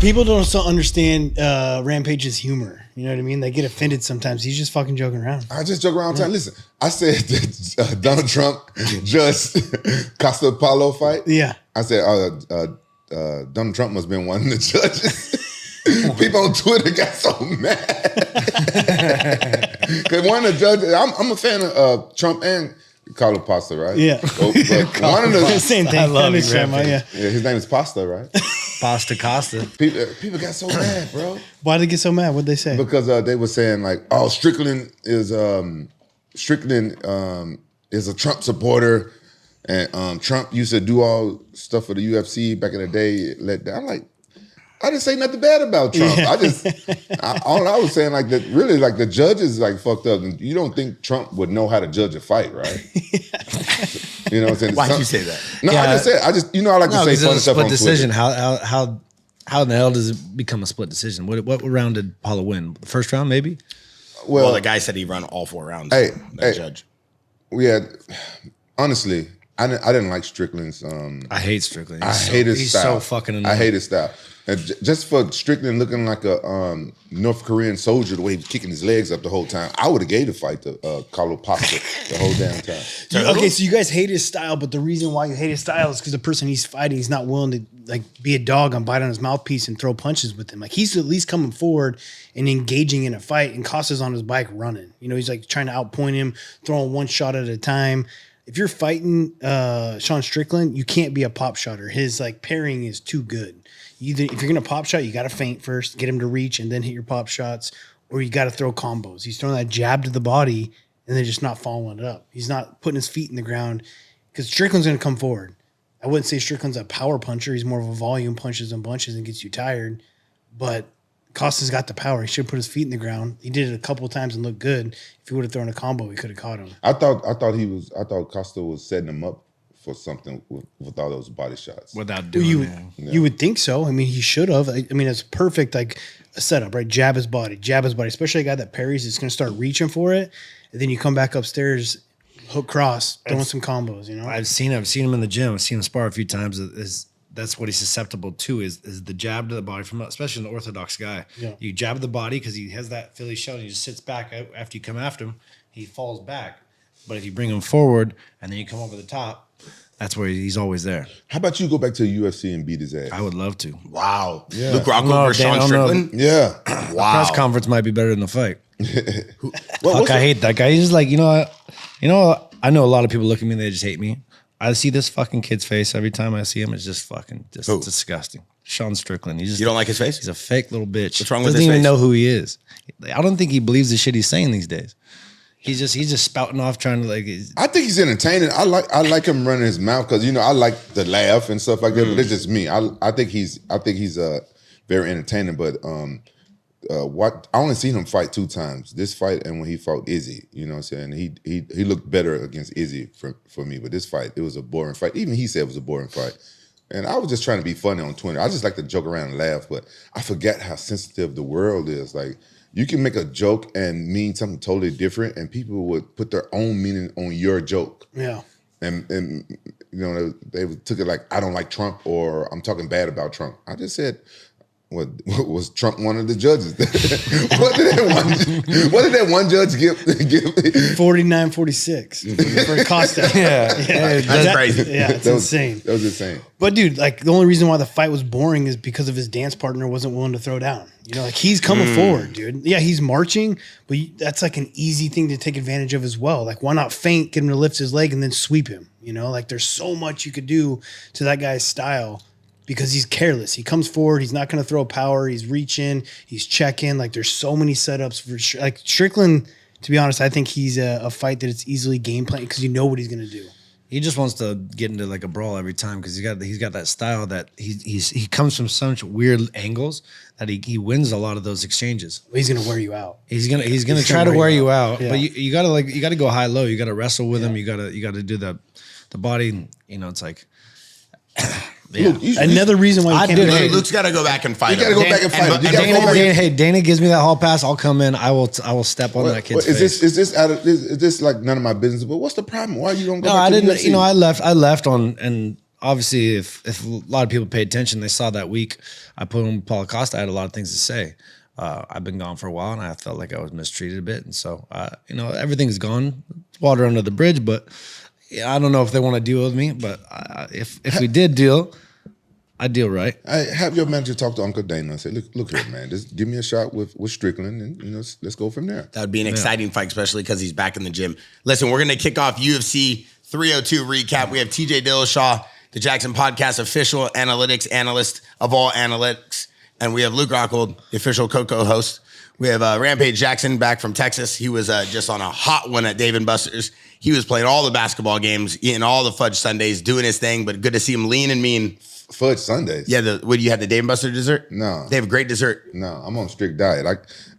People don't so understand Rampage's humor. You know what I mean? They get offended sometimes. He's just fucking joking around. I just joke around all the time. Listen, I said that Donald Trump judged Costa Paulo fight. Yeah. I said Donald Trump must have been one of the judges. People on Twitter got so mad. Because one of the judges, I'm a fan of Trump and Paulo Pasta, right? Yeah. But one of the same thing. I love you, yeah. his name is Pasta, right? Pasta Costa. People got so mad, bro. Why did they get so mad? What'd they say? Because they were saying like, oh, Strickland is a Trump supporter, and Trump used to do all stuff for the UFC back in the day. I'm like, I didn't say nothing bad about Trump. Yeah. All I was saying like that. Really, like the judges like fucked up. And you don't think Trump would know how to judge a fight, right? You know what I'm saying? Why'd you say that? No, yeah. I just said. I like to say fun stuff on decision. Twitter. How in the hell does it become a split decision? What round did Paulo win? The first round, maybe? Well, the guy said he run all 4 rounds. Judge. Yeah, honestly, I didn't like Strickland's. I hate Strickland. I hate his style. He's so fucking annoying. I hate his style. And just for Strickland looking like a North Korean soldier, the way he was kicking his legs up the whole time, I would have gave the fight to Paulo Pasta the whole damn time. Okay, so you guys hate his style, but the reason why you hate his style is because the person he's fighting is not willing to like be a dog and bite on his mouthpiece and throw punches with him. Like he's at least coming forward and engaging in a fight, and Costa's on his bike running. You know, he's like trying to outpoint him, throwing one shot at a time. If you're fighting Sean Strickland, you can't be a pop shotter. His like pairing is too good. If you're gonna pop shot, you got to feint first, get him to reach, and then hit your pop shots, or you got to throw combos. He's throwing that jab to the body, and they're just not following it up. He's not putting his feet in the ground because Strickland's gonna come forward. I wouldn't say Strickland's a power puncher. He's more of a volume, punches and bunches, and gets you tired. But Costa's got the power. He should put his feet in the ground. He did it a couple of times and looked good. If he would have thrown a combo, he could have caught him. I thought Costa was setting him up for something with all those body shots. Without doing that. You would think so. I mean, he should have. I mean, it's perfect, like a setup, right? Jab his body, especially a guy that parries is going to start reaching for it. And then you come back upstairs, hook cross, throwing some combos, you know? I've seen him in the gym. I've seen him spar a few times. That's what he's susceptible to is the jab to the body, from especially an orthodox guy. Yeah. You jab the body because he has that Philly shell and he just sits back after you come after him. He falls back. But if you bring him forward and then you come over the top, that's where he's always there. How about you go back to the UFC and beat his ass? I would love to. Wow. Yeah. Luke Rockhold versus Sean Strickland? Yeah. Wow. The press conference might be better than the fight. I hate that guy. He's just like, I know a lot of people look at me and they just hate me. I see this fucking kid's face every time I see him. It's just fucking disgusting. Sean Strickland. You don't like his face? He's a fake little bitch. What's wrong with his face? Doesn't even know who he is. I don't think he believes the shit he's saying these days. He's just spouting off, trying to like. I think he's entertaining. I like him running his mouth because I like the laugh and stuff like that. But it's just me. I think he's very entertaining. But I only seen him fight 2 times. This fight and when he fought Izzy. You know what I'm saying? He looked better against Izzy for me. But this fight, it was a boring fight. Even he said it was a boring fight. And I was just trying to be funny on Twitter. I just like to joke around and laugh. But I forget how sensitive the world is. Like. You can make a joke and mean something totally different, and people would put their own meaning on your joke. Yeah. And they took it like, I don't like Trump, or I'm talking bad about Trump. I just said, what was Trump one of the judges? What did that one judge give? 49-46 for Costa. That's crazy. Yeah, it's insane. That was insane. But dude, like the only reason why the fight was boring is because of his dance partner wasn't willing to throw down. Like he's coming forward, dude. Yeah, he's marching, but that's like an easy thing to take advantage of as well. Like why not feint, get him to lift his leg, and then sweep him? Like there's so much you could do to that guy's style. Because he's careless. He comes forward. He's not going to throw power. He's reaching. He's checking. Like there's so many setups for like Strickland. To be honest, I think he's a fight that it's easily game plan because you know what he's going to do. He just wants to get into like a brawl every time because he's got that style that he comes from such weird angles that he wins a lot of those exchanges. Well, he's going to wear you out. He's gonna try to wear you out. Yeah. But you gotta go high low. You gotta wrestle with him. You gotta do the body. It's like. Yeah. Luke, another reason why you can't do Luke's got to go back and fight. You got to go back and fight. Dana gives me that hall pass. I'll come in. I will step on that kid's face. Is this like none of my business? But what's the problem? Why you don't go? No, back I to didn't. the UFC? I left on, and obviously, if a lot of people pay attention, they saw that week I put on Paulo Costa. I had a lot of things to say. I've been gone for a while, and I felt like I was mistreated a bit. And so, everything's gone. It's water under the bridge, but I don't know if they want to deal with me. But if we did deal, I'd deal right. Have your manager talk to Uncle Dana and say, look here, man, just give me a shot with Strickland, and let's go from there. That would be an exciting fight, especially because he's back in the gym. Listen, we're going to kick off UFC 302 recap. We have TJ Dillashaw, the JAXXON Podcast official analytics analyst of all analytics. And we have Luke Rockhold, the official co-host. We have Rampage Jackson back from Texas. He was just on a hot one at Dave & Buster's. He was playing all the basketball games, eating all the fudge sundaes, doing his thing, but good to see him lean and mean. Fudge Sundays? Yeah, what, you had the Dave & Buster dessert? No. They have a great dessert. No, I'm on a strict diet.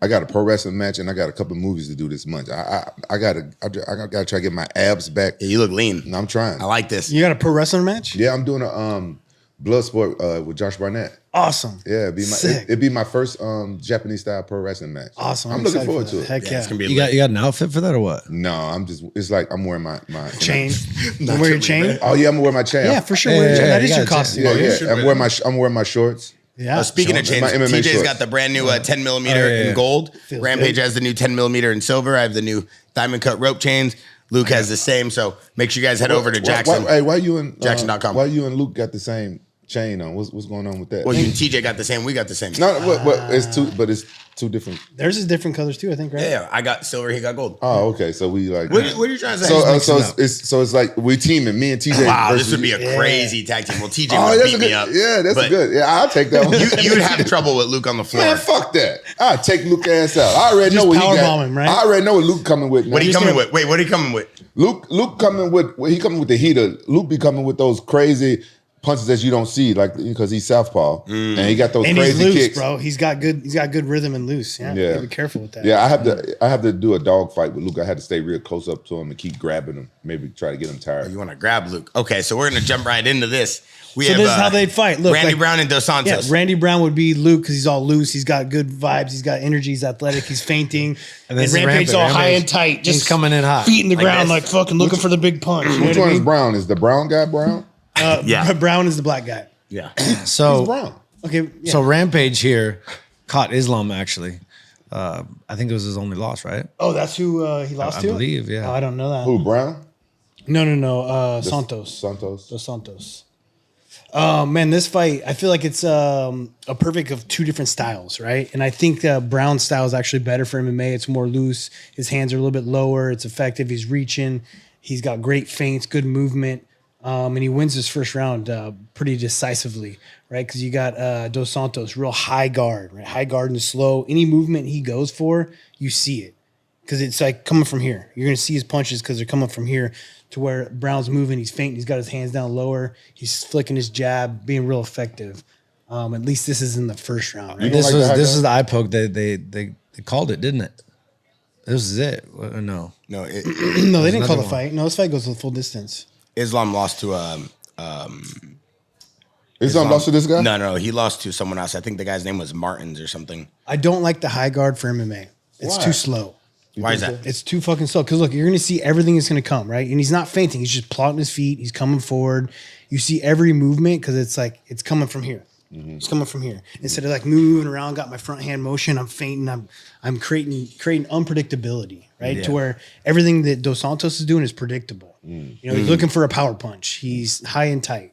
I got a pro wrestling match, and I got a couple of movies to do this month. I gotta try to get my abs back. Yeah, you look lean. No, I'm trying. I like this. You got a pro wrestling match? Yeah, I'm doing a blood sport with Josh Barnett. Awesome. Yeah, it'd be my first Japanese style pro wrestling match. Awesome. I'm looking forward to it. Heck yeah. It's gonna be You got an outfit for that or what? No, it's like I'm wearing my Chain. You wear your chain? Oh yeah, I'm gonna wear my chain. Yeah, for sure. Wear your chain. That is your costume. Yeah. I'm wearing my shorts. Yeah. Speaking of chains, My MMA TJ's shorts. got the brand new 10 millimeter in gold. Feels Rampage good. has the new 10 millimeter in silver. I have the new diamond cut rope chains. Luke has the same. So make sure you guys head over to JAXXON. Why you and JAXXON.com. Why you and Luke got the same chain on? What's going on with that? Well, you and TJ got the same. We got the same. No, it's two different. Theirs is different colors too, I think, right? Yeah, I got silver. He got gold. Oh, okay. So we like. What are you trying to say? So it's like we teaming, me and TJ. Wow, versus this would be you. a crazy tag team. Well, TJ Oh, would that's beat a me good. up. Yeah, that's but a good. Yeah, I'll take that one. You would have trouble with Luke on the floor. Man, fuck that. I'll take Luke ass out. I already Just know what he powerbomb got. him, right? I already know what Luke coming with. Now. What are you coming with? Wait, what are you coming with? Luke coming with. He coming with the heater. Luke be coming with those crazy punches that you don't see, like because he's southpaw and he got those And crazy he's loose, kicks. bro. He's got good rhythm and loose. Yeah. Yeah. Be careful with that. Yeah, I have to do a dog fight with Luke. I had to stay real close up to him and keep grabbing him, maybe try to get him tired. You want to grab Luke? Okay, so we're gonna jump right into this. So this is how they'd fight. Look, Randy like- Brown and Dos Santos. Yeah, Randy Brown would be Luke because he's all loose. He's got good vibes. He's got energy. He's athletic. He's fainting. And this is Rampage's all Rampage. high and tight. Just He's coming in hot. Feet in the Like ground, this? like fucking looking for the big punch. You know Which what I one is mean? Brown? Is the brown guy Brown? Yeah. Brown is the black guy. Yeah. So He's brown. Okay. Yeah. So Rampage here caught Islam actually. I think it was his only loss, right? Oh, that's who he lost I to? believe, yeah. Oh, I don't know that. Who, Brown? No. Santos. Santos. Dos Santos. Man, this fight, I feel like it's a perfect of two different styles, right? And I think Brown's style is actually better for MMA. It's more loose. His hands are a little bit lower. It's effective. He's reaching. He's got great feints, good movement. And he wins his first round pretty decisively, right? Because you got Dos Santos, real high guard, right? High guard and slow. Any movement he goes for, you see it. Because it's like coming from here. You're going to see his punches because they're coming from here to where Brown's moving. He's fainting. He's got his hands down lower. He's flicking his jab, being real effective. At least this is in the first round, right? This like the high is guard? the eye poke that they called it, didn't it? This is it. Or no. No, No, they didn't call another the one. fight. No, this fight goes the full distance. Islam lost to Islam lost to this guy? No, he lost to someone else. I think the guy's name was Martins or something. I don't like the high guard for MMA. It's Why? too slow. Why is that? It's too fucking slow. Because look, you're going to see everything that's going to come, right? And he's not fainting. He's just plotting his feet. He's coming forward. You see every movement because it's like it's coming from here. It's coming from here. Instead of like moving around, got my front hand motion. I'm fainting. I'm creating unpredictability, right? To where everything that Dos Santos is doing is predictable. You know, he's looking for a power punch. He's high and tight.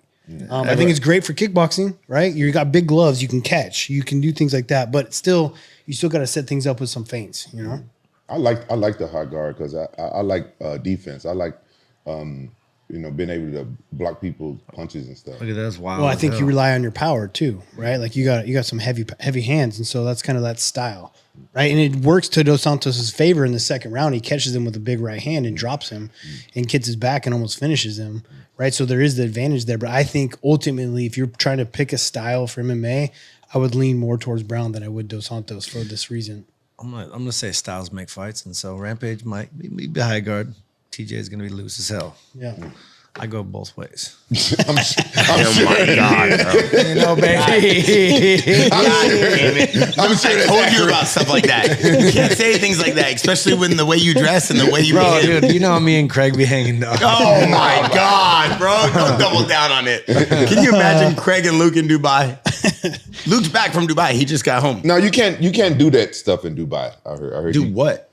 I think it's great for kickboxing, right? You got big gloves. You can catch. You can do things like that. But still, you still got to set things up with some feints. You know. I like the high guard because I like defense. I like being able to block people's punches and stuff. Look at that. That's wild. Well, I as think hell. you rely on your power too, right? Like you got some heavy hands, and so that's kind of that style, right? And it works to Dos Santos' favor in the second round. He catches him with a big right hand and drops him, and gets his back and almost finishes him, right? So there is the advantage there. But I think ultimately, if you're trying to pick a style for MMA, I would lean more towards Brown than I would Dos Santos for this reason. I'm gonna say styles make fights, and so Rampage might be high guard. TJ is gonna be loose as hell. Yeah. I go both ways. I'm Oh my God, bro. You know, baby. I told you about stuff like that. You can't say things like that, especially when the way you dress and the way you Bro, behave. dude, you know me and Craig be hanging dog. Oh my God, bro. Don't double down on it. Can you imagine Craig and Luke in Dubai? Luke's back from Dubai. He just got home. No, you can't do that stuff in Dubai. I heard Do you what?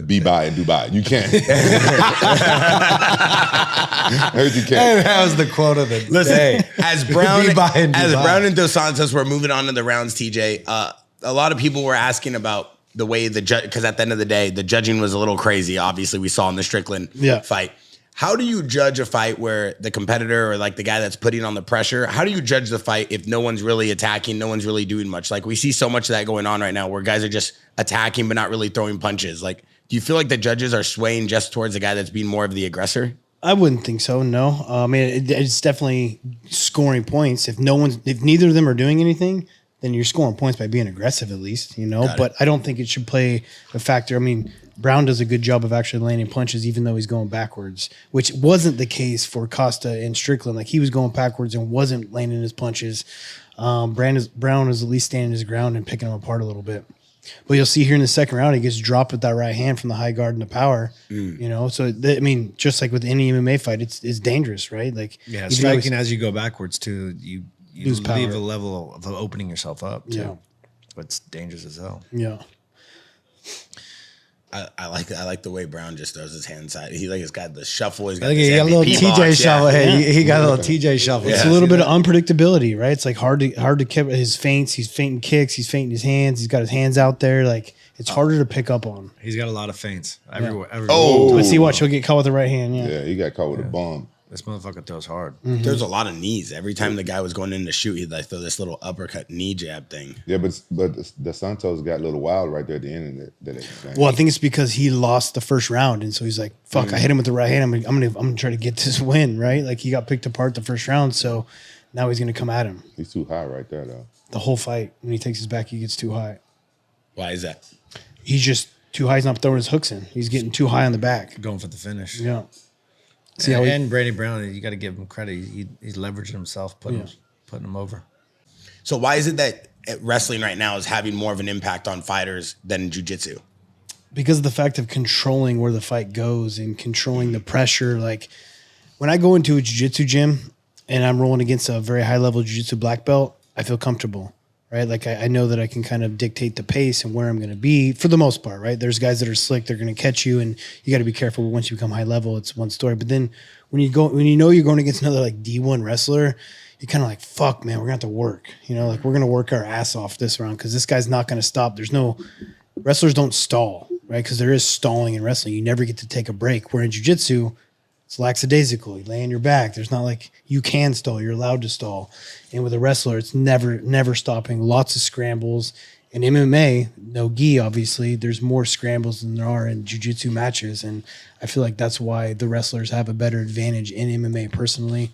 be by in Dubai. You can't. I heard you can't. And that was the quote of the Listen, day. as Brown Be buying as Dubai. Brown and Dos Santos were moving on to the rounds, TJ, a lot of people were asking about the way the judge, because at the end of the day, the judging was a little crazy. Obviously, we saw in the Strickland fight. How do you judge a fight where the competitor or like the guy that's putting on the pressure, how do you judge the fight if no one's really attacking, no one's really doing much? Like we see so much of that going on right now where guys are just attacking but not really throwing punches. Like, do you feel like the judges are swaying just towards the guy that's being more of the aggressor? I wouldn't think so. No, I mean it's definitely scoring points. If neither of them are doing anything, then you're scoring points by being aggressive at least, you know. But I don't think it should play a factor. I mean, Brown does a good job of actually landing punches, even though he's going backwards, which wasn't the case for Costa and Strickland. Like he was going backwards and wasn't landing his punches. Brown is at least standing his ground and picking him apart a little bit. But you'll see here in the second round, he gets dropped with that right hand from the high guard and the power. You know, so I mean, just like with any MMA fight, it's dangerous, right? Like striking as you go backwards too, you lose power. leave a level of opening yourself up too. Yeah. But it's dangerous as hell. Yeah. I like the way Brown just throws his hand side. He like has got the shuffle. He's got, I think this he got a little MVP TJ box, shuffle. yeah. Hey, he got a little TJ shuffle. It's a little bit of unpredictability, right? It's like hard to keep his feints. He's feinting kicks. He's feinting his hands. He's got his hands out there. Like it's harder to pick up on. He's got a lot of feints everywhere. Oh. But see, watch, he'll get caught with the right hand. Yeah. Yeah, he got caught with a bomb. This motherfucker throws hard. There's a lot of knees. Every time the guy was going in to shoot, he'd like throw this little uppercut knee jab thing. Yeah, but the Santos got a little wild right there at the end of that. Well, I think it's because he lost the first round, and so he's like, "Fuck! I hit him with the right hand. I'm gonna try to get this win." Right? Like he got picked apart the first round, so now he's gonna come at him He's too high right there, though. the whole fight. When he takes his back, he gets too high. Why is that? He's just too high. He's not throwing his hooks in. He's getting too high on the back. Going for the finish. Yeah. See how and Brady Brown, you got to give him credit. He's leveraging himself, putting him over. So why is it that wrestling right now is having more of an impact on fighters than jiu-jitsu? because of the fact of controlling where the fight goes and controlling the pressure. Like when I go into a jiu-jitsu gym and I'm rolling against a very high level jiu-jitsu black belt, I feel comfortable, right? Like I know that I can kind of dictate the pace and where I'm going to be for the most part, right? There's guys that are slick, they're going to catch you, and you got to be careful. Once you become high level, it's one story. But then when you know you're going against another like D1 wrestler, you're kind of like, fuck, man, we're going to have to work. You know, like we're going to work our ass off this round because this guy's not going to stop. Wrestlers don't stall, right? Because there is stalling in wrestling. You never get to take a break. Where in jiu-jitsu, it's lackadaisical. You lay on your back. There's not like you can stall. You're allowed to stall. And with a wrestler, it's never stopping. Lots of scrambles. In MMA, no gi, obviously, there's more scrambles than there are in jiu-jitsu matches. And I feel like that's why the wrestlers have a better advantage in MMA personally,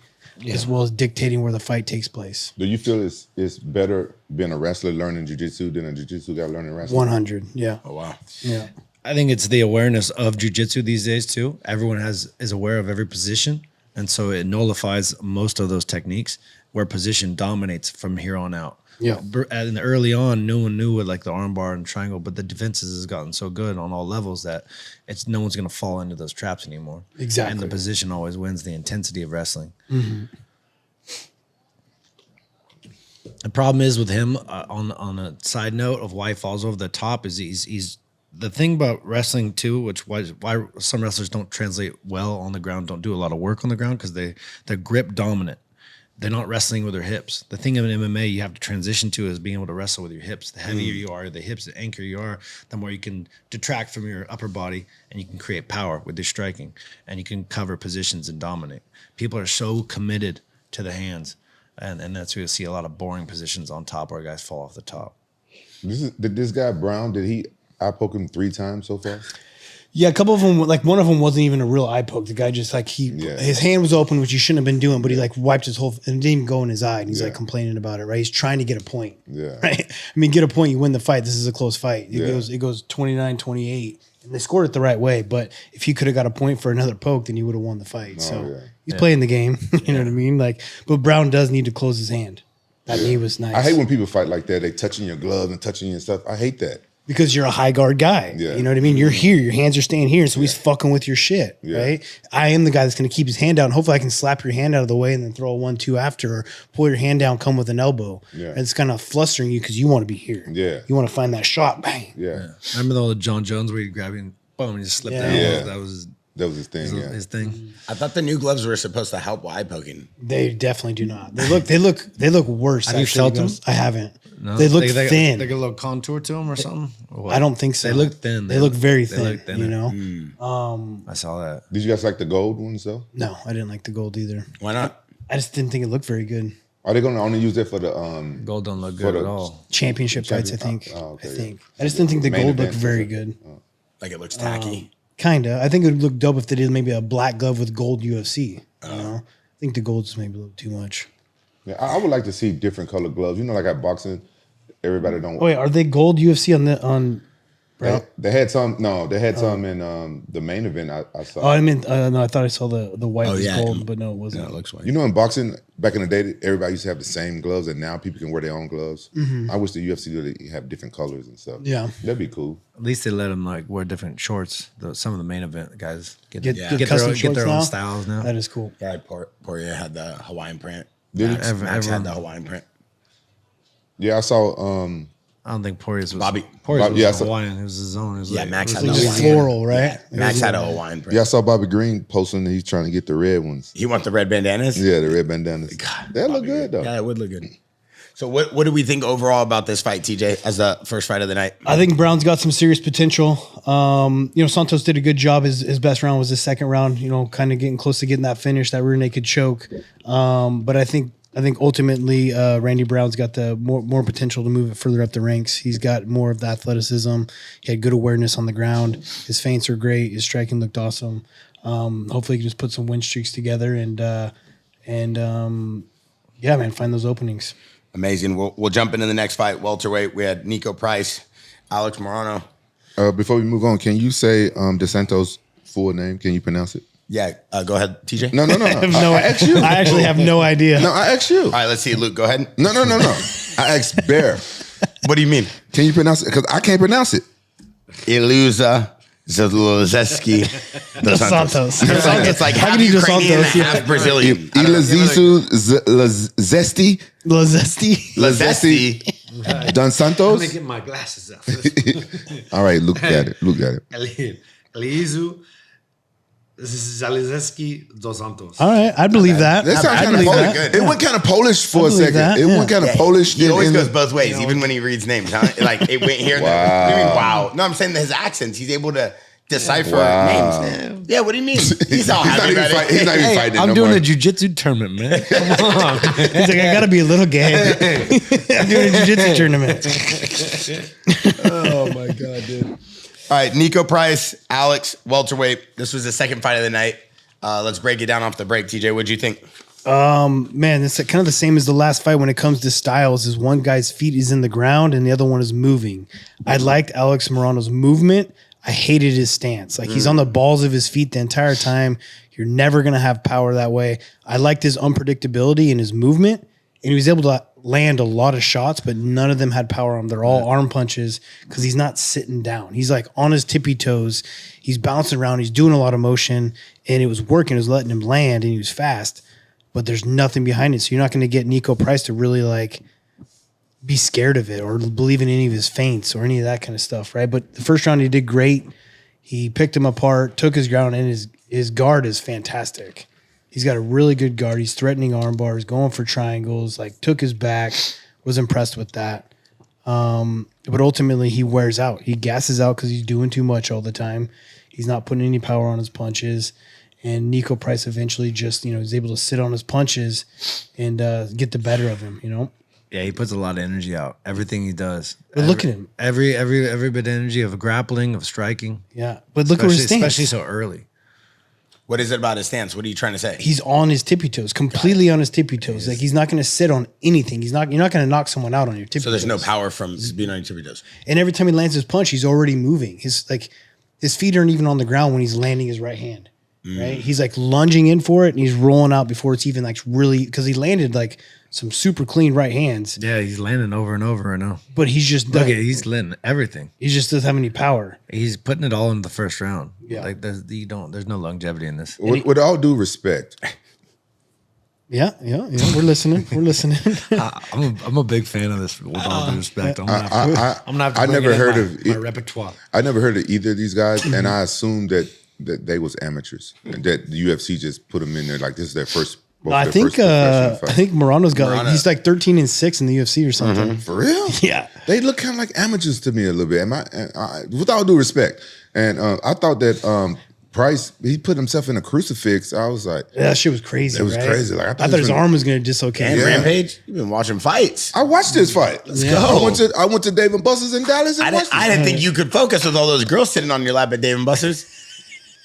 as well as dictating where the fight takes place. Do you feel it's better being a wrestler learning jiu-jitsu than a jiu-jitsu guy learning wrestling? 100, yeah. Oh, wow. Yeah. I think it's the awareness of jiu-jitsu these days too. Everyone is aware of every position, and so it nullifies most of those techniques where position dominates from here on out. Yeah. And early on, no one knew what like the armbar and triangle, but the defenses has gotten so good on all levels that no one's going to fall into those traps anymore. Exactly. And the position always wins the intensity of wrestling. Mm-hmm. The problem is with him on a side note of why he falls over the top is he's the thing about wrestling too, which why some wrestlers don't translate well on the ground, don't do a lot of work on the ground because they're grip dominant. They're not wrestling with their hips. The thing of an MMA you have to transition to is being able to wrestle with your hips. The heavier you are, the hips, the anchor you are, the more you can detract from your upper body and you can create power with your striking and you can cover positions and dominate. People are so committed to the hands and that's where you see a lot of boring positions on top where guys fall off the top. Did this guy Brown, did he eye poke him 3 times so far? Yeah, a couple of them, like one of them wasn't even a real eye poke. The guy just like his hand was open, which he shouldn't have been doing, but he like wiped his whole, and it didn't even go in his eye. And he's like complaining about it, right? He's trying to get a point. Yeah. Right. I mean, get a point, you win the fight. This is a close fight. It goes 29-28. And they scored it the right way. But if he could have got a point for another poke, then he would have won the fight. He's playing the game. You know what I mean? Like, but Brown does need to close his hand. That knee was nice. I hate when people fight like that. They touching your gloves and touching your stuff. I hate that. Because you're a high guard guy. Yeah. You know what I mean? You're here. Your hands are staying here. So he's fucking with your shit, right? I am the guy that's going to keep his hand out. And hopefully I can slap your hand out of the way and then throw a 1-2 after, or pull your hand down, come with an elbow. Yeah. And it's kind of flustering you because you want to be here. Yeah. You want to find that shot. Bang. Yeah. Remember the John Jones where you grab him, boom, and just slip down? Yeah. That was his thing. His thing. I thought the new gloves were supposed to help wide poking. They definitely do not. They look worse. Have you felt them? I haven't. No? They look thin. They got a little contour to them or something? Or I don't think so. They look thin. They look very thin. They look thinner. You know? I saw that. Did you guys like the gold ones though? No, I didn't like the gold either. Why not? I just didn't think it looked very good. Are they going to only use it for the gold? Don't look good at all. Championship fights, I think. okay, I think. I just didn't think the gold looked very good. Like it looks tacky. Kinda. I think it would look dope if they did maybe a black glove with gold UFC. You know, I think the gold's maybe a little too much. Yeah, I would like to see different colored gloves. You know, like at boxing, everybody don't. Wait, are they gold UFC on? Bro? They had some. No, they had some in the main event. I saw. Oh, I mean, no, I thought I saw the white was yeah. gold, but no, it wasn't. It looks white. You know, in boxing back in the day, everybody used to have the same gloves, and now people can wear their own gloves. I wish the UFC would have different colors and stuff. Yeah, that'd be cool. At least they let them like wear different shorts. Some of the main event guys get custom get their now? own styles now. That is cool. Yeah, Poirier had the Hawaiian print. Did Max had the Hawaiian print. Yeah, I saw. I don't think Poirier's was Bobby. Poirier's was yeah, so- Hawaiian. It was his own. It was Yeah, like, Max it had was the like Just Hawaiian. floral, right? Max had a Hawaiian print. Yeah, I saw Bobby Green posting that he's trying to get the red ones. He want the red bandanas? Yeah, the red bandanas. That look good though. Yeah, it would look good. So what do we think overall about this fight, TJ, as the first fight of the night? I think Brown's got some serious potential. You know, Santos did a good job. His best round was the second round, you know, kind of getting close to getting that finish, that rear naked choke. But I think ultimately Randy Brown's got the more potential to move it further up the ranks. He's got more of the athleticism. He had good awareness on the ground. His feints are great. His striking looked awesome. Hopefully he can just put some win streaks together and yeah, man, find those openings. Amazing. We'll jump into the next fight. Welterweight, we had Nico Price, Alex Morono. Before we move on, can you say Santos' full name? Can you pronounce it? Yeah, go ahead, TJ. No. I asked you. I actually have no idea. No, I asked you. All right, let's see. Luke, go ahead. No. I asked Bear. What do you mean? Can you pronounce it? Because I can't pronounce it. Iluza Zlozeski dos Santos. It's like half Ukrainian and half Brazilian. Ilazisu Zesti. Lazesti. Don Santos. Let me get my glasses out. All right, look at it. Elizu Zalizeski dos Santos. All right, I believe that. That sounds I kind of believe Polish. that. It went kind of Polish for a second. that, It went kind of Polish. He always in goes the- both ways, even when he reads names. Huh? Like it went here and there. What do you mean, wow. No, I'm saying that his accents. He's able to decipher names. Yeah, what do you mean? He's all happy about it. He's not even fighting I'm no doing more. a jiu-jitsu tournament, man. Come on. He's like, I gotta be a little gay. I'm doing a jiu-jitsu tournament. Oh my god, dude. All right, Nico Price, Alex, welterweight. This was the second fight of the night. Let's break it down off the break. TJ, what'd you think? Man, it's kind of the same as the last fight when it comes to styles. Is one guy's feet is in the ground and the other one is moving. I liked Alex Morono's movement. I hated his stance. Like he's on the balls of his feet the entire time. You're never gonna have power that way. I liked his unpredictability and his movement, and he was able to land a lot of shots, but none of them had power on them. They're all arm punches because he's not sitting down. He's like on his tippy toes. He's bouncing around. He's doing a lot of motion, and it was working. It was letting him land, and he was fast. But there's nothing behind it, so you're not going to get Nico Price to really like be scared of it or believe in any of his feints or any of that kind of stuff, right? But the first round he did great. He picked him apart, took his ground, and his guard is fantastic. He's got a really good guard. He's threatening arm bars, going for triangles, like took his back, was impressed with that. But ultimately he wears out. He gasses out because he's doing too much all the time. He's not putting any power on his punches. And Nico Price eventually just, is able to sit on his punches and get the better of him, Yeah, he puts a lot of energy out. Everything he does. But look at him. Every bit of energy of grappling, of striking. Yeah. But look at his stance. Especially so early. What is it about his stance? What are you trying to say? He's on his tippy toes, completely on his tippy toes. Like he's not going to sit on anything. You're not going to knock someone out on your tippy toes. So there's no power from being on your tippy toes. And every time he lands his punch, he's already moving. his feet aren't even on the ground when he's landing his right hand. Right? He's like lunging in for it and he's rolling out before it's even like really, because he landed like some super clean right hands. Yeah, he's landing over and over. I know. But he's just Look at he's landing everything. He just doesn't have any power. He's putting it all in the first round. Yeah. Like there's no longevity in this. With all due respect, Yeah. We're listening. I'm a big fan of this. With all due respect, I'm gonna have to I bring never it in heard my, of my it. repertoire. I never heard of either of these guys, and I assumed that they was amateurs and that the UFC just put them in there like this is their first. I think Morono's got like, he's like 13-6 in the UFC or something. For real? Yeah. They look kind of like amateurs to me a little bit. With all due respect, and I thought that Price, he put himself in a crucifix. I was like, that shit was crazy. It was right? crazy. Like I thought his arm was gonna dislocate. And Rampage, you've been watching fights. I watched this fight. Let's go. I went to Dave and Buster's in Dallas. And I didn't think you could focus with all those girls sitting on your lap at Dave & Buster's.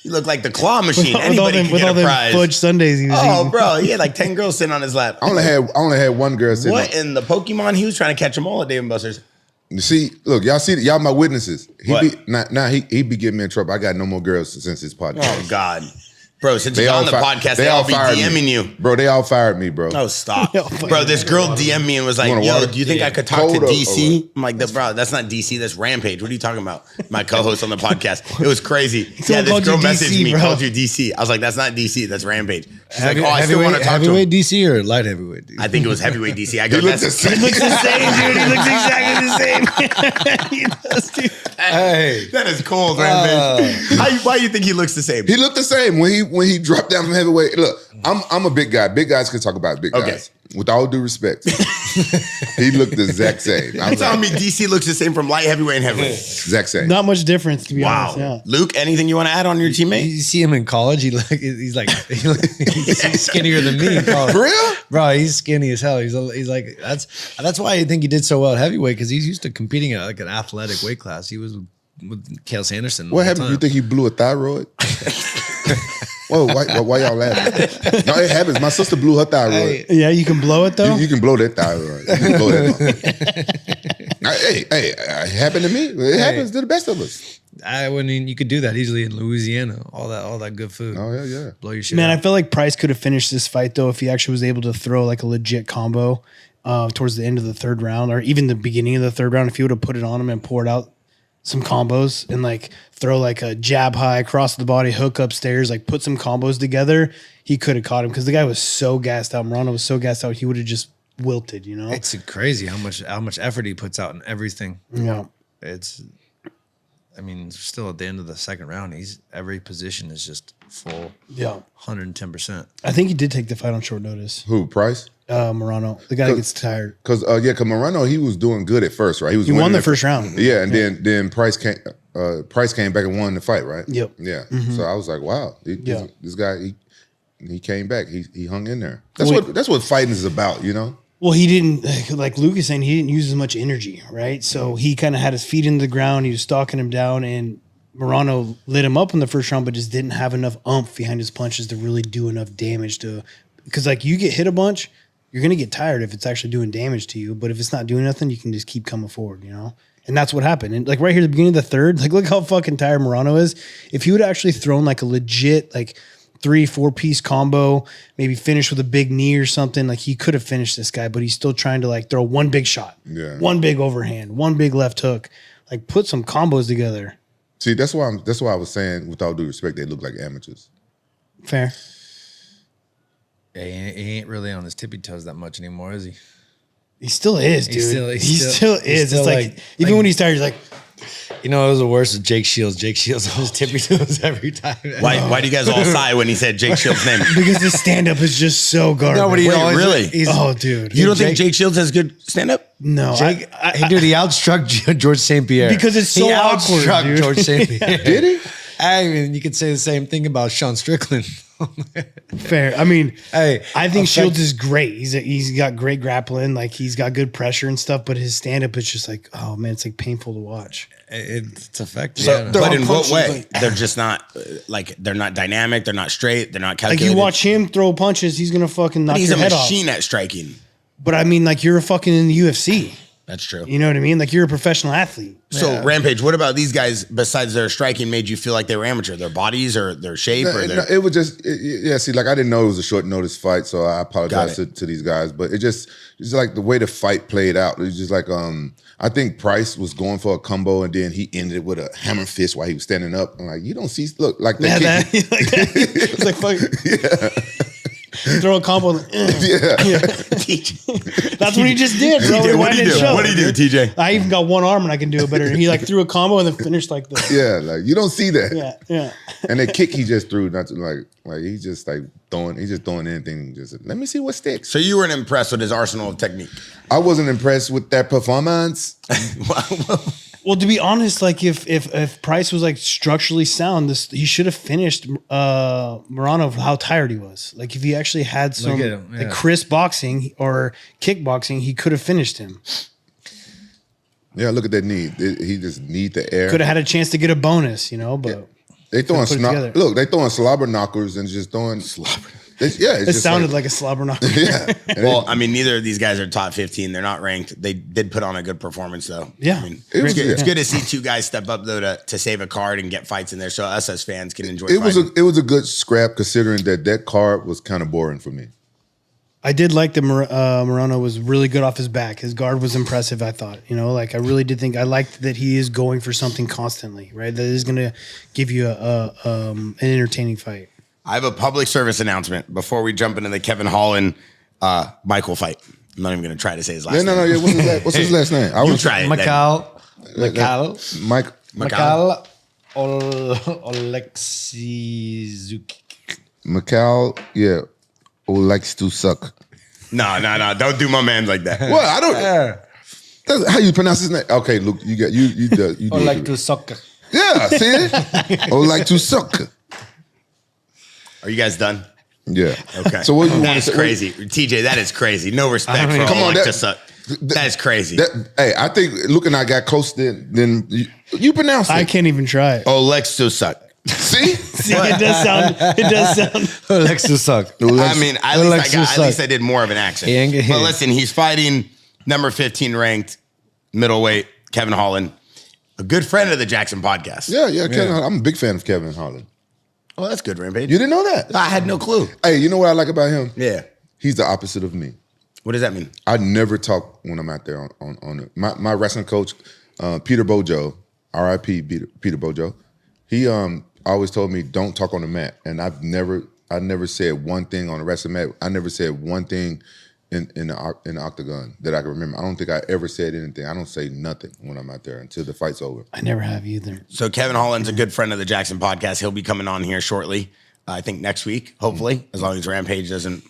You look like the claw machine. Anybody can get a prize. Fudge sundaes he was eating. Bro, he had like 10 girls sitting on his lap. I only had one girl sitting. What in the Pokemon? He was trying to catch them all at Dave & Buster's. You see, look, y'all my witnesses. He What? be getting me in trouble. I got no more girls since his podcast. Oh God, bro! Since you're on the podcast, they all be DMing you, bro. They all fired me, bro. Oh, stop, bro! This girl DM'd me and was like, "Yo, do you think I could talk to DC?" I'm like, "Bro, that's not DC. That's Rampage. What are you talking about?" My co-host on the podcast. It was crazy. Yeah, this girl messaged me, called you DC. I was like, "That's not DC. That's Rampage." She's like, "Oh, I still want to talk to him." Heavyweight DC or light heavyweight DC? I think it was heavyweight DC. I go, He looks the same. He looks the same, dude. He looks exactly the same. He does, dude. Hey, that is cold, Rampage. Why do you think he looks the same? He looked the same when he dropped down from heavyweight. Look, I'm a big guy. Big guys can talk about big guys. With all due respect, he looked the exact same. You're telling me DC looks the same from light heavyweight and heavyweight? Exact same. Not much difference, to be honest. Wow. Luke, anything you want to add on your teammate? you see him in college. He's skinnier than me in college. For real? Bro, he's skinny as hell. He's like that's why I think he did so well at heavyweight, because he's used to competing at like an athletic weight class. He was with Kale Sanderson. What happened? You think he blew a thyroid? Whoa, why y'all laughing? No, it happens. My sister blew her thyroid. Yeah, you can blow it though. You can blow that thyroid. You can blow that. Hey, it happened to me. It happens to the best of us. I mean, you could do that easily in Louisiana. All that good food. Oh yeah. Blow your shit. Man, out. I feel like Price could have finished this fight though if he actually was able to throw like a legit combo towards the end of the third round, or even the beginning of the third round. If he would have put it on him and poured out some combos and like throw like a jab high across the body, hook upstairs, like put some combos together, he could have caught him, because the guy was so gassed out. Morono was so gassed out, he would have just wilted, you know? It's crazy how much effort he puts out in everything. Yeah. I mean, still at the end of the second round, every position is just full. Yeah. 110%. I think he did take the fight on short notice. Who, Price? Morono, the guy that gets tired. Because Morono, he was doing good at first, right? He won the first round. Yeah, and then Price came back and won the fight, right? Yep. Yeah. So I was like, wow, this guy, he came back. He hung in there. That's what fighting is about, you know? Well, he didn't, like Luke is saying, he didn't use as much energy, right? So he kind of had his feet in the ground. He was stalking him down, and Morono lit him up in the first round, but just didn't have enough oomph behind his punches to really do enough damage because like you get hit a bunch, you're going to get tired if it's actually doing damage to you. But if it's not doing nothing, you can just keep coming forward, you know? And that's what happened. And like right here at the beginning of the third, like look how fucking tired Morono is. If he would have actually thrown like a legit, like 3-4 piece combo, maybe finish with a big knee or something, like he could have finished this guy, but he's still trying to like throw one big shot, one big overhand, one big left hook, like put some combos together. See, that's why I was saying, with all due respect, they look like amateurs. Fair. Yeah, he ain't really on his tippy toes that much anymore, is he? He still is, dude. He still is. Still it's like even when he's tired, he's like, you know, it was the worst with Jake Shields. Jake Shields on his tippy toes every time. Why do you guys all sigh when he said Jake Shields' name? Because his stand up is just so garbage. Nobody Wait, really? Oh, dude. You don't think Jake Shields has good stand up? No. Jake, dude, he outstruck George St. Pierre. Because it's so awkward, outstruck dude. George St. Pierre. Did he? I mean, you could say the same thing about Sean Strickland. Fair. I mean, Hey, I think Shields is great. He's got great grappling. Like he's got good pressure and stuff, but his stand up is just like, oh man, it's like painful to watch. It's effective. So, but in what way? like- They're just not they're not dynamic. They're not straight. They're not Like calculated. you watch him throw punches, he's gonna fucking knock He's your a head off. machine at striking. But I mean, like you're fucking in the UFC. That's true. You know what I mean? Like you're a professional athlete. So Rampage, what about these guys besides their striking made you feel like they were amateur? Their bodies or their shape or their... It was just see, like I didn't know it was a short notice fight, so I apologize to these guys. But it's like the way the fight played out. It was just like I think Price was going for a combo and then he ended it with a hammer fist while he was standing up. I'm like, you don't see, look like that. It's like fuck. Yeah. Throw a combo. Yeah. That's what he just did, bro. TJ, what do you do? What do you do, TJ? I even got one arm and I can do it better. He like threw a combo and then finished like this. Yeah, like you don't see that. Yeah. And the kick he just threw, not to, like he's just throwing anything. Just let me see what sticks. So you weren't impressed with his arsenal of technique? I wasn't impressed with that performance. Well, to be honest, like if Price was like structurally sound, he should have finished Morono for how tired he was. Like if he actually had some like crisp boxing or kickboxing, he could have finished him. Yeah, look at that knee. He just need the air. Could have had a chance to get a bonus, but yeah. They throwing they throwing slobber knockers and just throwing slobber. It sounded like a slobber knocker. Yeah. Well, I mean, neither of these guys are top 15. They're not ranked. They did put on a good performance, though. Yeah. I mean, it's good to see two guys step up, though, to save a card and get fights in there so us as fans can enjoy it was a good scrap considering that card was kind of boring for me. I did like that Morono was really good off his back. His guard was impressive, I thought. Like I really did think I liked that he is going for something constantly, right? That is going to give you an entertaining fight. I have a public service announcement before we jump into the Kevin Holland Michael fight. I'm not even going to try to say his last name. No. What's his last name? You try it. Mikhail Oleksiejczuk. Mikhail, yeah. Likes to suck. No. Don't do my man like that. Well, I don't. That's how you pronounce his name? Okay, Luke, you do Like to suck. Yeah, see? Like to suck. Are you guys done? Yeah. Okay. So what you want to That's say? crazy. TJ, that is crazy. No respect for Come on, like to suck. That is crazy. Hey, I think Luke and I got close then you pronounce it. I can't even try it. Oleksiejczuk. See? It does sound. Oleksiejczuk. I mean, at least I did more of an accent. But listen, he's fighting number 15 ranked middleweight Kevin Holland, a good friend of the JAXXON podcast. Yeah. Kevin, I'm a big fan of Kevin Holland. Oh, that's good, Rampage. You didn't know that? I had no clue. Hey, you know what I like about him? Yeah. He's the opposite of me. What does that mean? I never talk when I'm out there on it. My wrestling coach, Peter Bojo, R.I.P. Peter Bojo, he always told me don't talk on the mat, and I never said one thing on the wrestling mat. I never said one thing in the octagon that I can remember. I don't think I ever said anything. I don't say nothing when I'm out there until the fight's over. I never have either. So Kevin Holland's a good friend of the JAXXON podcast. He'll be coming on here shortly. I think next week, hopefully, as long as Rampage doesn't,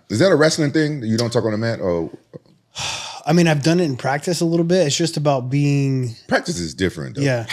Is that a wrestling thing that you don't talk on the mat? Or I mean, I've done it in practice a little bit. It's just about being. Practice is different, though. Yeah.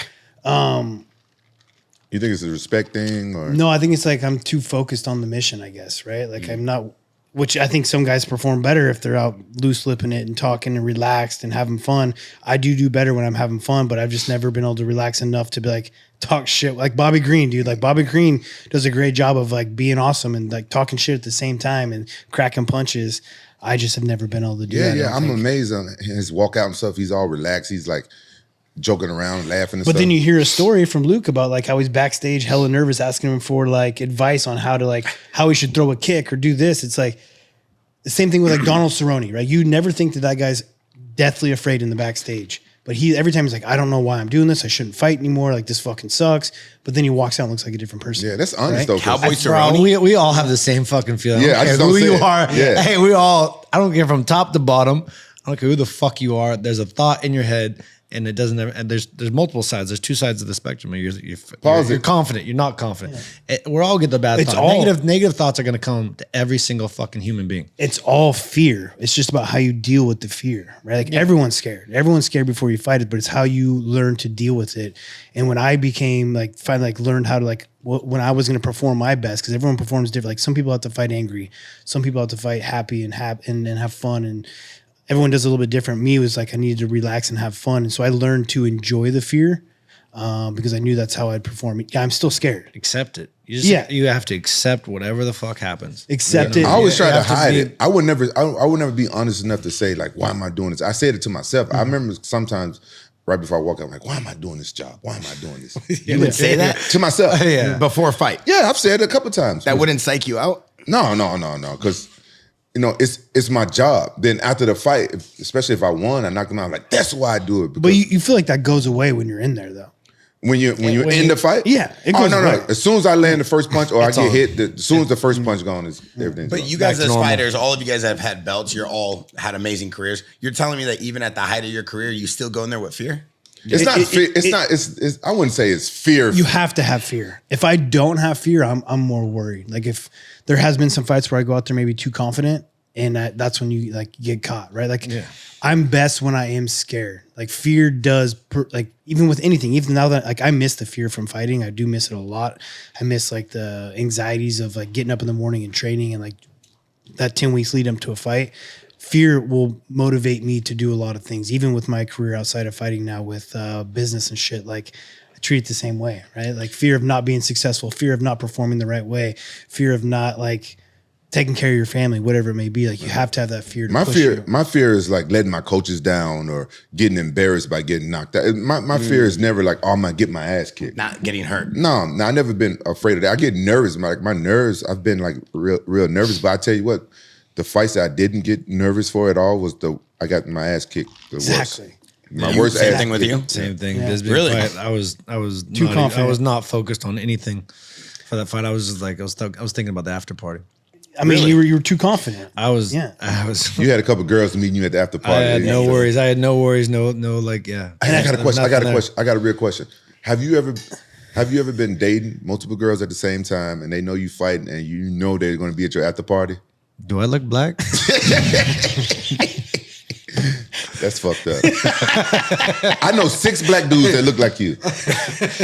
You think it's a respect thing, or No, I think it's like I'm too focused on the mission, I guess, right? Like I'm not, which I think some guys perform better if they're out loose lipping it and talking and relaxed and having fun. I do better when I'm having fun, but I've just never been able to relax enough to be like talk shit like Bobby Green, dude. Like Bobby Green does a great job of like being awesome and like talking shit at the same time and cracking punches. I just have never been able to do that. Yeah, I'm amazed on his walkout and stuff. He's all relaxed. He's like joking around, laughing and But stuff. then you hear a story from Luke about like how he's backstage hella nervous, asking him for like advice on how to like how he should throw a kick or do this. It's like the same thing with like Donald Cerrone, right? You never think that guy's deathly afraid in the backstage. But he every time he's like, I don't know why I'm doing this. I shouldn't fight anymore. Like this fucking sucks. But then he walks out and looks like a different person. Yeah, that's honest right? though. Cowboy Bro, Cerrone. we all have the same fucking feeling. Yeah, I just don't don't care who say you it. are. Yeah. Hey, I don't care from top to bottom. I don't care who the fuck you are. There's a thought in your head, and it doesn't. And there's multiple sides. There's two sides of the spectrum. You're confident. You're not confident. We're all get the bad It's thoughts. all- Negative thoughts are going to come to every single fucking human being. It's all fear. It's just about how you deal with the fear, right? Like everyone's scared. Everyone's scared before you fight it, but it's how you learn to deal with it. And when I became like, finally like learned how to like, when I was going to perform my best, because everyone performs different. Like some people have to fight angry. Some people have to fight happy and have fun. And everyone does a little bit different. Me, it was like, I needed to relax and have fun. And so I learned to enjoy the fear because I knew that's how I'd perform. Yeah, I'm still scared. Accept it. You have to accept whatever the fuck happens. Accept it. I always try to have hide be- it. I would never be honest enough to say like, why am I doing this? I said it to myself. I remember sometimes right before I walk out, I'm like, why am I doing this job? Why am I doing this? You would say that To myself. before a fight. Yeah, I've said it a couple times. That wouldn't psych you out. No, because it's my job. Then after the fight, especially if I won, I knocked them out. Like that's why I do it. But you feel like that goes away when you're in there, though. When you're in the fight, yeah, it goes no. away. As soon as I land the first punch or I get hit, as soon as the first punch gone, is everything's But gone. you guys Back to as normal. fighters, all of you guys that have had belts, you're all had amazing careers. You're telling me that even at the height of your career, you still go in there with fear? It's not fear. It's I wouldn't say it's fear. You have to have fear. If I don't have fear, I'm more worried. Like if there has been some fights where I go out there maybe too confident, and that's when you like get caught, right? Like I'm best when I am scared. Like fear does, like even with anything, even now that like I miss the fear from fighting, I do miss it a lot. I miss like the anxieties of like getting up in the morning and training and like that 10 weeks lead up to a fight. Fear will motivate me to do a lot of things, even with my career outside of fighting now with business and shit. Like I treat it the same way, right? Like fear of not being successful, fear of not performing the right way, fear of not like taking care of your family, whatever it may be. Like you have to have that fear. To My fear is like letting my coaches down or getting embarrassed by getting knocked out. My fear is never like, oh, I'm gonna get my ass kicked. Not getting hurt. No, I've never been afraid of that. I get nervous. My nerves, I've been like real nervous. But I tell you what, the fights that I didn't get nervous for at all was I got my ass kicked. Exactly. My worst Same ass thing with kick. you? Same thing. Yeah. This big Really? fight, I was Too not, confident. I was not focused on anything for that fight. I was just like I was thinking about the after party. I mean, Really? you were too confident. I was. You had a couple girls meeting you at the after I party. had no worries. I had no worries. No, like And I got a question. I got a real question. Have you ever been dating multiple girls at the same time and they know you fighting and you know they're going to be at your after party? Do I look black? That's fucked up. I know 6 black dudes that look like you.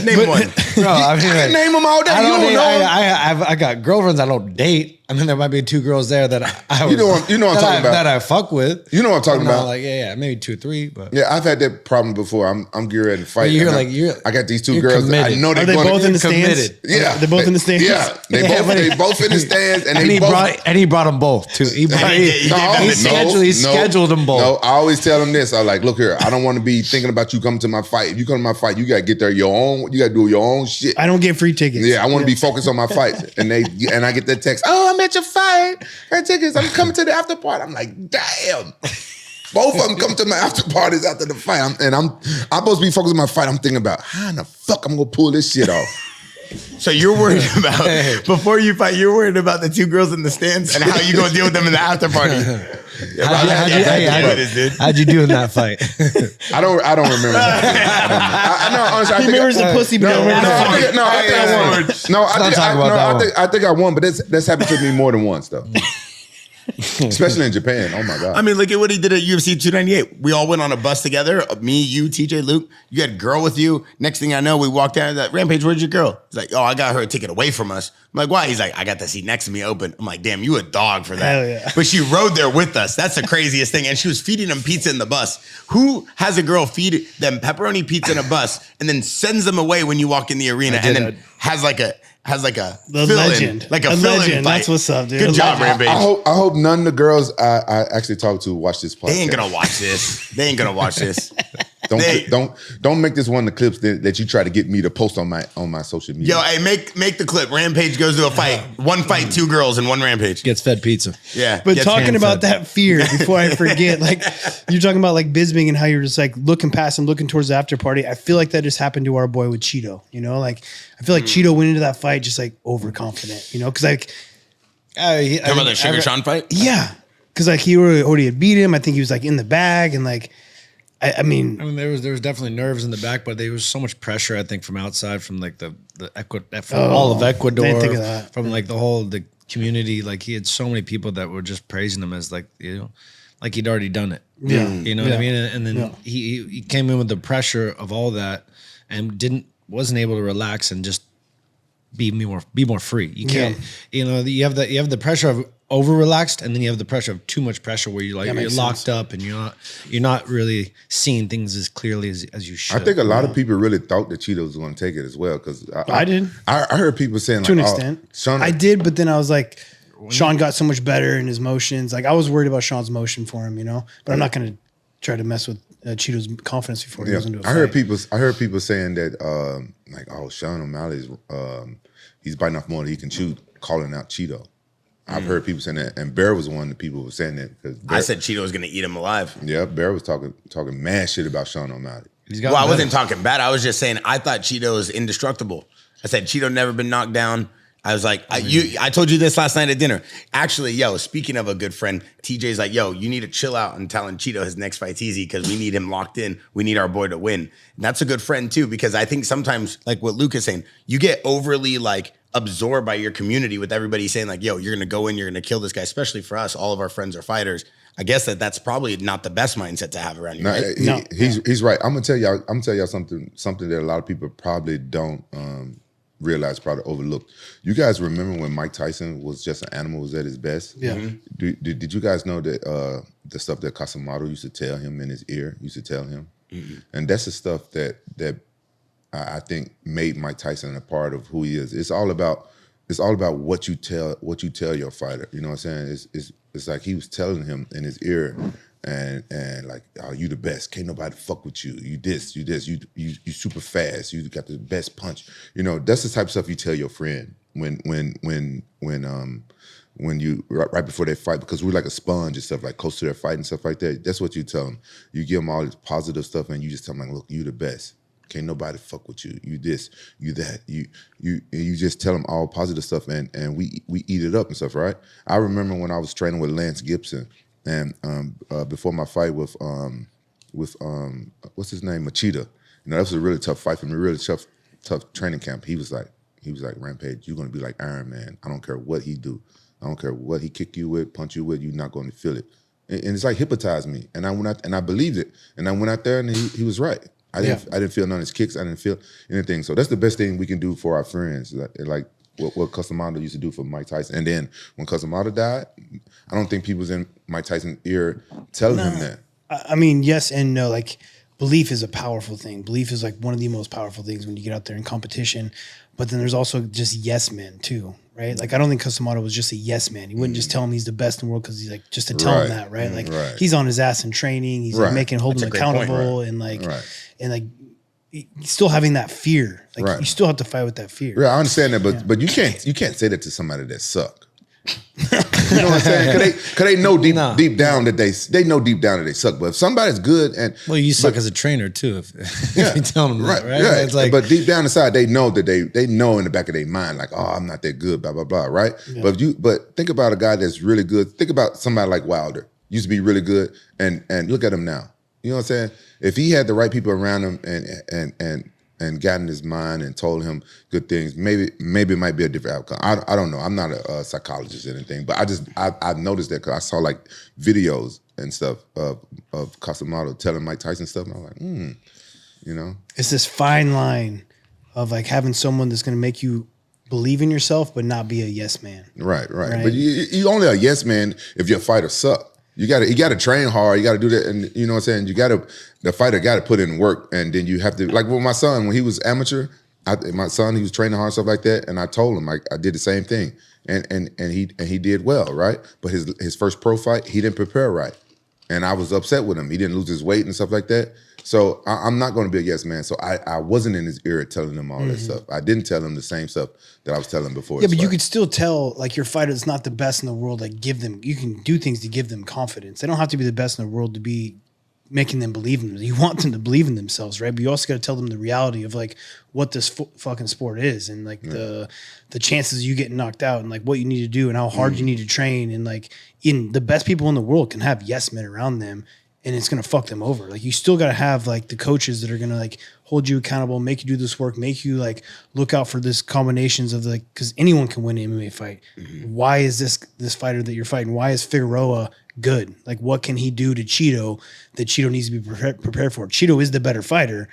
Name one. Bro, I mean, like, Name them all day. You don't know. I got girlfriends I don't date. I mean, there might be 2 girls there that I You know what I'm talking about. that I fuck with. You know what I'm talking about. Like maybe 2 or 3, but Yeah, I've had that problem before. I'm getting ready to fight. You're and like, I got these 2 you're girls. committed. I know Are they're they going both in the committed. stands? Yeah, They're both in the stands? Yeah, they both in the stands, and he both. brought them both too. He No, scheduled them both. No, I always tell them this. I'm like, look here, I don't want to be thinking about you coming to my fight. If you come to my fight, you gotta get there your own. You gotta do your own shit. I don't get free tickets. Yeah, I want to be focused on my fight. And I get that text. Oh, I'm at your fight. Got tickets. I'm coming to the after party. I'm like, damn. Both of them come to my after parties after the fight. I'm supposed to be focused on my fight. I'm thinking about how in the fuck I'm gonna pull this shit off. So you're worried about before you fight. You're worried about the 2 girls in the stands and how you gonna deal with them in the after party. How'd you do in that fight? I don't remember. I know. Honestly, He remembers the pussy, but don't remember the fight. I think I won, but that's happened to me more than once though. Especially in Japan. Oh my God. I mean, look at what he did at UFC 298. We all went on a bus together. Me, you, TJ, Luke. You had a girl with you. Next thing I know, we walked down. That Rampage, where's your girl? He's like, oh, I got her a ticket away from us. I'm like, why? He's like, I got the seat next to me open. I'm like, damn, you a dog for that. Hell yeah. But she rode there with us. That's the craziest thing. And she was feeding them pizza in the bus. Who has a girl feed them pepperoni pizza in a bus and then sends them away when you walk in the arena and then has like a The fill-in, legend. like a A fill-in legend. fight. That's what's up, dude. Good A job, legend. Rampage. I hope none of the girls I actually talked to watch this podcast. They ain't gonna watch this. They ain't gonna watch this. Don't make this one of the clips that you try to get me to post on my social media. Yo, hey, make the clip. Rampage goes to a fight. 1 fight, 2 girls, and 1 Rampage. Gets fed pizza. Yeah. But gets talking hand-fed. about that fear before I forget, like you're talking about like Bisbing and how you're just like looking past him, looking towards the after party. I feel like that just happened to our boy with Cheeto. You know, like I feel like Cheeto went into that fight just like overconfident. You know, because like Talking about the Sugar Sean fight? yeah, because like he already had beat him. I think he was like in the bag and like I mean there was definitely nerves in the back, but there was so much pressure, I think, from outside, from like from Oh, all of Ecuador, didn't think of that. from like the community. Like he had so many people that were just praising him as like, you know, like he'd already done it. Yeah. You know what I mean? And then he came in with the pressure of all that and wasn't able to relax and just be more free. You can't, you know, you have the pressure of over relaxed, and then you have the pressure of too much pressure where you're like you're locked up and you're not really seeing things as clearly as you should. I think a lot of people really thought that Cheeto was going to take it as well, because I did. I heard people saying to like, an extent. Sean, I did, but then I was like, Sean got so much better in his motions. Like I was worried about Sean's motion for him, you know. But I'm not going to try to mess with Cheeto's confidence before he goes into a fight. I heard people saying that like, oh, Sean O'Malley's he's biting off more than he can chew, calling out Cheeto. I've heard people saying that, and Bear was one of the people who was saying that. Because I said Cheeto was going to eat him alive. Yeah, Bear was talking mad shit about Sean O'Malley. Well, I wasn't talking bad. I was just saying I thought Cheeto is indestructible. I said Cheeto never been knocked down. I was like, I told you this last night at dinner. Actually, yo, speaking of a good friend, TJ's like, yo, you need to chill out and telling Cheeto his next fight's easy because we need him locked in. We need our boy to win. And that's a good friend too, because I think sometimes, like what Luke is saying, you get overly like absorbed by your community with everybody saying like, yo, you're going to go in, you're going to kill this guy, especially for us. All of our friends are fighters. I guess that's probably not the best mindset to have around you. Right? He's right. I'm gonna tell y'all something that a lot of people probably don't realize, probably overlooked. You guys remember when Mike Tyson was just an animal, was at his best? Yeah. Mm-hmm. Did you guys know that the stuff that Casamado used to tell him in his ear, used to tell him? Mm-hmm. And that's the stuff that I think made Mike Tyson a part of who he is. It's all about what you tell your fighter. You know what I'm saying? It's like he was telling him in his ear, and like, oh, you the best. Can't nobody fuck with you. You this. You super fast. You got the best punch. You know, that's the type of stuff you tell your friend when you right before they fight, because we're like a sponge and stuff, like close to their fight and stuff like that. That's what you tell them. You give them all this positive stuff, and you just tell them like, look, you the best. Can't nobody fuck with you. You this, you that. You just tell them all positive stuff, and we eat it up and stuff, right? I remember when I was training with Lance Gibson, and before my fight with what's his name, Machida. You know, that was a really tough fight for me, really tough training camp. He was like, Rampage, you're gonna be like Iron Man. I don't care what he do. I don't care what he kick you with, punch you with. You're not going to feel it. And it's like hypnotized me, and I went out and I believed it, and I went out there and he was right. I didn't feel none of his kicks. I didn't feel anything. So that's the best thing we can do for our friends. Like what Casamado used to do for Mike Tyson. And then when Casamado died, I don't think people was in Mike Tyson's ear telling him that. I mean, yes and no. Like, belief is a powerful thing. Belief is like one of the most powerful things when you get out there in competition. But then there's also just yes men too, right? Like, I don't think Casamado was just a yes man. He wouldn't just tell him he's the best in the world because he's like, just to tell him that, right? Like, he's on his ass in training. He's like holding him accountable, and like, and like, still having that fear. Like, you still have to fight with that fear. Yeah, I understand that, but you can't say that to somebody that suck. You know what I'm saying? Cause they know deep down that they know deep down that they suck. But if somebody's good, and you suck as a trainer too, if you tell them that, right? Yeah. It's like, but deep down inside, they know that they know in the back of their mind, like, oh, I'm not that good, blah blah blah, right? Yeah. But think about a guy that's really good. Think about somebody like Wilder. Used to be really good, and look at him now. You know what I'm saying? If he had the right people around him and got in his mind and told him good things, maybe it might be a different outcome. I don't know. I'm not a psychologist or anything, but I've noticed that because I saw like videos and stuff of Casamado telling Mike Tyson stuff, and I'm like, you know, it's this fine line of like having someone that's going to make you believe in yourself, but not be a yes man. Right. But you only a yes man if your fighter suck. You gotta train hard. You gotta do that, and you know what I'm saying. The fighter gotta put in work, and then you have to. Like with my son, when he was amateur, he was training hard, stuff like that, and I told him I did the same thing, and he did well, right? But his first pro fight, he didn't prepare right, and I was upset with him. He didn't lose his weight and stuff like that. So I'm not going to be a yes man. So I wasn't in his ear telling him all that stuff. I didn't tell him the same stuff that I was telling him before. Yeah, but you could still tell like your fighter is not the best in the world. Like you can do things to give them confidence. They don't have to be the best in the world to be making them believe in them. You want them to believe in themselves, right? But you also got to tell them the reality of like what this fucking sport is, and like the chances of you getting knocked out, and like what you need to do and how hard you need to train. And like the best people in the world can have yes men around them, and it's going to fuck them over. Like, you still got to have like the coaches that are going to like hold you accountable, make you do this work, make you like look out for this combinations of like, because anyone can win an MMA fight. Why is this fighter that you're fighting? Why is Figueroa good? Like, what can he do to Cheeto that Cheeto needs to be prepared for? Cheeto is the better fighter,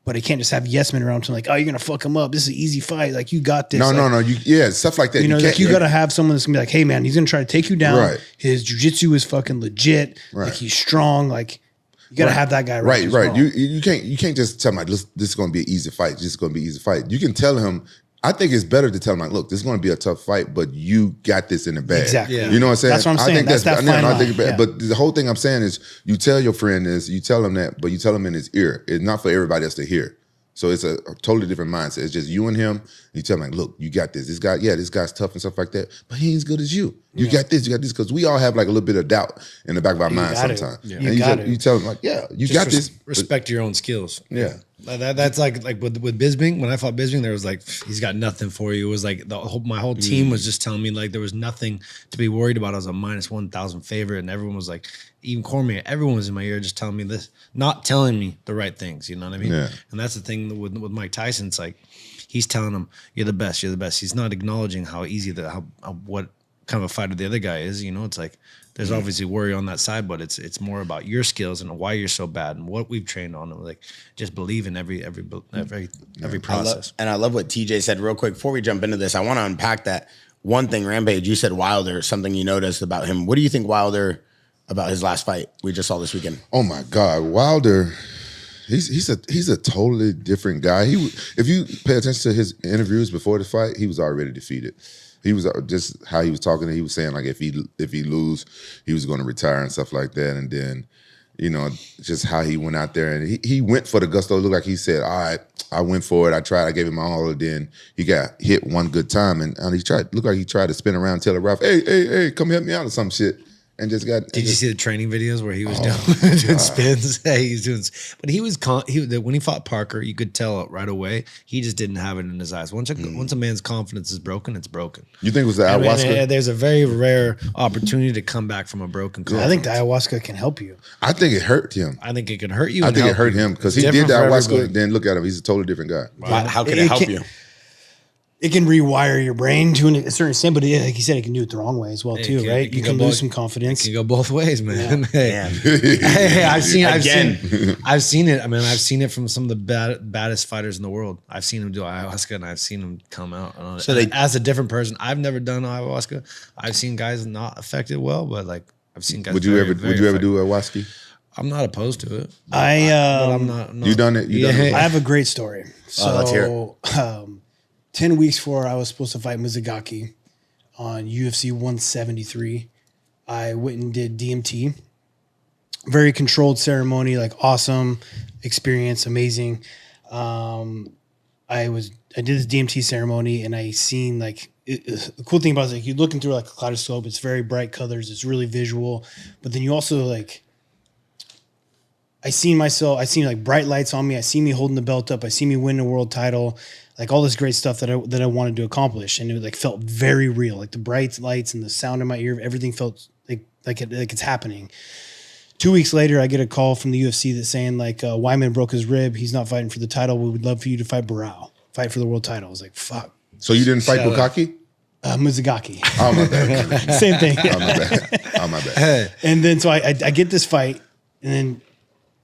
but I can't just have yes men around to like, oh, you're gonna fuck him up. This is an easy fight. Like you got this. No, like, stuff like that. You know, like you got to have someone that's gonna be like, hey man, he's gonna try to take you down. Right. His jiu-jitsu is fucking legit. Right. Like he's strong. Like you got to have that guy. Right. as well. You can't just tell him like this is going to be an easy fight. This is going to be an easy fight. You can tell him. I think it's better to tell him like, look, this is going to be a tough fight, but you got this in the bag. Exactly. Yeah. You know what I'm saying? That's what I'm saying. I think That's that fine line. Yeah. But the whole thing I'm saying is, you tell your friend this, you tell him that, but you tell him in his ear. It's not for everybody else to hear. So it's a totally different mindset. It's just you and him. You tell him like, look, you got this. This guy, this guy's tough and stuff like that, but he ain't as good as you. You got this, because we all have like a little bit of doubt in the back of our mind sometimes. Yeah. And you tell him like, you got this. Respect your own skills. Yeah. That's like with Bisping. When I fought Bisping, there was like, he's got nothing for you. It was like my whole team was just telling me like there was nothing to be worried about. I was a minus 1,000 favorite, and everyone was like, even Cormier, everyone was in my ear just telling me this, not telling me the right things. You know what I mean? Yeah. And that's the thing with Mike Tyson. It's like he's telling him, you're the best. You're the best. He's not acknowledging how easy what kind of a fighter the other guy is. You know, it's like there's obviously worry on that side, but it's more about your skills and why you're so bad and what we've trained on. Like just believe in every process. I love what TJ said. Real quick before we jump into this, I want to unpack that one thing. Rampage, you said Wilder, something you noticed about him. What do you think Wilder about his last fight we just saw this weekend? Oh my God, Wilder. He's a totally different guy. If you pay attention to his interviews before the fight, he was already defeated. He was just how he was talking. He was saying like if he lose, he was going to retire and stuff like that. And then, you know, just how he went out there and he went for the gusto. It looked like he said, "All right, I went for it. I tried. I gave him my all." And then he got hit one good time, and he tried. Looked like he tried to spin around, and tell the ref, "Hey, come help me out" or some shit. And just got. Did you see the training videos where he was doing spins? He's doing, but he was when he fought Parker, you could tell right away he just didn't have it in his eyes. Once a man's confidence is broken, it's broken. You think it was the ayahuasca? There's a very rare opportunity to come back from a broken confidence. I think the ayahuasca can help you. I think it hurt him. I think it can hurt you. I think it hurt him because he did the ayahuasca. Then look at him; he's a totally different guy. Wow. How could it help you? It can rewire your brain to a certain extent, but like you said, it can do it the wrong way as well too, right? You can lose some confidence. It can go both ways, man. Yeah. Hey, I've seen it. I mean, I've seen it from some of the baddest fighters in the world. I've seen him do ayahuasca, and I've seen him come out. So as a different person, I've never done ayahuasca. I've seen guys not affected well, but like I've seen guys. Would you ever do ayahuasca? I'm not opposed to it. But I'm not. You done it? You done it? I have a great story. So let's hear it. 10 weeks before I was supposed to fight Mizugaki on UFC 173, I went and did DMT. Very controlled ceremony, like awesome experience, amazing. I did this DMT ceremony and I seen like, the cool thing about it is like you're looking through like a kaleidoscope. It's very bright colors. It's really visual. But then you also like, I seen like bright lights on me. I see me holding the belt up. I see me winning a world title. Like all this great stuff that I wanted to accomplish, and it like felt very real. Like the bright lights and the sound in my ear, everything felt like it's happening. 2 weeks later, I get a call from the UFC that's saying like Wyman broke his rib. He's not fighting for the title. We would love for you to fight Barao, fight for the world title. I was like, fuck. So you didn't fight Bukaki? Mizugaki. Oh my bad. Same thing. Oh my bad. And then so I get this fight, and then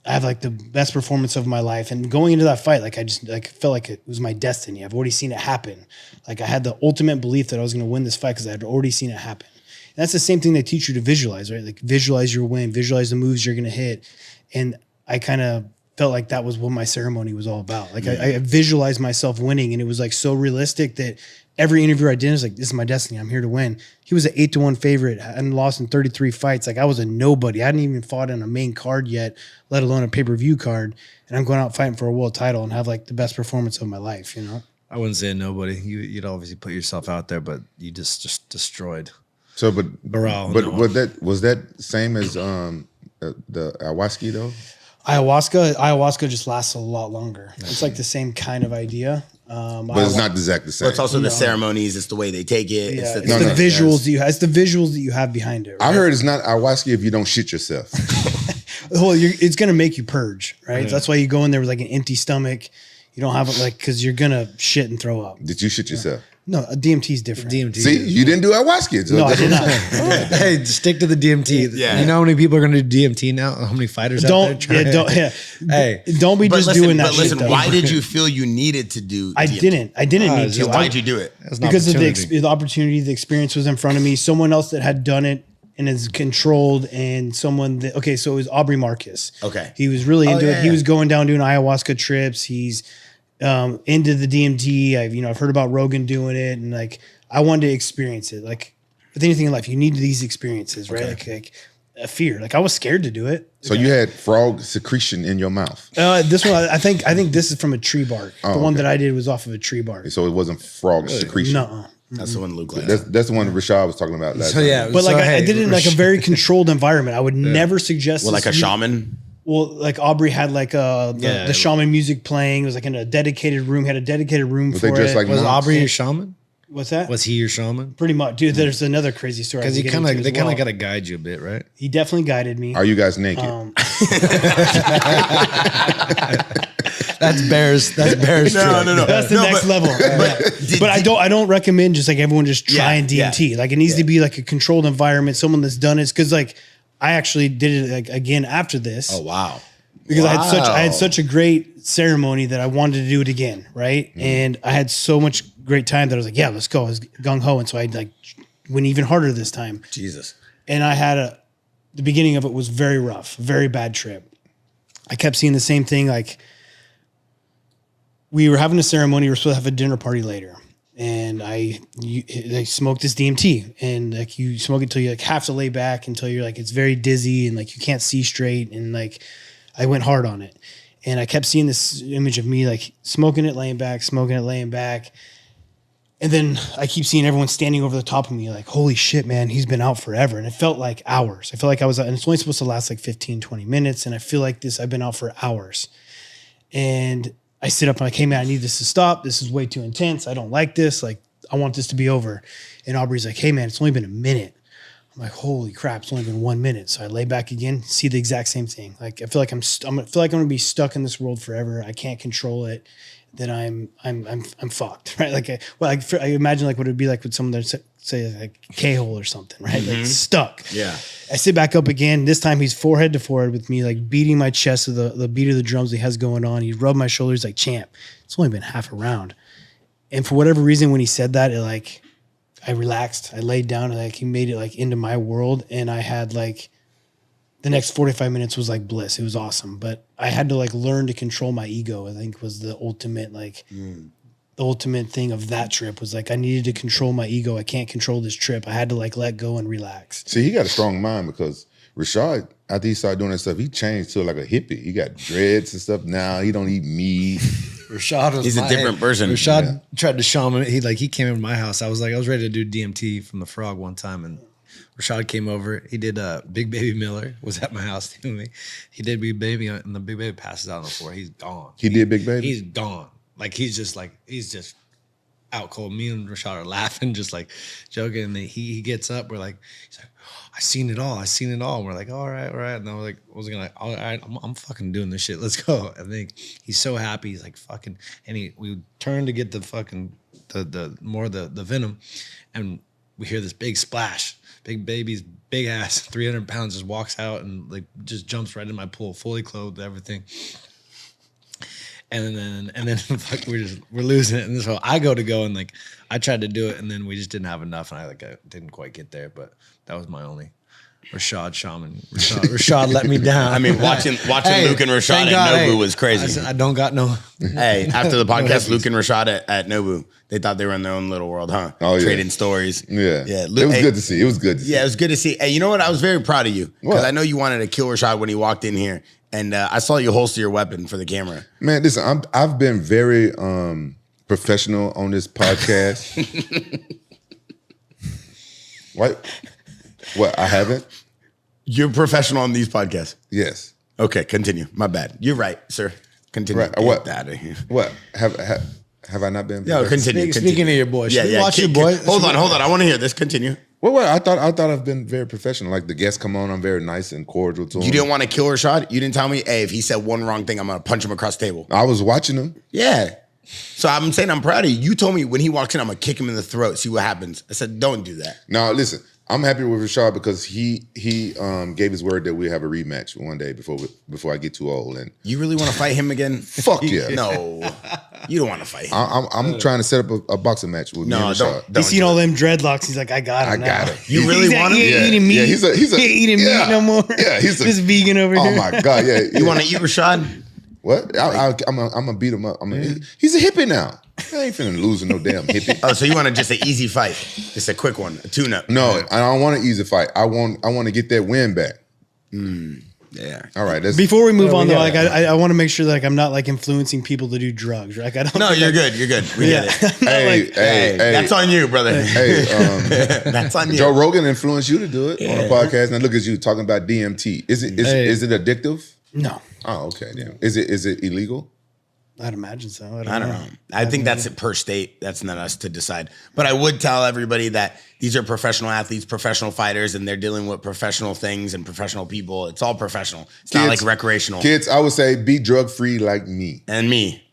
I have like the best performance of my life. And going into that fight, like I just like felt like it was my destiny. I've already seen it happen. Like I had the ultimate belief that I was going to win this fight because I had already seen it happen. And that's the same thing they teach you to visualize, right? Like visualize your win, visualize the moves you're going to hit. And I kind of felt like that was what my ceremony was all about. Like I visualized myself winning, and it was like so realistic that every interview I did was like, this is my destiny. I'm here to win. He was an 8-1 favorite. I hadn't lost in 33 fights. Like I was a nobody. I hadn't even fought on a main card yet, let alone a pay-per-view card. And I'm going out fighting for a world title and have like the best performance of my life, you know? I wouldn't say nobody. You'd obviously put yourself out there, but you just destroyed. So, but Barao, was that same as the ayahuasca though? Ayahuasca just lasts a lot longer. It's like the same kind of idea. But it's not exactly the same. But it's also the ceremonies. It's the way they take it. Yeah, it's the visuals that you have. It's the visuals that you have behind it. Right? I heard it's not ayahuasca if you don't shit yourself. Well, it's going to make you purge, right? Yeah. That's why you go in there with like an empty stomach. You don't have it like because you're gonna shit and throw up. Did you shit yourself? No, a DMT is different. DMT. See, you didn't do ayahuasca. So No, I did not. Hey, stick to the DMT. Yeah. You know how many people are going to do DMT now? How many fighters out there? Hey, Don't be just doing that. But listen, shit, though. why did you feel you needed to do? I DMT? didn't need to. Why'd you do it? Because of the opportunity, the experience was in front of me. Someone else that had done it and is controlled, and someone that so it was Aubrey Marcus. Okay. He was really into it. He yeah. was going down doing ayahuasca trips. He's into the DMT. I've heard about Rogan doing it, and like I wanted to experience it. Like with anything in life, you need these experiences, right? Like a fear. Like I was scared to do it. So you had frog secretion in your mouth. This one, I think this is from a tree bark. The one okay. that I did was off of a tree bark. So it wasn't frog secretion. No. That's the one Luke liked. That's the one Rashad was talking about last time. But like I did it in like a very controlled environment. I would never suggest Well, like a this. shaman. Well, like Aubrey had like the shaman music playing. It was like in a dedicated room. Had a dedicated room Was for they dressed it. like Was monks? Aubrey your shaman? What's that? Was he your shaman? Pretty much, dude. There's another crazy story. Because they they kind of got to guide you a bit, right? He definitely guided me. Are you guys naked? That's bears. That's bears. No. That's the next level. But I don't recommend just like everyone just trying DMT. Like it needs to be like a controlled environment. Someone that's done it. Because like I actually did it like again after this. Oh wow. Because I had such a great ceremony that I wanted to do it again, right? And I had so much great time that I was like, yeah, let's go. I was gung ho, and so I like went even harder this time. Jesus. And I had the beginning of it was very rough, very bad trip. I kept seeing the same thing. Like we were having a ceremony, we were supposed to have a dinner party later, and I smoked this DMT, and like you smoke it until you like have to lay back until you're like it's very dizzy and like you can't see straight, and like I went hard on it, and I kept seeing this image of me like smoking it, laying back, smoking it, laying back. And then I keep seeing everyone standing over the top of me like, holy shit, man, he's been out forever. And it felt like hours. I felt like I was, and it's only supposed to last like 15, 20 minutes. And I feel like I've been out for hours. And I sit up and I'm like, hey man, I need this to stop. This is way too intense. I don't like this. Like, I want this to be over. And Aubrey's like, hey man, it's only been a minute. I'm like, holy crap, it's only been 1 minute. So I lay back again, see the exact same thing. Like, I feel like I'm gonna be stuck in this world forever. I can't control it. That I'm fucked, right? Like, I imagine like what it'd be like with someone that say like K-hole or something, right? Like stuck. Yeah. I sit back up again. This time he's forehead to forehead with me, like beating my chest with the beat of the drums he has going on. He rubbed my shoulders like, champ, it's only been half a round. And for whatever reason, when he said that, I relaxed. I laid down and like he made it like into my world, and I had like the next 45 minutes was like bliss. It was awesome. But I had to like learn to control my ego, I think was the ultimate, the ultimate thing of that trip was like, I needed to control my ego. I can't control this trip. I had to like let go and relax. See, he got a strong mind because Rashad, after he started doing that stuff, he changed to like a hippie. He got dreads and stuff now. He don't eat meat. Rashad was He's a different person. Rashad tried to shaman. He came in my house. I was ready to do DMT from the frog one time, and Rashad came over. He did Big Baby Miller was at my house doing me. He did Big Baby, and the Big Baby passes out on the floor. He's gone. He did Big Baby? He's gone. He's just out cold. Me and Rashad are laughing, just like joking. And he gets up. We're like, he's like, I seen it all. And we're like, all right. And I was like, all right, I'm fucking doing this shit. Let's go. I think he's so happy. He's like fucking, and we turned to get the fucking the venom, and we hear this big splash. Big Baby's big ass, 300 pounds, just walks out and like just jumps right in my pool, fully clothed, everything. And then fuck, we're losing it. And so I go and like I tried to do it, and then we just didn't have enough, and I didn't quite get there. But that was my only Rashad shaman. Rashad let me down. I mean, watching Luke and Rashad at Nobu was crazy. I don't got no. Hey, after the podcast, Luke and Rashad at Nobu, they thought they were in their own little world, huh? Oh, yeah. Trading stories. Yeah. Luke, it was good to see. It was good to see. Yeah, it was good to see. Hey, you know what? I was very proud of you because What? I know you wanted to kill Rashad when he walked in here, and I saw you holster your weapon for the camera. Man, listen, I've been very professional on this podcast. What? I haven't? You're professional on these podcasts. Yes. Okay, continue. My bad. You're right, sir. Continue. Right. Get What? out of here. What? Have I not been? No, continue. Speaking of your boy, should we yeah. watch your boy? Hold on. I want to hear this. Continue. Well, I thought I've been very professional. Like the guests come on, I'm very nice and cordial to them. You didn't want to kill Rashad? You didn't tell me, hey, if he said one wrong thing, I'm going to punch him across the table. I was watching them. Yeah. So I'm saying I'm proud of you. You told me when he walks in, I'm gonna kick him in the throat, see what happens. I said, don't do that. Now listen, I'm happy with Rashad because he gave his word that we'll have a rematch one day before I get too old. And You really want to fight him again? fuck yeah. No, you don't want to fight him. I'm trying to set up a boxing match with me and Rashad. He's seen all them dreadlocks. He's like, I got him. I got it. You really want him? He ain't eating meat. Yeah, he's a he ain't eating meat no more. Yeah, he's just vegan over here. Oh my god, yeah. You want to eat Rashad? What? I'm gonna beat him up. He's a hippie now. I ain't finna lose no damn hippie. Oh, so you want just an easy fight? Just a quick one, a tune-up. No, I don't want an easy fight. I want to get that win back. Yeah. All right. Before we move on, though, like I want to make sure that like I'm not like influencing people to do drugs. Like I don't. No, you're good. You're good. We get it. Hey, That's on you, brother. Hey, That's on you. Joe Rogan influenced you to do it on a podcast. Now look at you talking about DMT. Is it addictive? No, Oh, okay. Damn. Is it illegal? I'd imagine so. I don't know. I think that's it per state. That's not us to decide. But I would tell everybody that these are professional athletes, professional fighters, and they're dealing with professional things and professional people. It's all professional. It's not like recreational. Kids, I would say be drug free like me. And me.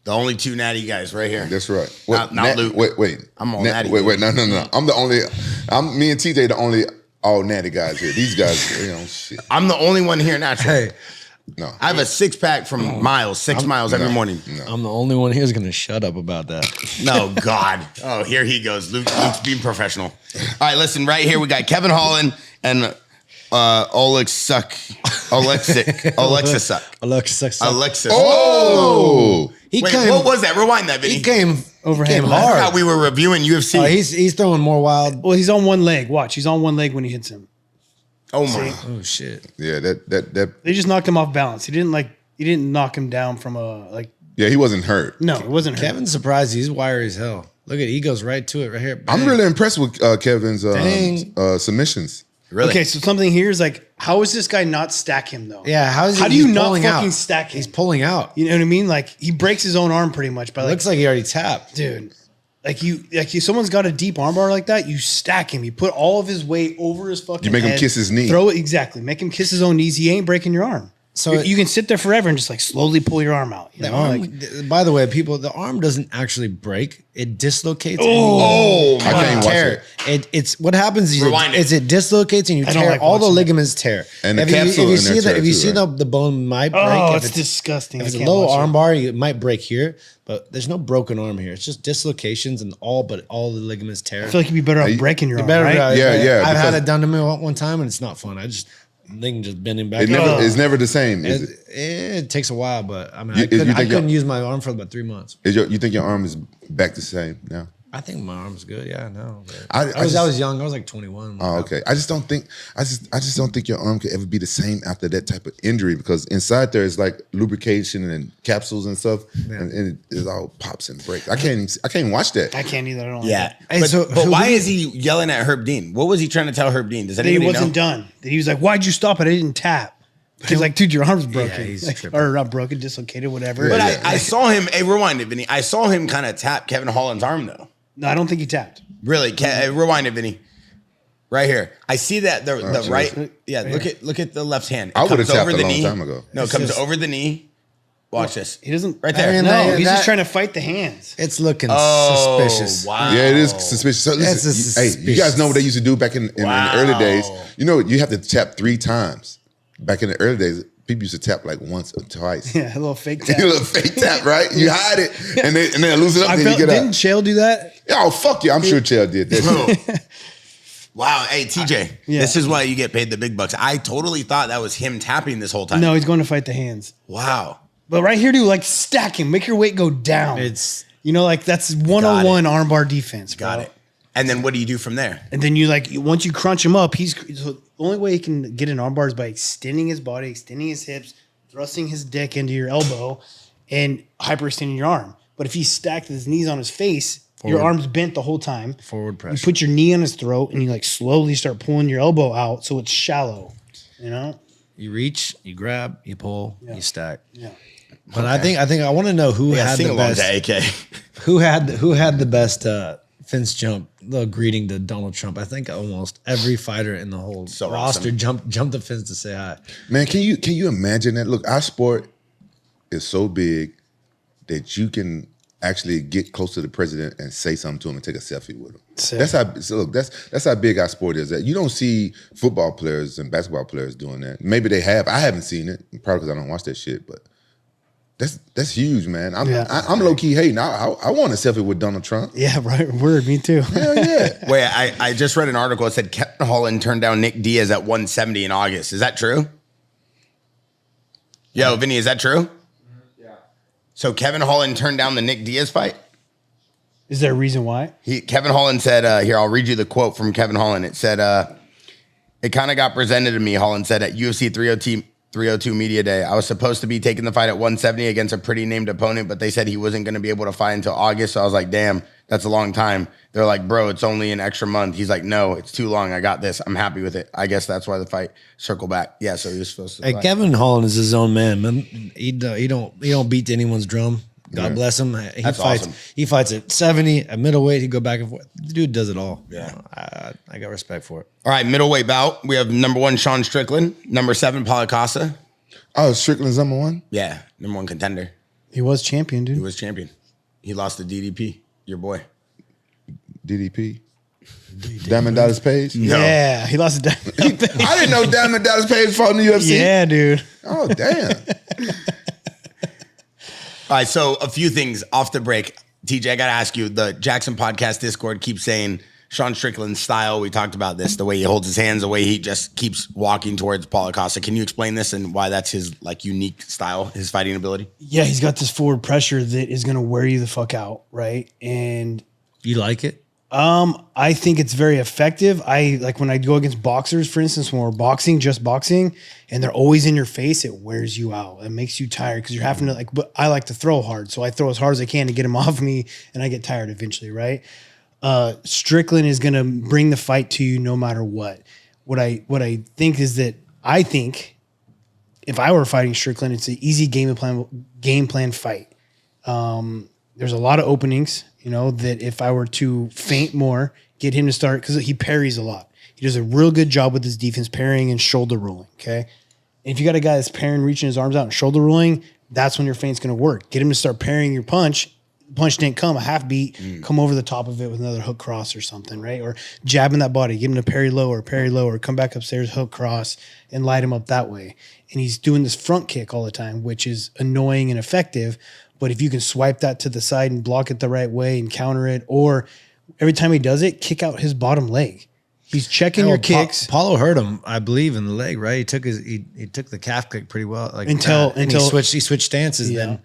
The only two natty guys right here. That's right. Not Luke. Wait. I'm all natty. Wait, no. I'm the only. Me and TJ the only all natty guys here. These guys, shit. I'm the only one here natural. Hey, No, I have a 6-pack from miles, 6 miles every morning. No. I'm the only one here who's gonna shut up about that. No, God. Oh, here he goes. Luke's being professional. All right, listen, right here we got Kevin Holland and Oleksiejczuk. Alexis. Oh, He Wait, came. what was that? Rewind that, Vinny. He came Overhand Came left. I hard. thought we were reviewing UFC. He's throwing more wild. Well, he's on one leg. Watch, he's on one leg when he hits him. Oh my. Oh shit. yeah. That. They just knocked him off balance. He didn't knock him down from Yeah, he wasn't hurt. No, it wasn't hurt. Kevin's surprised. He's wiry as hell. Look at it. He goes right to it right here. I'm Bang. really impressed with Kevin's Dang. submissions. Really? Okay, so something here is like, how is this guy not stack him though? Yeah. How do he's you not pulling fucking out. stack him? He's pulling out. You know what I mean? Like he breaks his own arm pretty much by like, Looks like he already tapped. dude. Someone's got a deep armbar like that, you stack him. You put all of his weight over his fucking You make him head, kiss his knee. Throw it exactly. Make him kiss his own knees. He ain't breaking your arm. So You can sit there forever and just like slowly pull your arm out. You The know, arm, like by the way, people, the arm doesn't actually break; it dislocates. Oh, I can't watch tear. It's what happens is Rewind it dislocates and you I don't tear like all the watching it. ligaments tear. And the if you, capsule if you in see there that, tear if you too, see right? the bone might break. oh, if it's disgusting. If it's I a can't low watch arm it. bar, it might break here, but there's no broken arm here. It's just dislocations and all the ligaments tear. I feel like you'd be better off breaking your arm, right? Yeah, I've had because- it done to me one time and it's not fun. They can just bend him back. It's never the same. Is it? It takes a while, but I mean, You- I you think couldn't your- use my arm for about 3 months. You think your arm is back the same now? I think my arm's good. Yeah, no. I I was just- young. I was like 21. Oh, okay. I just don't think your arm could ever be the same after that type of injury because inside there is like lubrication and capsules and stuff, and it all pops and breaks. I can't watch that. I can't either. I don't Yeah. like it. Hey, But, so but who why did- is he yelling at Herb Dean? What was he trying to tell Herb Dean? Does That he anybody wasn't know? done. That he was like, "Why'd you stop it? I didn't tap." He's like, "Dude, your arm's broken, he's Like, tripping. or not broken, dislocated, whatever." But Yeah. I saw him, hey, rewind it, Vinny. I saw him kind of tap Kevin Holland's arm, though. No, I don't think he tapped. Really? Rewind it, Vinny. Right here. I see that the geez. right. Yeah, look at the left hand. It I would've comes tapped over a the long knee. time ago. No, it comes over the knee. Watch this. He doesn't. Right there. I mean, No, he's that- just trying to fight the hands. It's looking Oh, suspicious. wow. Yeah, it is suspicious. So That's listen, a hey, you guys know what they used to do back in the early days? You know, you have to tap 3 times. Back in the early days, people used to tap like once or twice. Yeah, a little fake A tap. little fake tap, right? You hide it, and then lose it up, I then felt, you get didn't up. Chael do that? Oh, fuck you. I'm sure Chael did that. Wow. Hey, TJ, Yeah. this is why you get paid the big bucks. I totally thought that was him tapping this whole time. No, he's going to fight the hands. Wow. But right here, dude, like stack him, make your weight go down. It's like that's 101 armbar defense. Bro. Got it. And then what do you do from there? And then you once you crunch him up, so the only way he can get an armbar is by extending his body, extending his hips, thrusting his dick into your elbow, and hyperextending your arm. But if he's stacked with his knees on his face, your arm's bent the whole time. forward You pressure. put your knee on his throat and you like slowly start pulling your elbow out so it's shallow. You know? You reach, you grab, you pull, you stack. Yeah. But I think I want to know who Yeah, had sing the along best. to AK. Who had the best fence jump? The greeting to Donald Trump. I think almost every fighter in the whole So roster awesome. jumped the fence to say hi. Man, can you imagine that? Look, our sport is so big that you can actually get close to the president and say something to him and take a selfie with him. Sick. That's how big our sport is. That you don't see football players and basketball players doing that. Maybe they have. I haven't seen it, probably because I don't watch that shit. But that's huge, man. I'm low key hating. I want a selfie with Donald Trump. Yeah, right. Word, me too. Hell yeah. Wait, I just read an article that said Kevin Holland turned down Nick Diaz at 170 in August. Is that true? Yo, Vinny, is that true? Yeah. So Kevin Holland turned down the Nick Diaz fight? Is there a reason why? Kevin Holland said, here, I'll read you the quote from Kevin Holland. It said, it kind of got presented to me, Holland said, at UFC 302 Media Day. I was supposed to be taking the fight at 170 against a pretty named opponent, but they said he wasn't going to be able to fight until August. So I was like, damn, that's a long time. They're like, bro, it's only an extra month. He's like, no, it's too long. I got this. I'm happy with it. I guess that's why the fight circled back. Yeah, so he was supposed to fight. Kevin Holland is his own man, man. He don't beat anyone's drum. God bless him. He That's fights. awesome. He fights at 70, at middleweight. He go back and forth. The dude does it all. Yeah. I got respect for it. All right, middleweight bout. We have number 1, Sean Strickland. Number 7, Paulo Costa. Oh, Strickland's number 1? Yeah, number 1 contender. He was champion, dude. He was champion. He lost to DDP, your boy. DDP? Diamond Dallas Page? No. Yeah, he lost a I didn't know Diamond Dallas Page fought in the UFC. Yeah, dude. Oh, damn. All right, so a few things off the break. TJ, I got to ask you, the JAXXON Podcast Discord keeps saying Sean Strickland's style. We talked about this, the way he holds his hands, the way he just keeps walking towards Paulo Costa. Can you explain this and why that's his like unique style, his fighting ability? Yeah, he's got this forward pressure that is going to wear you the fuck out, right? And You like it? I think it's very effective. I like when I go against boxers, for instance, when we're boxing, just boxing, and they're always in your face, it wears you out. It makes you tired because you're having to like, but I like to throw hard. So I throw as hard as I can to get him off me and I get tired eventually, right? Strickland is going to bring the fight to you no matter what. What I think is that I think if I were fighting Strickland, it's an easy game plan fight. There's a lot of openings, you know, that if I were to feint more, get him to start, because he parries a lot. He does a real good job with his defense, parrying and shoulder rolling, okay? And if you got a guy that's parrying, reaching his arms out and shoulder rolling, that's when your feint's going to work. Get him to start parrying your punch. Punch didn't come, a half beat, come over the top of it with another hook cross or something, right? Or jabbing that body, give him to parry lower, come back upstairs, hook cross, and light him up that way. And he's doing this front kick all the time, which is annoying and effective. But if you can swipe that to the side and block it the right way and counter it, or every time he does it, kick out his bottom leg. He's checking your kicks. Paulo hurt him, I believe, in the leg, right? He took the calf kick pretty well. Like Until he switched stances. Yeah. Then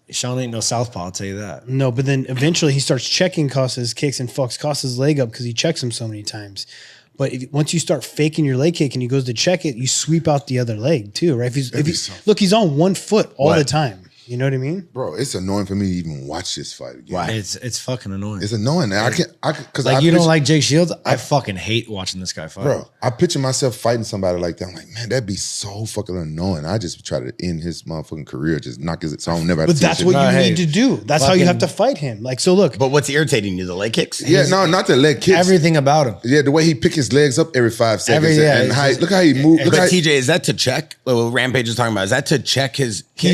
Sean ain't no southpaw, I'll tell you that. No, but then eventually he starts checking Costa's kicks and fucks Costa's leg up because he checks him so many times. But once you start faking your leg kick and he goes to check it, you sweep out the other leg too, right? Look, he's on one foot all the time. You know what I mean? Bro, it's annoying for me to even watch this fight again. Why? It's fucking annoying. It's annoying. I can't, because Like, you don't like Jake Shields? I fucking hate watching this guy fight. Bro, I picture myself fighting somebody like that. I'm like, man, that'd be so fucking annoying. I just try to end his motherfucking career, just knock his, so I don't never have But to see that's shit. what you Hey, need to do. That's how you have to fight him. Like, so look, But what's irritating you, the leg kicks? Yeah, no, not the leg kicks. Everything about him. Yeah, the way he pick his legs up every 5 seconds. Yeah, Look how he moved. But TJ, is that to check? What Rampage is talking about, is that to check his kick?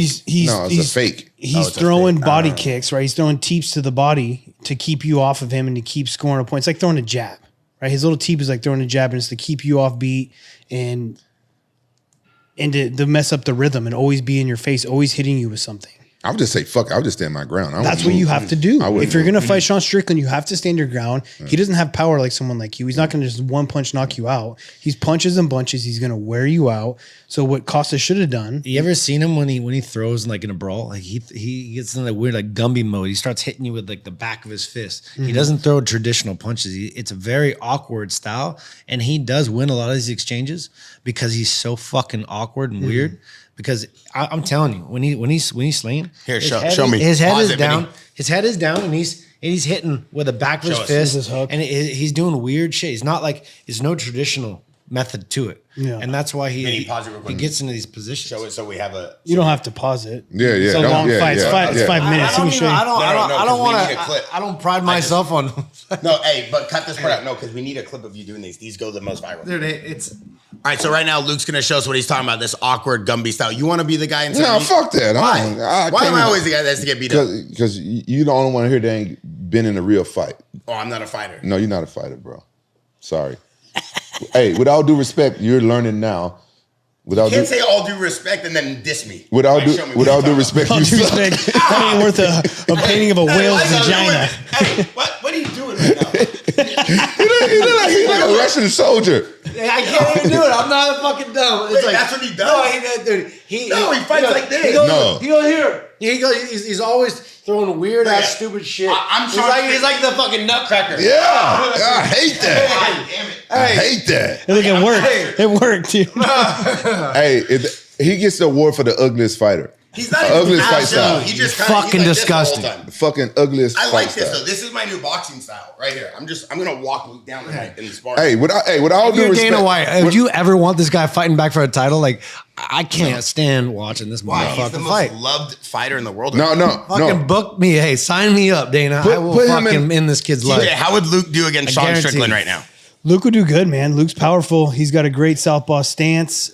It's a fake. He's it's a throwing fake. body kicks, right? He's throwing teeps to the body to keep you off of him and to keep scoring a point. It's like throwing a jab, right? His little teep is like throwing a jab, and it's to keep you off beat and to mess up the rhythm and always be in your face, always hitting you with something. I would just say, fuck it. I would just stand my ground. That's what you have to do. I wouldn't If you're move. going to fight Sean Strickland, you have to stand your ground. He doesn't have power like someone like you. He's not going to just one punch knock you out. He's punches and bunches. He's going to wear you out. So what Costa should have done. You ever seen him when he throws like in a brawl? Like he gets in that weird like Gumby mode. He starts hitting you with like the back of his fist. He doesn't throw traditional punches. It's a very awkward style, and he does win a lot of these exchanges because he's so fucking awkward and weird. Because I'm telling you, when he's slaying, Here, his show head, me. His head Pause is it, down. Vinny. His head is down, and he's hitting with the back of his Show us. fist, His hook. and he's doing weird shit. He's not like there's no traditional method to it, Yeah. and that's why Vinny, pause it real he quick. gets into these positions. Show it so we have a... You don't have to pause it. Yeah, It's a don't- long yeah, fight. yeah, It's 5 minutes. Let me show you. I don't want we need a clip. to. I don't pride myself on. No, hey, but cut this part out. No, because we need a clip of you doing these. These go the most viral. Dude, it's All right, so right now Luke's gonna show us what he's talking about. This awkward Gumby style. You want to be the guy in? No, fuck that. Why am I always the guy that has to get beat up? Because you the only one here that ain't been in a real fight. Oh, I'm not a fighter. No, you're not a fighter, bro. Sorry. Hey, with all due respect, you're learning now. You can't say all due respect and then diss me. With all due respect, All due respect, that ain't worth a painting of a whale's vagina. Hey, what are you doing right now? He's like a Russian soldier. I can't even do it. I'm not fucking dumb. It's Wait, that's what he does? He fights like this. He goes, No. He goes here. He goes. He's always throwing weird ass stupid shit. He's like the fucking nutcracker. Yeah, I hate that. God damn it. I hate that. I think it worked. It worked, dude. Hey, he gets the award for the ugliest fighter. He's not even Ugliest fight style. style. He just Fucking disgusting. Fucking ugliest. I like fight this style. though. This is my new boxing style right here. I'm gonna walk Luke down tonight in the sparring. Hey, with all due You're respect, Dana White. If you ever want this guy fighting back for a title, like I can't stand watching this Why? He's the motherfucker most fight. loved fighter in the world. no. Fucking book me. Hey, sign me up, Dana. Put- I will put him fucking in this kid's life. TJ, how would Luke do against I Sean guarantee. Strickland right now? Luke would do good, man. Luke's powerful. He's got a great southpaw stance.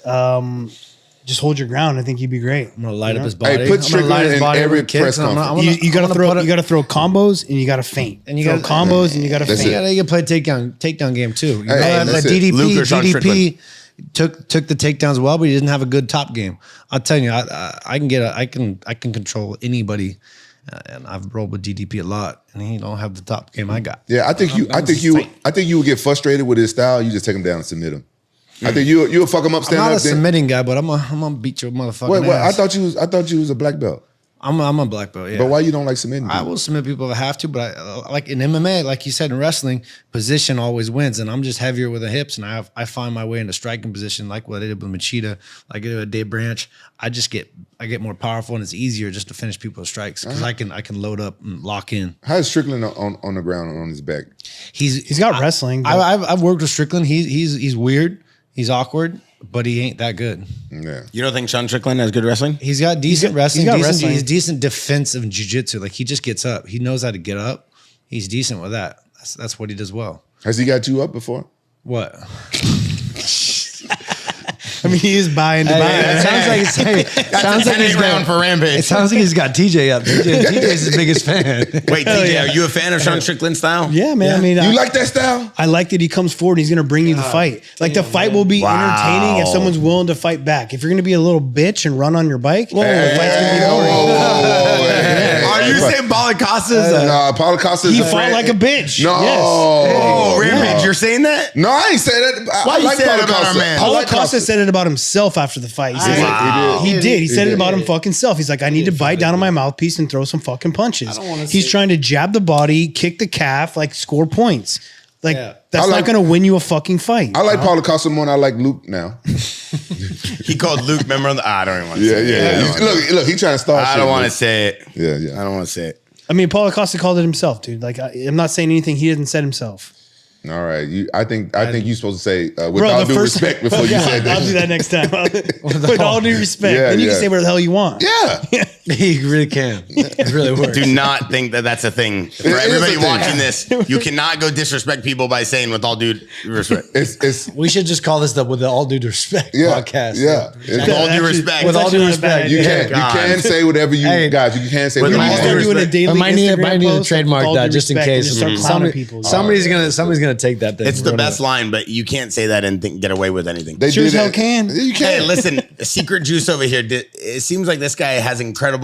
Just hold your ground. I think he'd be great. I'm gonna light up his body. Hey, put I'm gonna light Strickland his in body every with kicks, press and I'm gonna- conference. You gotta I'm gonna put you gotta throw combos and you gotta feint. And you throw gotta- combos and you gotta That's feint. it. You gotta play takedown game too. You know Hey, that that's it. DDP, Luke or Sean DDP took the takedowns well, but he didn't have a good top game. I'll tell you, I can control anybody, and I've rolled with DDP a lot, and he don't have the top game I got. Yeah, I think you would get frustrated with his style. You just take him down and submit him. I think you'll fuck him up. I'm Stand not a up. Then, submitting guy, but I'm gonna beat your motherfucking wait, I ass. thought you was a black belt. I'm a black belt. Yeah, But why you don't like submitting? I people? will submit people if I have to, but I like in MMA, like you said in wrestling, position always wins, and I'm just heavier with the hips, and I find my way into striking position, like what I did with Machida, like I did with Dave Branch. I get more powerful, and it's easier just to finish people's strikes because I can load up and lock in. How is Strickland on the ground on his back? He's got wrestling. but- I've worked with Strickland. He's weird. He's awkward, but he ain't that good. Yeah. You don't think Sean Strickland has good wrestling? He's got decent wrestling. got Decent, wrestling. He's decent defensive jiu-jitsu. Like he just gets up. He knows how to get up. He's decent with that. That's what he does well. Has he got you up before? What? I mean, he is buying to buy. It sounds like That's a 10-8 round for Rampage. It sounds like he's got TJ up. TJ's his biggest fan. Wait, TJ, are you a fan of Sean Strickland's style? Yeah, man. I mean, You like that style? I like that he comes forward. He's going to bring you the fight. Like the fight will be entertaining if someone's willing to fight back. If you're going to be a little bitch and run on your bike, the fight's going to be boring. Are you saying Paulo Costa's No, Paulo Costa. He fought like a bitch. No. Yes. Oh, Rampage, you're saying that? No, I ain't say that. Why I you like say that Paulo about our Costa. man? I Paulo like Costa said it about himself after the fight. He said He did. He said did. it about him fucking self. He's like, I need to bite down on my mouthpiece and throw some fucking punches. He's trying to jab the body, kick the calf, like score points. Like that's I like- not going to win you a fucking fight. I like Paulo Costa more than I like Luke now. He called Luke, remember on the... I don't even want to say it. Look, he trying to start. I don't want to say it. Yeah. I don't want to say it. I mean, Paulo Costa called it himself, dude. Like, I'm not saying anything he didn't said himself. All right. I think you're supposed to say with all the due respect before you said that. I'll do that next time. With all due respect. Yeah, then you yeah. can say whatever the hell you want. Yeah. He really can. It really works. Do not think that that's a thing. For is a everybody thing. watching this, you cannot go disrespect people by saying with all due respect. It's We should just call this the with the all due respect yeah. podcast. Yeah. With all due Actually, respect. With all actually due not a respect, bad You idea. can say whatever you Hey. guys. You can say With whatever You you need to all start want. doing a daily I might need Instagram to post with trademark all that due just in respect and case. just start clowning people. Somebody's gonna take that thing. It's the best line, but you can't say that and get away with anything. They Sure do as hell that. can. You Hey, can. listen, secret juice over here. It seems like this guy has incredible,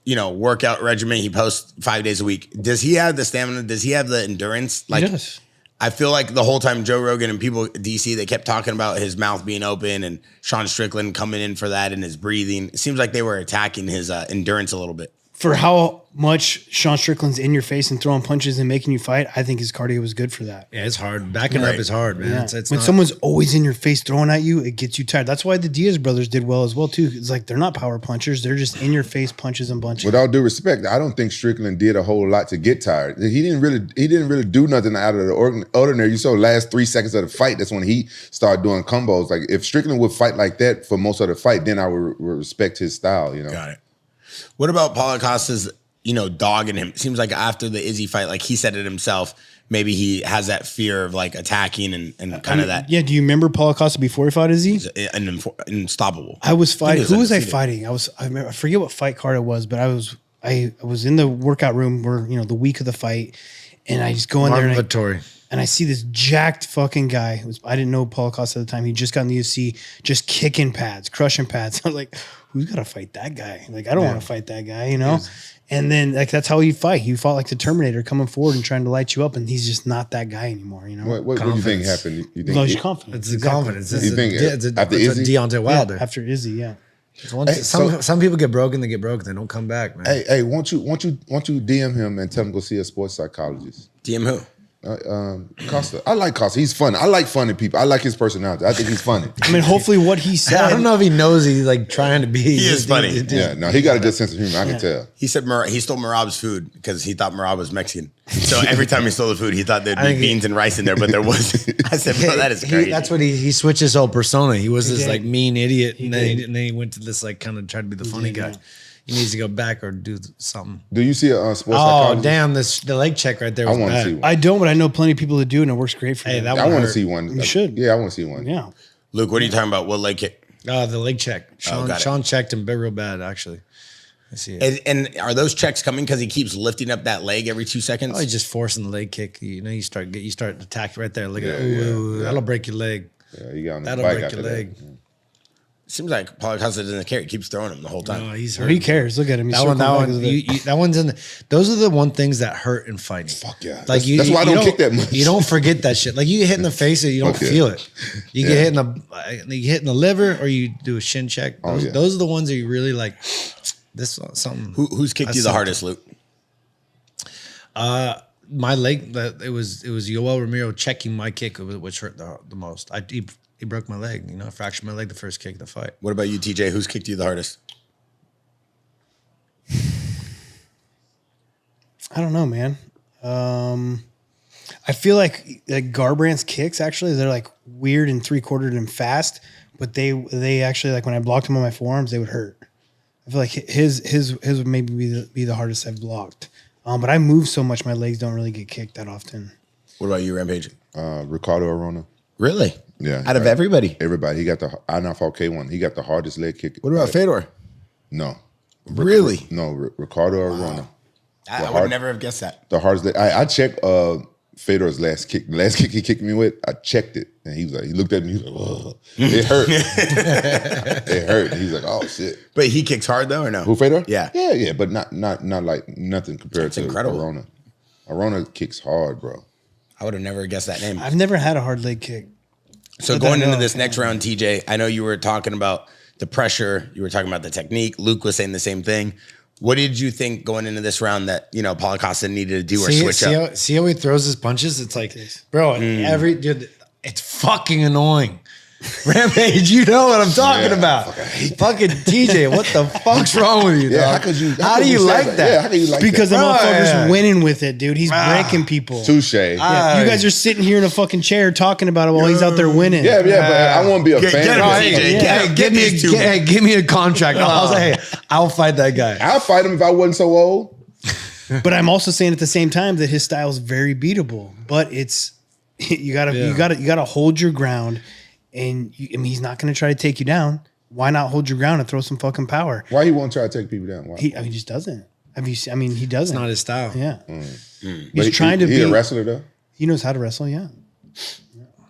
workout regimen. He posts 5 days a week. Does he have the stamina? Does he have the endurance? Like, Yes. I feel like the whole time Joe Rogan and people at DC, they kept talking about his mouth being open and Sean Strickland coming in for that and his breathing. It seems like they were attacking his endurance a little bit. For how much Sean Strickland's in your face and throwing punches and making you fight, I think his cardio was good for that. Yeah, it's hard. Backing Right. up is hard, man. Yeah. It's When not- someone's always in your face throwing at you, it gets you tired. That's why the Diaz brothers did well as well too. It's like they're not power punchers; they're just in your face punches and bunches. With all due respect, I don't think Strickland did a whole lot to get tired. He didn't really do nothing out of the ordinary. You saw the last 3 seconds of the fight. That's when he started doing combos. Like if Strickland would fight like that for most of the fight, then I would respect his style. Got it. What about Paulo Costa's, dogging him. It seems like after the Izzy fight, like he said it himself, maybe he has that fear of like attacking and kind of that. Yeah. Do you remember Paulo Costa before he fought Izzy? Unstoppable. I was fighting. was Who was I undefeated. fighting? I forget what fight card it was, but I was in the workout room where the week of the fight, and I just go in there and I see this jacked fucking guy. I didn't know Paulo Costa at the time. He just got in the UFC, just kicking pads, crushing pads. I was like, who's got to fight that guy? Like, I don't want to fight that guy, And then like that's how he fight. He fought like the Terminator, coming forward and trying to light you up, and he's just not that guy anymore. What do you think happened? You think Lost your confidence. It's the confidence. You think after It's a Izzy? Deontay Wilder. Yeah, after Izzy, yeah. Some people get broken, they don't come back, man. Hey, won't you DM him and tell him to go see a sports psychologist? DM who? Costa. I like Costa. He's funny. I like funny people. I like his personality. I think he's funny. I mean, hopefully what he said. I don't know if he knows he's like trying to be. He is funny. Yeah, no, he got a good sense of humor. I can tell. He said he stole Merab's food because he thought Merab was Mexican. So every time he stole the food, he thought there'd be beans and rice in there, but there wasn't. I said, bro, that is crazy. That's what he switched his whole persona. He was this like mean idiot, and then he went to this like kind of try to be the funny guy. He needs to go back or do something. Do you see a sports Oh psychologist? damn! The leg check right there. I Was want to bad. see one. I don't, but I know plenty of people that do, and it works great for Hey, them. that I one want to hurt. see one. You should. Yeah, I want to see one. Yeah. Luke, what are you talking about? What leg kick? The leg check. got it. Sean checked him real bad actually. I see it. And are those checks coming because he keeps lifting up that leg every 2 seconds? Oh, he's just forcing the leg kick. You start attack right there. Look at Yeah, that. Ooh, that'll break your leg. Yeah, you got on the That'll bike break after your that. leg. Seems like Paulo Costa doesn't care. He keeps throwing him the whole time. No, he's Who hurt. cares? Look at him. He's That one, circling back with it. that one's in. Those are the one things that hurt in fighting. Fuck yeah. Like That's why I don't kick that much. You don't forget that shit. Like you get hit in the face, or you don't Fuck yeah. feel it. You get hit in the liver, or you do a shin check. Those are the ones that you really like. This something. Who's kicked you the hardest, Luke? My leg. It was Yoel Romero checking my kick, which hurt the most. He broke my leg. I fractured my leg the first kick of the fight. What about you, TJ? Who's kicked you the hardest? I don't know, man. I feel like Garbrandt's kicks actually they're like weird and 3/4 and fast, but they actually like when I blocked him on my forearms they would hurt. I feel like his would maybe be the hardest I've blocked. But I move so much my legs don't really get kicked that often. What about you, Rampage? Ricardo Arona. Really? Yeah. Out of everybody? Everybody. He got I not fought K1. He got the hardest leg kick. What about Fedor? No. Really? No, Ricardo Arona. I would never have guessed that. The hardest leg. I checked Fedor's last kick. The last kick he kicked me with, I checked it. And he looked at me, he was like, ugh. It hurt. It hurt. He's like, oh shit. But he kicks hard though, or no? Who, Fedor? Yeah. Yeah, but not like nothing compared That's to incredible. Arona. Arona kicks hard, bro. I would have never guessed that name. I've never had a hard leg kick. So But going I into know. this next round, TJ, I know you were talking about the pressure. You were talking about the technique. Luke was saying the same thing. What did you think going into this round that, Paulo Costa needed to do or switch up? See how he throws his punches? It's like, bro, dude, it's fucking annoying. Rampage, you know what I'm talking about. Fucking TJ, what the fuck's wrong with you, Yeah, dog? how do you say like that? Yeah, how can you like Because the that? motherfucker's winning with it, dude. He's breaking people. Touche. Yeah, you guys are sitting here in a fucking chair talking about it while he's out there winning. Yeah, but I want to be a fan. get of him, it. TJ. Hey, give me a contract. I'll say, hey, I'll fight that guy. I'll fight him if I wasn't so old. But I'm also saying at the same time that his style is very beatable. But it's you gotta hold your ground, and he's not gonna try to take you down. Why not hold your ground and throw some fucking power? Why he won't try to take people down? Why? He just doesn't. Have you seen? He doesn't. It's not his style. Yeah, But he's trying to he be a wrestler though. He knows how to wrestle. Yeah.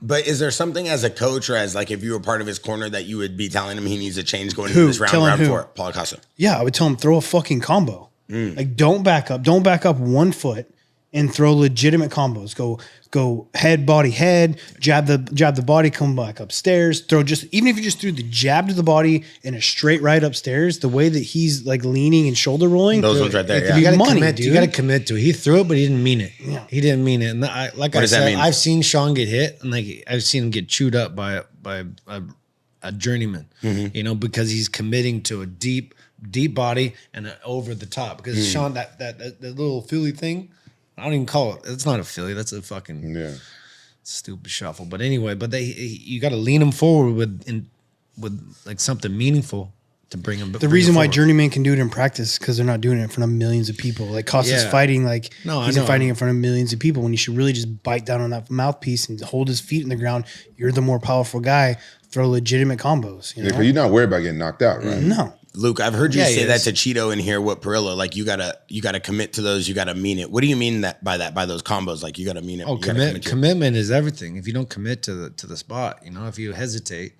But is there something as a coach or as like if you were part of his corner that you would be telling him he needs to change going Who? into this round Telling who? 4? Paulo Costa. Yeah, I would tell him throw a fucking combo. Like don't back up 1 foot and throw legitimate combos. Go head, body, head, jab the body, come back upstairs. Throw even if you just threw the jab to the body and a straight right upstairs, the way that he's like leaning and shoulder rolling. Those ones right there, yeah. You got to Money, commit. dude. You got to commit to it. He threw it, but he didn't mean it. Yeah. He didn't mean it. And like What I does that said, mean? I've seen Sean get hit, and like I've seen him get chewed up by a journeyman. Because he's committing to a deep body and over the top. Because Sean, that little Philly thing, I don't even call it. It's not a Philly. That's a fucking stupid shuffle. But anyway, you got to lean him forward with like something meaningful to bring him. The reason why journeyman can do it in practice because they're not doing it in front of millions of people. Like Costa's fighting, like he's fighting in front of millions of people when you should really just bite down on that mouthpiece and hold his feet in the ground. You're the more powerful guy. Throw legitimate combos. You know? Because you're not worried about getting knocked out, right? No. Luke, I've heard you say that to Cheeto in here with Perillo. Like you gotta commit to those. You gotta mean it. What do you mean by those combos? Like you gotta mean it. Oh, commitment is everything. If you don't commit to the spot, you know, if you hesitate,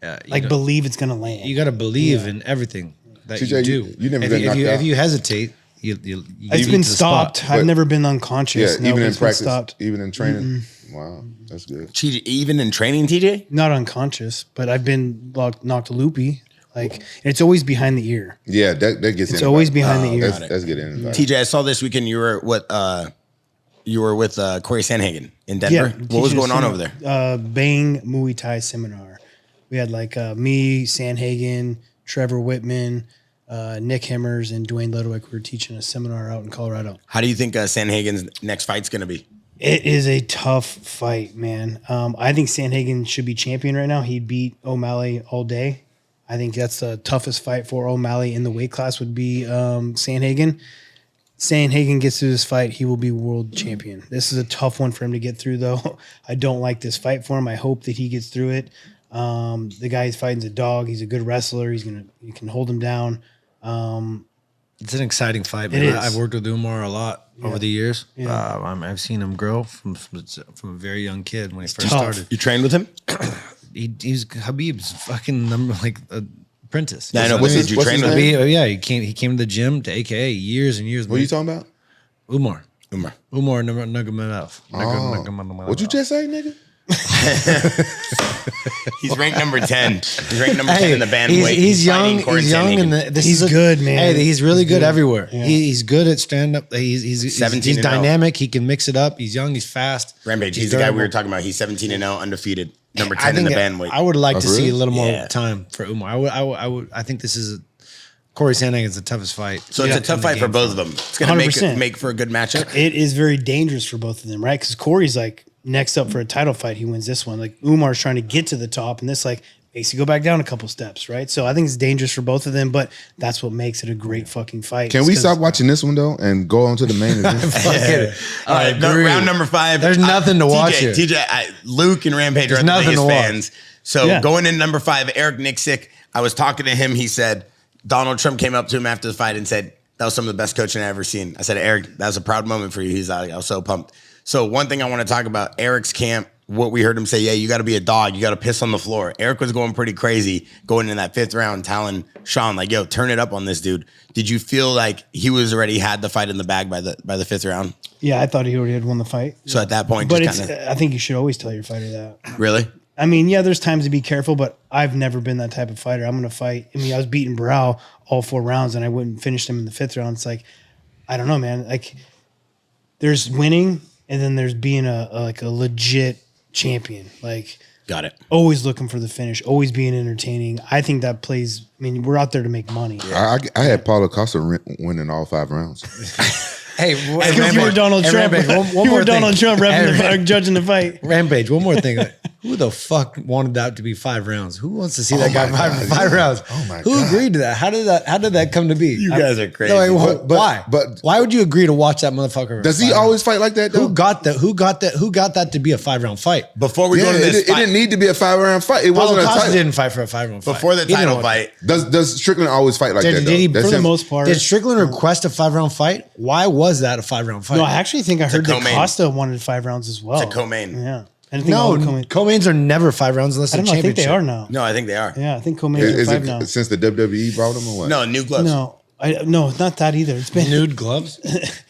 believe it's gonna land. You gotta believe in everything that TJ, you do. You never been knocked out. If you hesitate, you it's been stopped. I've never been unconscious. Yeah, even in practice, even in training. Wow, that's good. Even in training, TJ? Not unconscious, but I've been knocked loopy. Like, and it's always behind the ear. Yeah, that gets. It's always behind the ear. That's getting. TJ, I saw this weekend you were with Corey Sandhagen in Denver. Yeah, what was going on over there? Bang Muay Thai seminar. We had me, Sandhagen, Trevor Whitman, Nick Hemmers, and Dwayne Ludwig. We were teaching a seminar out in Colorado. How do you think Sandhagen's next fight's going to be? It is a tough fight, man. I think Sandhagen should be champion right now. He beat O'Malley all day. I think that's the toughest fight for O'Malley in the weight class would be Sandhagen. Sandhagen gets through this fight, he will be world champion. This is a tough one for him to get through, though. I don't like this fight for him. I hope that he gets through it. The guy he's fighting is a dog. He's a good wrestler. You can hold him down. It's an exciting fight, man. I've worked with Umar a lot over the years. Yeah. I've seen him grow from a very young kid when he first started. You trained with him? He's Habib's fucking apprentice. Yeah, I know. Did you train with him? Yeah, he came to the gym to AKA years and years. What are you talking about? Umar Nurmagomedov. What'd you just say, nigga? He's ranked number 10. He's ranked number 10 in the bantamweight. He's young. He's young, and he's good, man. Hey, he's really good everywhere. Yeah. He's good at stand up. He's 17. He's dynamic. He can mix it up. He's young. He's fast. Rampage. He's the guy we were talking about. He's 17-0, undefeated. Number 10 in the bantamweight. I would like to see a little more time for Umar. I think this is Corey Sandhagen's the toughest fight. So it's a tough fight for both of them. It's going to make for a good matchup. It is very dangerous for both of them, right? Because Corey's next up for a title fight, he wins this one. Umar's trying to get to the top, and this makes you go back down a couple steps, right? So I think it's dangerous for both of them, but that's what makes it a great fucking fight. Can we stop watching this one though and go on to the main event? All right, round number 5. There's nothing to watch here. TJ, Luke and Rampage are the biggest fans. So going in number 5, Eric Nixick. I was talking to him. He said Donald Trump came up to him after the fight and said that was some of the best coaching I've ever seen. I said, Eric, that was a proud moment for you. He's like, I was so pumped. So one thing I want to talk about, Eric's camp, what we heard him say, you got to be a dog. You got to piss on the floor. Eric was going pretty crazy going in that 5th round, telling Sean, turn it up on this dude. Did you feel like he was already had the fight in the bag by the 5th round? Yeah, I thought he already had won the fight. So at that point, but I think you should always tell your fighter that. Really? I mean, yeah, there's times to be careful, but I've never been that type of fighter. I'm going to fight. I mean, I was beating Brow all 4 rounds, and I wouldn't finish him in the 5th round. It's I don't know, man. There's winning, and then there's being a legit champion. Got it. Always looking for the finish, always being entertaining. I think that plays. I mean, we're out there to make money. I had Paulo Costa winning all 5 rounds. Hey, because you were Donald Trump. You were Donald Trump judging the fight. Rampage. One more thing. Who the fuck wanted that to be 5 rounds? Who wants to see that guy five rounds? Oh my Who God. agreed to that? How did that come to be? You guys are crazy. Why? But why would you agree to watch that motherfucker? Does he always fight like that though? Who got that to be a 5-round fight? Before we go to this it didn't need to be a 5-round fight. It wasn't a Costa title. didn't fight for a 5-round fight. Before the title fight. Does Strickland always fight like that though? For the most part. Did Strickland request a 5-round fight? Why was that a 5-round fight? No, I actually think I heard that co-main. Costa wanted 5 rounds as well. It's a co-main. Yeah. Co-mains are never 5 rounds unless I they're don't know. I think championship. they are now. No, I think they are. Yeah, I think co-mains are Is 5 it now. since the WWE brought them or what? No, new gloves. No, not that either. It's been Nude gloves.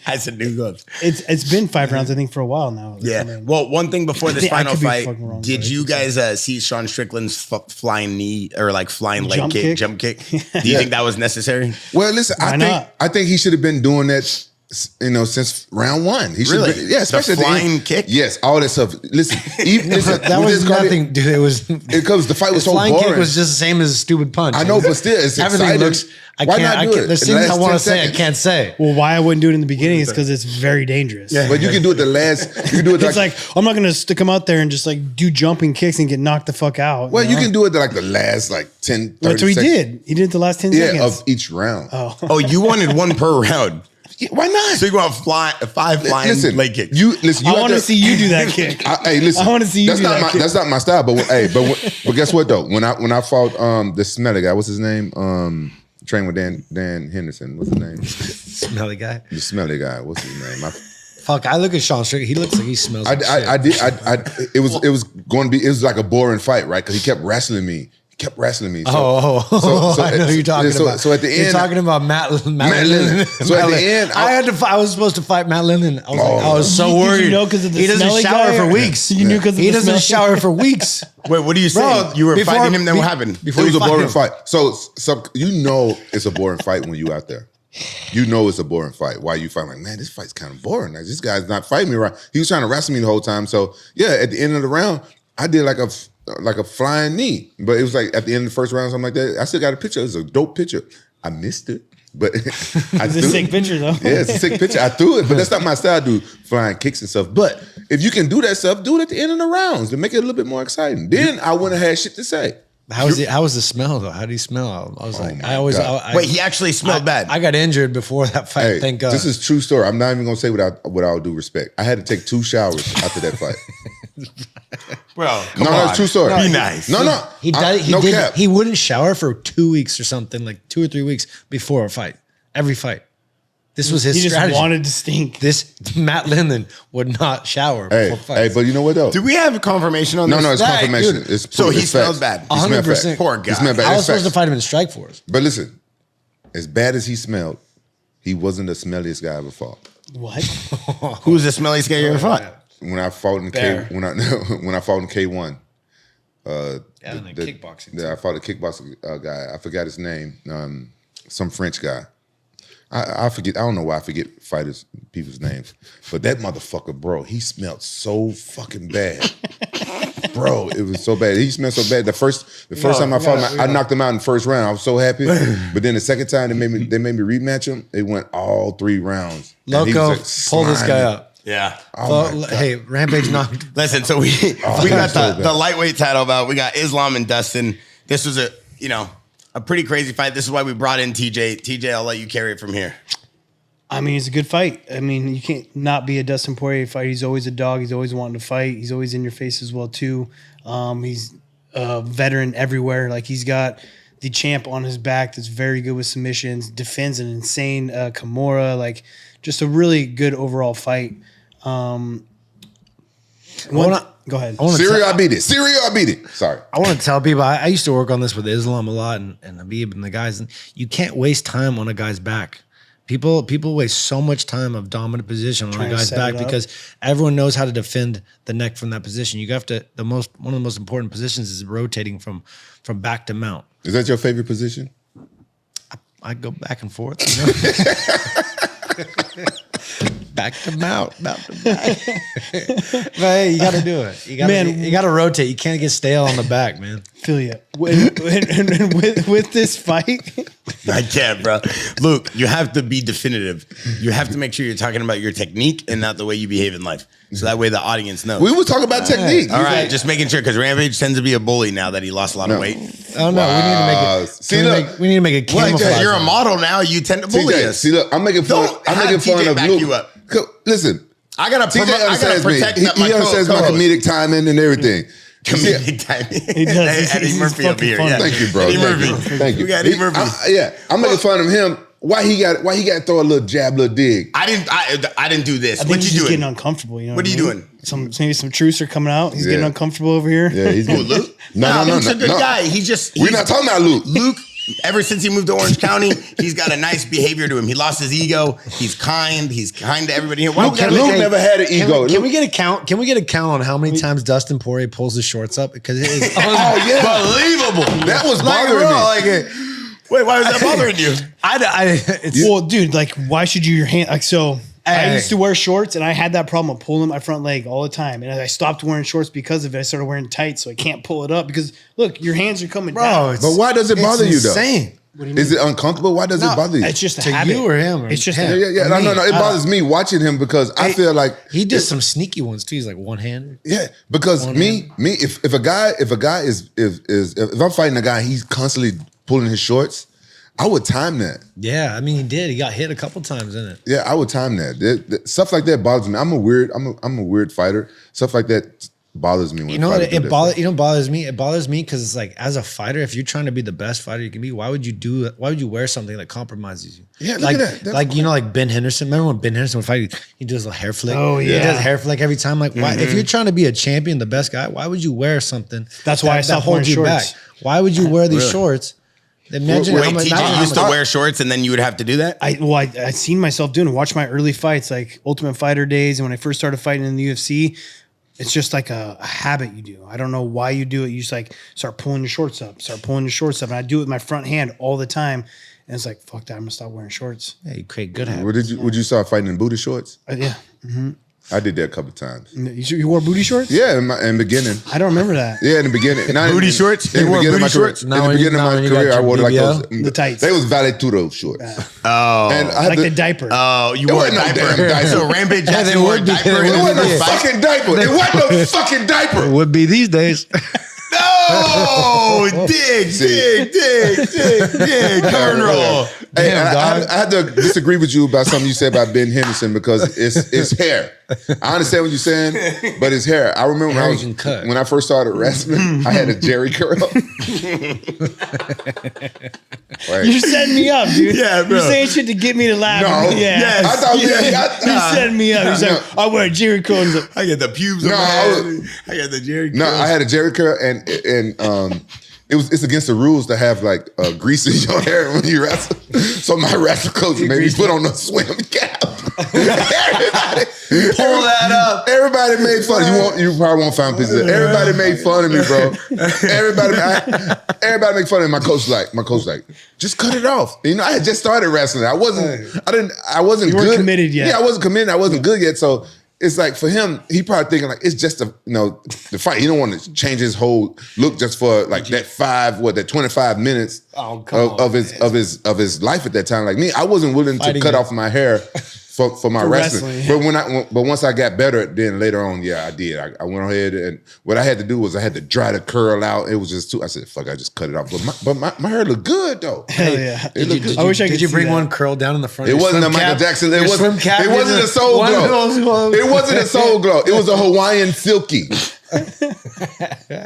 I said new gloves. It's been 5 rounds, I think, for a while now. Yeah. Well, one thing before this I final could be fight, fucking wrong, did but you guys see Sean Strickland's flying knee or flying leg Jump kick, kick? jump kick? Do you think that was necessary? Well, listen, Why not? I think he should have been doing that since round one. He Really? should, yeah, especially the flying kick. Yes, all that stuff. Listen, that was nothing, dude. It was because the fight was so flying boring. kick was just the same as a stupid punch. I know, but still, it's everything exciting. looks. Why not do it? There's In the things I last want 10 to say I seconds? can't say. Well, why I wouldn't do it in the beginning is because it's very dangerous. Yeah. But you can do it the last. You can do it. It's like I'm not gonna stick him out there and just like do jumping kicks and get knocked the fuck out. Well, you can do it like the last 10, 30 That's what he seconds. did. He did it the last 10 seconds. Of each round. Oh, you wanted one per round. Yeah, why not? So you want five flying leg kicks. You I want to see you do that kick. Hey, listen. I want to see you that's do not that my kick. that's not my style. But but guess what though? When I fought the smelly guy, what's his name? Trained with Dan Henderson. What's his name? Smelly guy. The smelly guy. What's his name? Fuck, I look at Sean Strickland. He looks like he smells like shit. It was going to be. It was like a boring fight, right? Because he kept wrestling me. So, I know who you're talking about. So at the end, you're talking about Matt Lindland. So at the end, I was supposed to fight Matt Lindland. I was so worried. Did you know because of the he doesn't smelly shower guy, for or- weeks. You knew because he doesn't shower for weeks. Wait, what are you saying? Bro, You were before- fighting him, then be- what happened? it was a boring fight. So you know it's a boring fight when you out there. You know it's a boring fight. Why you fight like, man, this fight's kind of boring. Like, this guy's not fighting me right. He was trying to wrestle me the whole time. So yeah, at the end of the round, I did like a flying knee. But it was like at the end of the first round, something like that. I still got a picture. It was a dope picture. I missed it. But It's a sick picture though. Yeah, it's a sick picture. I threw it, but that's not my style. I do flying kicks and stuff. But if you can do that stuff, do it at the end of the rounds to make it a little bit more exciting. Then I wouldn't have had shit to say. How was the smell though? How did he smell? I was like, my I always. God. Wait, he actually smelled bad. I got injured before that fight. Hey, thank God. this is true story. I'm not even gonna say with all due respect. I had to take 2 showers after that fight. Bro, No, it's true story. Be nice. No. No cap. He wouldn't shower for 2 weeks or something, like 2 or 3 weeks before a fight. Every fight. This was his He just strategy. wanted to stink. This Matt Lindland would not shower before fights. But you know what though? Do we have a confirmation on this? No, it's That, confirmation. dude. It's So he it's smelled facts. bad. He smelled 100%. bad. Poor He guy. smelled bad. I was It's supposed to facts. fight him in Strikeforce. But listen, as bad as he smelled, he wasn't the smelliest guy I ever fought. What? Who's the smelliest guy you ever fought? When I fought in Bear. when I fought in K1. Kickboxing. Yeah, I fought a kickboxing guy. I forgot his name. Some French guy. I forget. I don't know why I forget people's names. But that motherfucker, bro, he smelled so fucking bad. Bro, it was so bad. He smelled so bad. The first time I fought him, I knocked him out in the first round. I was so happy. But then the second time they made me rematch him. It went all 3 rounds. And he Loco, was, pull this guy slimy. up. Yeah. Oh my God. Hey, Rampage knocked. Listen, so we Oh, got so the bad. lightweight title bout. We got Islam and Dustin. This was a pretty crazy fight. This is why we brought in TJ. TJ, I'll let you carry it from here. I mean, it's a good fight. I mean, you can't not be a Dustin Poirier fight. He's always a dog. He's always wanting to fight. He's always in your face as well too. He's a veteran everywhere. Like he's got the champ on his back that's very good with submissions. Defends an insane Kimura. Like just a really good overall fight. Go ahead. Syria, I beat it. Syria, I beat it. Sorry. I want to tell people I used to work on this with Islam a lot and Habib and the guys, and you can't waste time on a guy's back. People waste so much time of dominant position on Trying a to guy's set back it up. because everyone knows how to defend the neck from that position. You have to one of the most important positions is rotating from back to mount. Is that your favorite position? I go back and forth. You know? Back to mount to back. But hey, you got to do it. You got to rotate. You can't get stale on the back, man. Feel you. With this fight, I can't, bro. Luke, you have to be definitive. You have to make sure you're talking about your technique and not the way you behave in life. So that way the audience knows. We were talking about technique. All right, just making sure because Rampage tends to be a bully now that he lost a lot of weight. Oh no, we need to make a camouflage. Because you're a model now, you tend to bully TJ, us. see, look, I'm making fun TJ of back Luke. you up. Listen, I gotta protect he my understands my co-host. comedic timing and everything. Comedic timing. He does. Eddie He's Murphy up fucking here. funny. Yeah. Thank you, bro. Eddie Thank Murphy. you. Thank you. We got Eddie Murphy. I'm making fun of him. Why he got to throw a little jab, little dig? I didn't do this. I think What he's you just doing? getting uncomfortable. You know What are you I mean? doing? Maybe some truths are coming out. He's getting Yeah. uncomfortable over here. Yeah, he's Who, Luke? No. Luke's a good guy. We're not talking about Luke. Luke, ever since he moved to Orange County, he's got a nice behavior to him. He lost his ego. He's kind. He's kind to everybody here. Luke never had an ego. Can we get a count? Can we get a count on how many times Dustin Poirier pulls his shorts up? Because it is Oh yeah, Unbelievable. that was Like, bothering bro, me. like, Wait, why was that bothering you? Well, dude, like, why should your hand like so? I used to wear shorts, and I had that problem of pulling my front leg all the time. And I stopped wearing shorts because of it. I started wearing tights, so I can't pull it up because look, your hands are coming down. But why does it bother you though? Insane. What do you mean? Is it uncomfortable? Why does it bother you? It's just a To habit. you or him? Or It's just him? Yeah. No. It bothers me watching him because I feel like He does some sneaky ones too. He's like one-handed. yeah. Because if a guy is if I'm fighting a guy, he's constantly pulling his shorts. I would time that. Yeah, I mean, he did. He got hit a couple times, in it? Yeah, I would time that. Stuff like that bothers me. I'm a weird fighter. Stuff like that bothers me. When You know what? fighters do It that bothers. stuff. You know, what bothers me. It bothers me because it's like, as a fighter, if you're trying to be the best fighter you can be, why would you do it? Why would you wear something that compromises you? Yeah, look like at that. That's like you know, like Ben Henderson. Remember when Ben Henderson would fight? He does a hair flick. Oh, he yeah. does hair flick every time. Like, why? If you're trying to be a champion, the best guy, why would you wear something? That's why I stopped wearing shorts. Why would you wear these shorts? Imagine Wait, how much. TJ used to wear shorts and then you would have to do that? I seen myself doing it. Watch my early fights, like Ultimate Fighter days, and when I first started fighting in the UFC, it's just like a habit you do. I don't know why you do it. You just like start pulling your shorts up, and I do it with my front hand all the time. And it's like, fuck that, I'm gonna stop wearing shorts. Yeah, you create good habits. Would you start fighting in booty shorts? Yeah. I did that a couple times. You wore booty shorts? Yeah, in the beginning. I don't remember that. Yeah, in the beginning. Booty shorts? In You the wore beginning of my booty career. shorts? In Now the when you- beginning now of when my you got career, I your wore like BBL? those The tights. They was Valetudo shorts. Oh. And I had Like to- the diaper. Oh, you It wore a wasn't no diaper. damn diaper. So Rampage they Jackson wore a would be- diaper. they It would wasn't Yeah. no fucking diaper. It wasn't no fucking diaper. Would be these days. No! dig. Turn roll. Hey, Damn, dog. I had to disagree with you about something you said about Ben Henderson because it's hair. I understand what you're saying, but it's hair. I remember Hair you can cut. when I first started wrestling, I had a Jerry curl. You're setting me up, dude. Yeah, bro. You're saying shit to get me to laugh. No. Yeah. Yes. I thought You're setting me up. He's like, No. I wear Jerry curl. He's like, I get the pubes on No, my I head. I got the Jerry No, curls. I had a Jerry curl, and it's against the rules to have like grease in your hair when you wrestle. So my wrestling coach made me put on a swim cap. Everybody Pull that up. Everybody made fun. You probably won't find pieces. Everybody made fun of me, bro. Everybody made fun of me. My coach like, just cut it off. You know, I had just started wrestling. I wasn't You weren't good. committed yet. Yeah, I wasn't committed. I wasn't good yet. So it's like for him, he probably thinking like it's just the fight. He don't want to change his whole look just for like that 25 minutes of his life at that time. Like me, I wasn't willing to cut off my hair for my wrestling. But once I got better, then later on, yeah, I did. I went ahead and what I had to do was I had to dry the curl out. It was just too. I said, "Fuck!" I just cut it off. But my hair looked good though. hell yeah. It looked good. I wish I could Did you see bring that. one curl down in the front? It Your wasn't a swim Michael cap? Jackson. Your swim cap It wasn't in a soul one of glow. those- It wasn't a soul glow. It was a Hawaiian silky.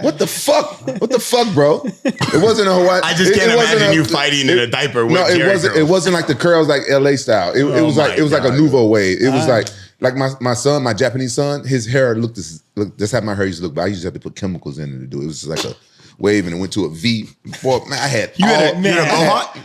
What the fuck? What the fuck, bro? It wasn't a Hawaiian. I just can't wasn't imagine you fighting in a diaper with No, it Jerry wasn't. curls. It wasn't like the curls like LA style. It was like a nouveau wave. It was like my son, my Japanese son. His hair looked that's how my hair used to look. But I used to have to put chemicals in it to do it. It was just like a wave, and it went to a V. Boy, man, I had You had a I had- mohawk?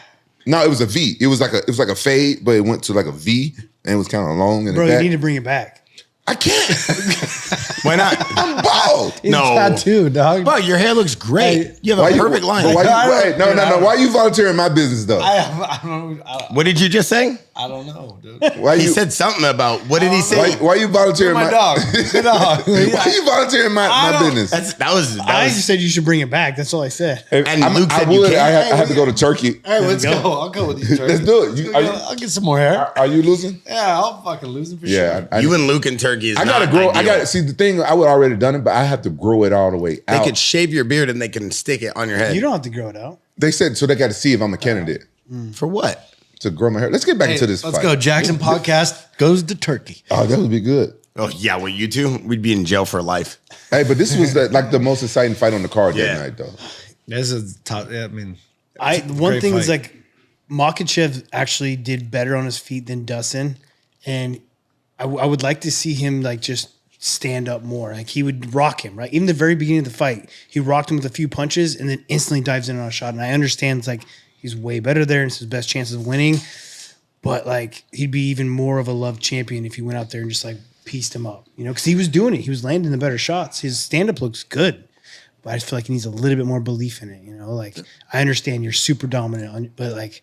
No, it was a V. It was like a fade, but it went to like a V, and it was kind of long. Bro, you need to bring it back. I can't. Why not? I'm bald. No. tattoo, dog. Bro, your hair looks great. You have a perfect line. But no. Why are you volunteering my business though? What did you just say? I don't know, dude. Why He you said something about, what did he say? why you volunteering My dog. Good dog. Why you volunteering my business? That was I just said you should bring it back. That's all I said. and Luke said you can't. I have to go to Turkey. All right, let's go. I'll go with you. Let's do it. I'll get some more hair. Are you losing? Yeah, I'll fucking lose him for Yeah, sure. I You and Luke in Turkey is I gotta not grow. ideal. I gotta see the thing. I would already done it, but I have to grow it all the way They out. could shave your beard and they can stick it on your head. You don't have to grow it out. They said so. They got to see if I'm a candidate For what? to grow my hair. Let's get back into this. Let's fight. go. Jackson podcast goes to Turkey. Oh, that would be good. Oh, yeah, well, you two, we'd be in jail for life. Hey, but this was like the most exciting fight on the card Yeah. that night, though. This is top. I mean, One great thing is fight. like Makhachev actually did better on his feet than Dustin, and I would like to see him like just stand up more. Like he would rock him, right? Even the very beginning of the fight, he rocked him with a few punches and then instantly dives in on a shot. And I understand it's like he's way better there and it's his best chances of winning. But like he'd be even more of a loved champion if he went out there and just like pieced him up, because he was doing it. He was landing the better shots. His stand up looks good, but I just feel like he needs a little bit more belief in it. You know, like I understand you're super dominant, but like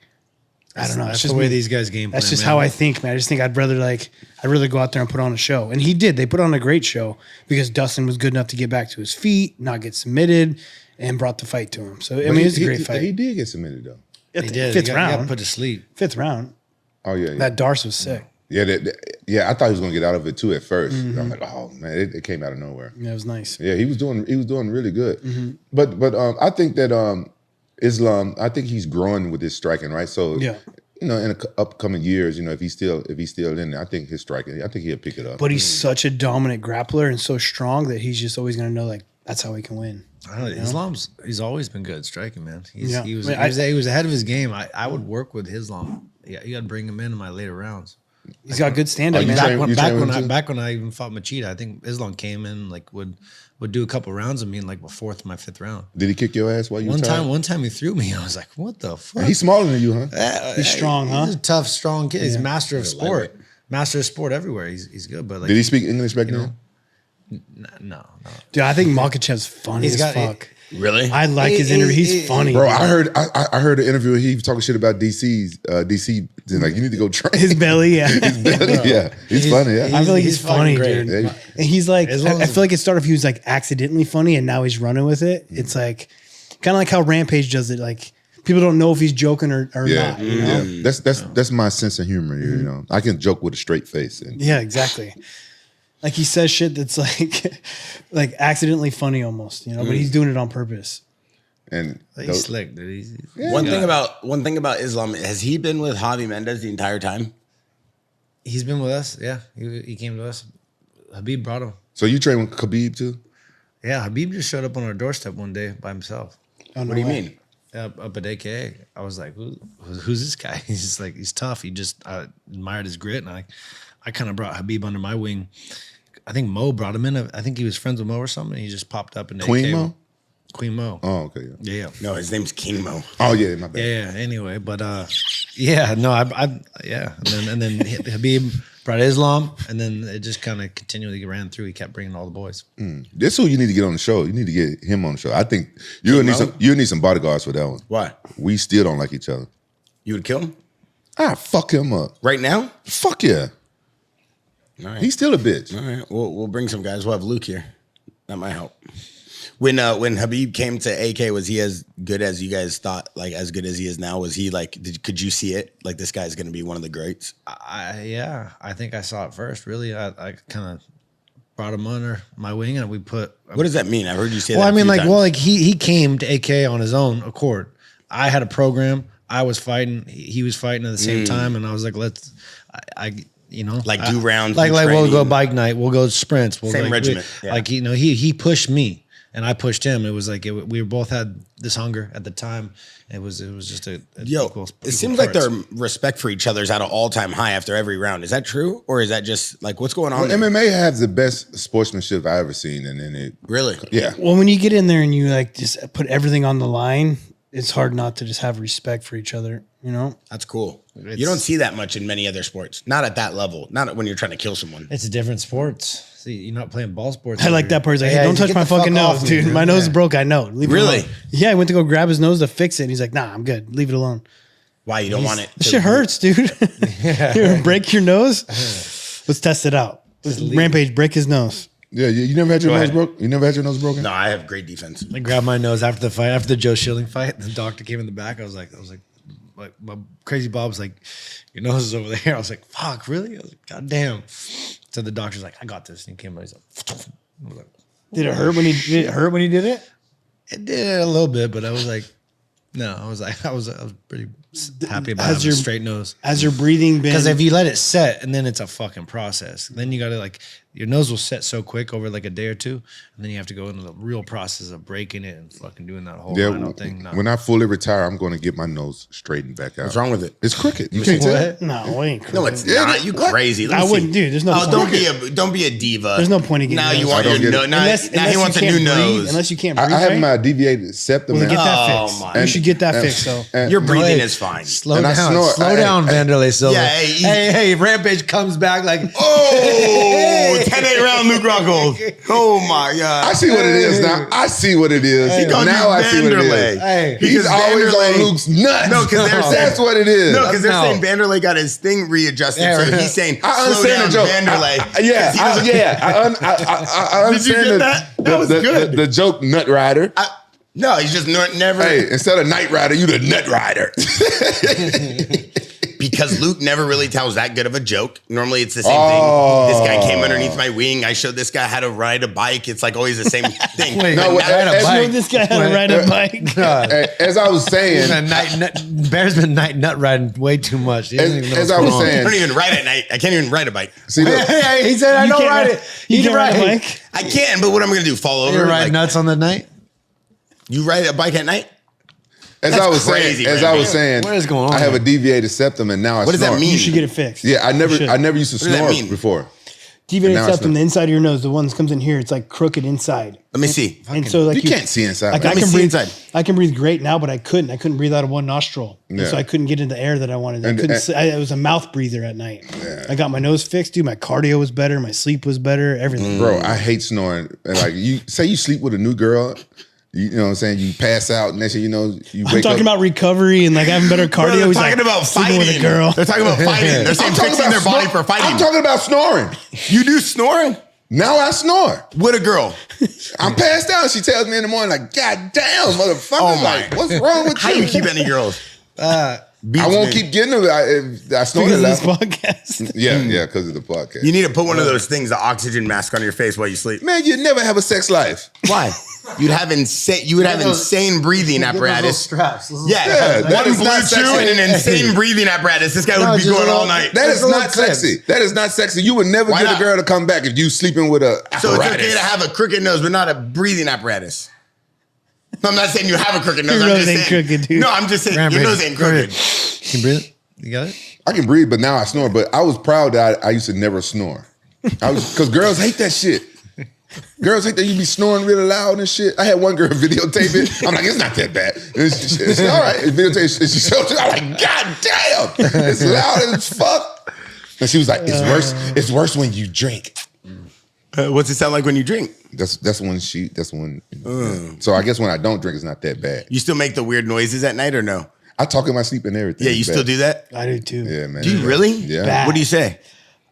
I don't know. That's It's just the way these guys game plan. That's just how I think, man. I just think I'd rather go out there and put on a show. And he did. They put on a great show because Dustin was good enough to get back to his feet, not get submitted, and brought the fight to him. So I mean, it's a great fight. He did get submitted though. At He the did. fifth He round. got put to sleep. Fifth round. Oh yeah. That Darce was sick. Yeah, I thought he was gonna get out of it too at 1st. I'm like, oh man, it came out of nowhere. Yeah, it was nice. Yeah, he was doing really good. But I think that Islam, I think he's growing with his striking, right? So Yeah. you know, in the upcoming years, you know, if he's still in there, I think his striking, I think he'll pick it up. But he's such a dominant grappler and so strong that he's just always going to know, like, that's how he can win. I don't know. He's always been good at striking, man. He was ahead of his game. I would work with Islam. Yeah, you got to bring him in my later rounds. He's got good stand-up, you man. train- Back when I even fought Machida, I think Islam came in like would do a couple rounds of me in like my fourth, my fifth round. Did he kick your ass while you were tired? One time he threw me. I was like, what the fuck? He's smaller than you, huh? He's strong, huh? He's a tough, strong kid. He's master of sport. Master of sport everywhere. He's good, but like, Did he speak English back then? no. Dude, I think Makhachev's funny as fuck. Really? I like his interview. He's funny. Bro, I heard an interview. He was talking shit about DC. Like, you need to go train. His belly, yeah. Yeah, he's funny. Yeah, I feel like he's he's funny, fucking dude. great. And he's like, As long I as- feel like it started off, he was like accidentally funny and now he's running with it. It's like, kind of like how Rampage does it. Like, people don't know if he's joking or not. You know? yeah. That's my sense of humor. You know, I can joke with a straight face. And Yeah, exactly. Like he says shit that's like accidentally funny almost, you know, but he's doing it on purpose. He's slick, dude. One thing about Islam, has he been with Javi Mendez the entire time? He's been with us. Yeah, he came to us. Habib brought him. So you train with Khabib too? Yeah, Habib just showed up on our doorstep one day by himself. Oh, no What do you way. mean? Up at AKA. I was like, who's this guy? He's just like, he's tough. I admired his grit, and I kind of brought Habib under my wing. I think Mo brought him in. I think he was friends with Mo or something. He just popped up in Queen AK. Mo? Queen Mo. Oh, okay. Yeah. Yeah. No, his name's King Mo. Oh yeah, my bad. Yeah. Anyway, but yeah, no, yeah, and then Habib brought Islam, and then it just kind of continually ran through. He kept bringing all the boys. This is who you need to get on the show. You need to get him on the show. I think you'll need some bodyguards for that one. Why? We still don't like each other. You would kill him Fuck him up. right now? Fuck yeah. All right. He's still a bitch. All right. We'll bring some guys. We'll have Luke here. That might help. When Habib came to AK, was he as good as you guys thought? Like as good as he is now? Was he like? Could you see it? Like this guy's going to be one of the greats. Yeah, I think I saw it first. Really, I kind of brought him under my wing, and we put. What does that mean? I've heard you say Well, that. I mean, like, he came to AK on his own accord. I had a program. I was fighting. He was fighting at the same time, and I was like, you know, Like do rounds, like do we'll go training. bike night, we'll go sprints, Same regiment, yeah. Like, you know, he pushed me and I pushed him. It was like we both had this hunger at the time. It was just a equal it seems like parts. their respect for each other is at an all-time high after every round. Is that true, or is that just like what's going on? Well, there? MMA has the best sportsmanship I ever seen, and then it Really? yeah. Well, when you get in there and you like just put everything on the line, it's hard not to just have respect for each other, you know? That's cool. You don't see that much in many other sports. Not at that level. Not when you're trying to kill someone. It's a different sports. See, you're not playing ball sports. I like that part. He's like, hey, Yeah, don't touch get my the fuck fucking off nose, me, dude. My nose is Yeah. broke. I know. Leave it Really? alone. Yeah, I went to go grab his nose to fix it. And he's like, nah, I'm good. Leave it alone. Why you don't want it? This shit hurts, dude. You break your nose? Let's test it out. Rampage, break his nose. Yeah, you never had your Go nose ahead. broke? You never had your nose broken? No, I have great defense. I grabbed my nose after the fight, after the Joe Schilling fight. The doctor came in the back. I was like, my crazy Bob was like, your nose is over there. I was like, fuck, really? I was like, God damn. So the doctor's like, I got this. And he came by, he's like, I was like, Did it hurt when he did it? it did a little bit, but I was like, no, I was pretty happy about having a straight nose. Has your breathing been? Because if you let it set and then it's a fucking process, then you got to like, your nose will set so quick over like a day or two. And then you have to go into the real process of breaking it and fucking doing that whole Yeah, rhino thing. No. when I fully retire, I'm going to get my nose straightened back out. What's wrong with it? It's crooked. You can't tell. What? no, we ain't No, it's not. You crazy? Let me I see. wouldn't, dude. There's no. Oh, point. don't be a diva. There's no point in getting now. a You nose. want I your don't get nose? it. Now he you wants a can't new breathe, nose. Unless you can't breathe. I have right? my deviated septum. Well, then now. get that Oh, fixed. my. You should get that fixed. So Your breathing Hey, is fine. Slow And I down, snort. slow down, Vanderlei Silva. Yeah, hey, Rampage comes back like, Oh, 10-8 round Luke Rockhold. Oh my God. I see what it is now. I see what it is. He called Now you I see what it Vanderlei. is. hey, He's Because always Vanderlei- on Luke's nuts. No, 'cause they're saying- that's what it is. No, because they're No. saying Vanderlei got his thing readjusted, Yeah, so right. he's saying I slow down understand the joke. Vanderlei. I Did you understand get that? That was good. The joke Nut Rider. No, he's just never. Hey, instead of Night Rider, you the Nut Rider. Because Luke never really tells that good of a joke. Normally it's the same Oh. thing. This guy came underneath my wing. I showed this guy how to ride a bike. It's like always the same thing. Wait, No, But what- now- ride a as- bike. This guy had to ride a bike. As I was saying, Bear's been nut riding way too much. He doesn't even know as what's I was going on. I saying, don't even ride at night. I can't even ride a bike. see, look, He said, I You don't can't ride ride- it. You can can't ride a it. bike? I can, but what am I going to do? Fall over? You ride Like, nuts on the night? you ride a bike at night? as That's I was crazy, saying, man. What is going on I have here? a deviated septum, and now I What does that snort. mean? You should get it fixed. Yeah, I never should. used to What does that snort mean? before. Deviated Now it's septum, not. the inside of your nose, the one that comes in here, it's like crooked inside. Let me see. And so like You can't see inside. Like man. I me can see breathe inside. I can breathe great now, but I couldn't breathe out of one nostril. And Yeah. so I couldn't get into the air that I wanted. I And- couldn't. I was a mouth breather at night. I got my nose fixed, dude. My cardio was better. My sleep was better. Everything. Bro, I hate snoring. And like you say you sleep with a new girl, you know what I'm saying? You pass out, and next thing you know, you wake I'm talking up. about recovery and like having better Bro, cardio. they're He's talking like, about sleeping fighting. with a girl. They're talking about fighting. They're saying I'm talking fixing their about body snor- for fighting. I'm talking about snoring. You do snoring? Now I snore. With a girl. I'm passed out. She tells me in the morning, like, God damn, motherfucker. Oh, my. Like, what's wrong with How you? you keep any girls? I won't keep getting them. I snore Because of this enough. podcast. Yeah, because of the podcast. You need to put one of those things, the oxygen mask on your face while you sleep. Man, you never have a sex life. Why? You would have insane breathing apparatus. straps. Yeah, that one is blue not chew sexy. and an insane breathing apparatus. This guy would be just going a all little- night. That There's is a not little clip. sexy. That is not sexy. You would never Why get not? a girl to come back if you sleeping with a So it's apparatus. okay to have a crooked nose, but not a breathing apparatus. No, I'm not saying you have a crooked nose. Your I'm nose just ain't saying, crooked, dude. No, I'm just saying Rampage. your nose ain't crooked. Can you breathe? You got it? I can breathe, but now I snore. But I was proud that I used to never snore. Because girls hate that shit. Girls hate that you be snoring really loud and shit. I had one girl videotape it. I'm like, it's not that bad. It's all right. It videotape. She showed it. I'm like, God damn, it's loud as fuck. And she was like, it's worse. It's worse when you drink. What's it sound like when you drink? That's when. Yeah. So I guess when I don't drink, it's not that bad. You still make the weird noises at night or no? I talk in my sleep and everything. Yeah, you It's still bad. do that? I do too. Yeah, man. Do you really? Yeah. Bad. What do you say?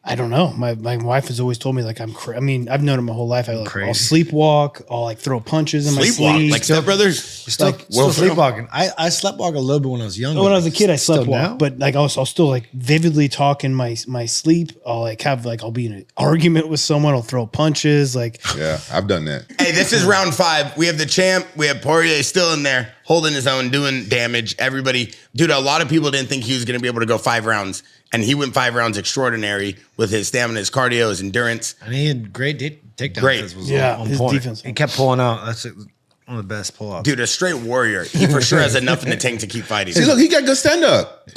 I don't know. My wife has always told me like I mean, I've known it my whole life. I'll sleepwalk. I'll like throw punches in my Sleepwalk? sleep. Like Step Brothers? Still Well, sleepwalking. I sleepwalk a little bit when I was younger. When I was a kid, I slept Still now? walk, but like I'll still like vividly talk in my sleep. I'll like have like I'll be in an argument with someone. I'll throw punches. Like Yeah, I've done that. Hey, this is round 5. We have the champ. We have Poirier still in there, holding his own, doing damage. Everybody, dude, a lot of people didn't think he was going to be able to go 5 rounds. And he went 5 rounds extraordinary with his stamina, his cardio, his endurance. And he had great takedown. Great. defense was Yeah, on his point. defense. He kept pulling out. That's one of the best pull-offs. Dude, a straight warrior. He for sure has enough in the tank to keep fighting. See, look, he got good stand up.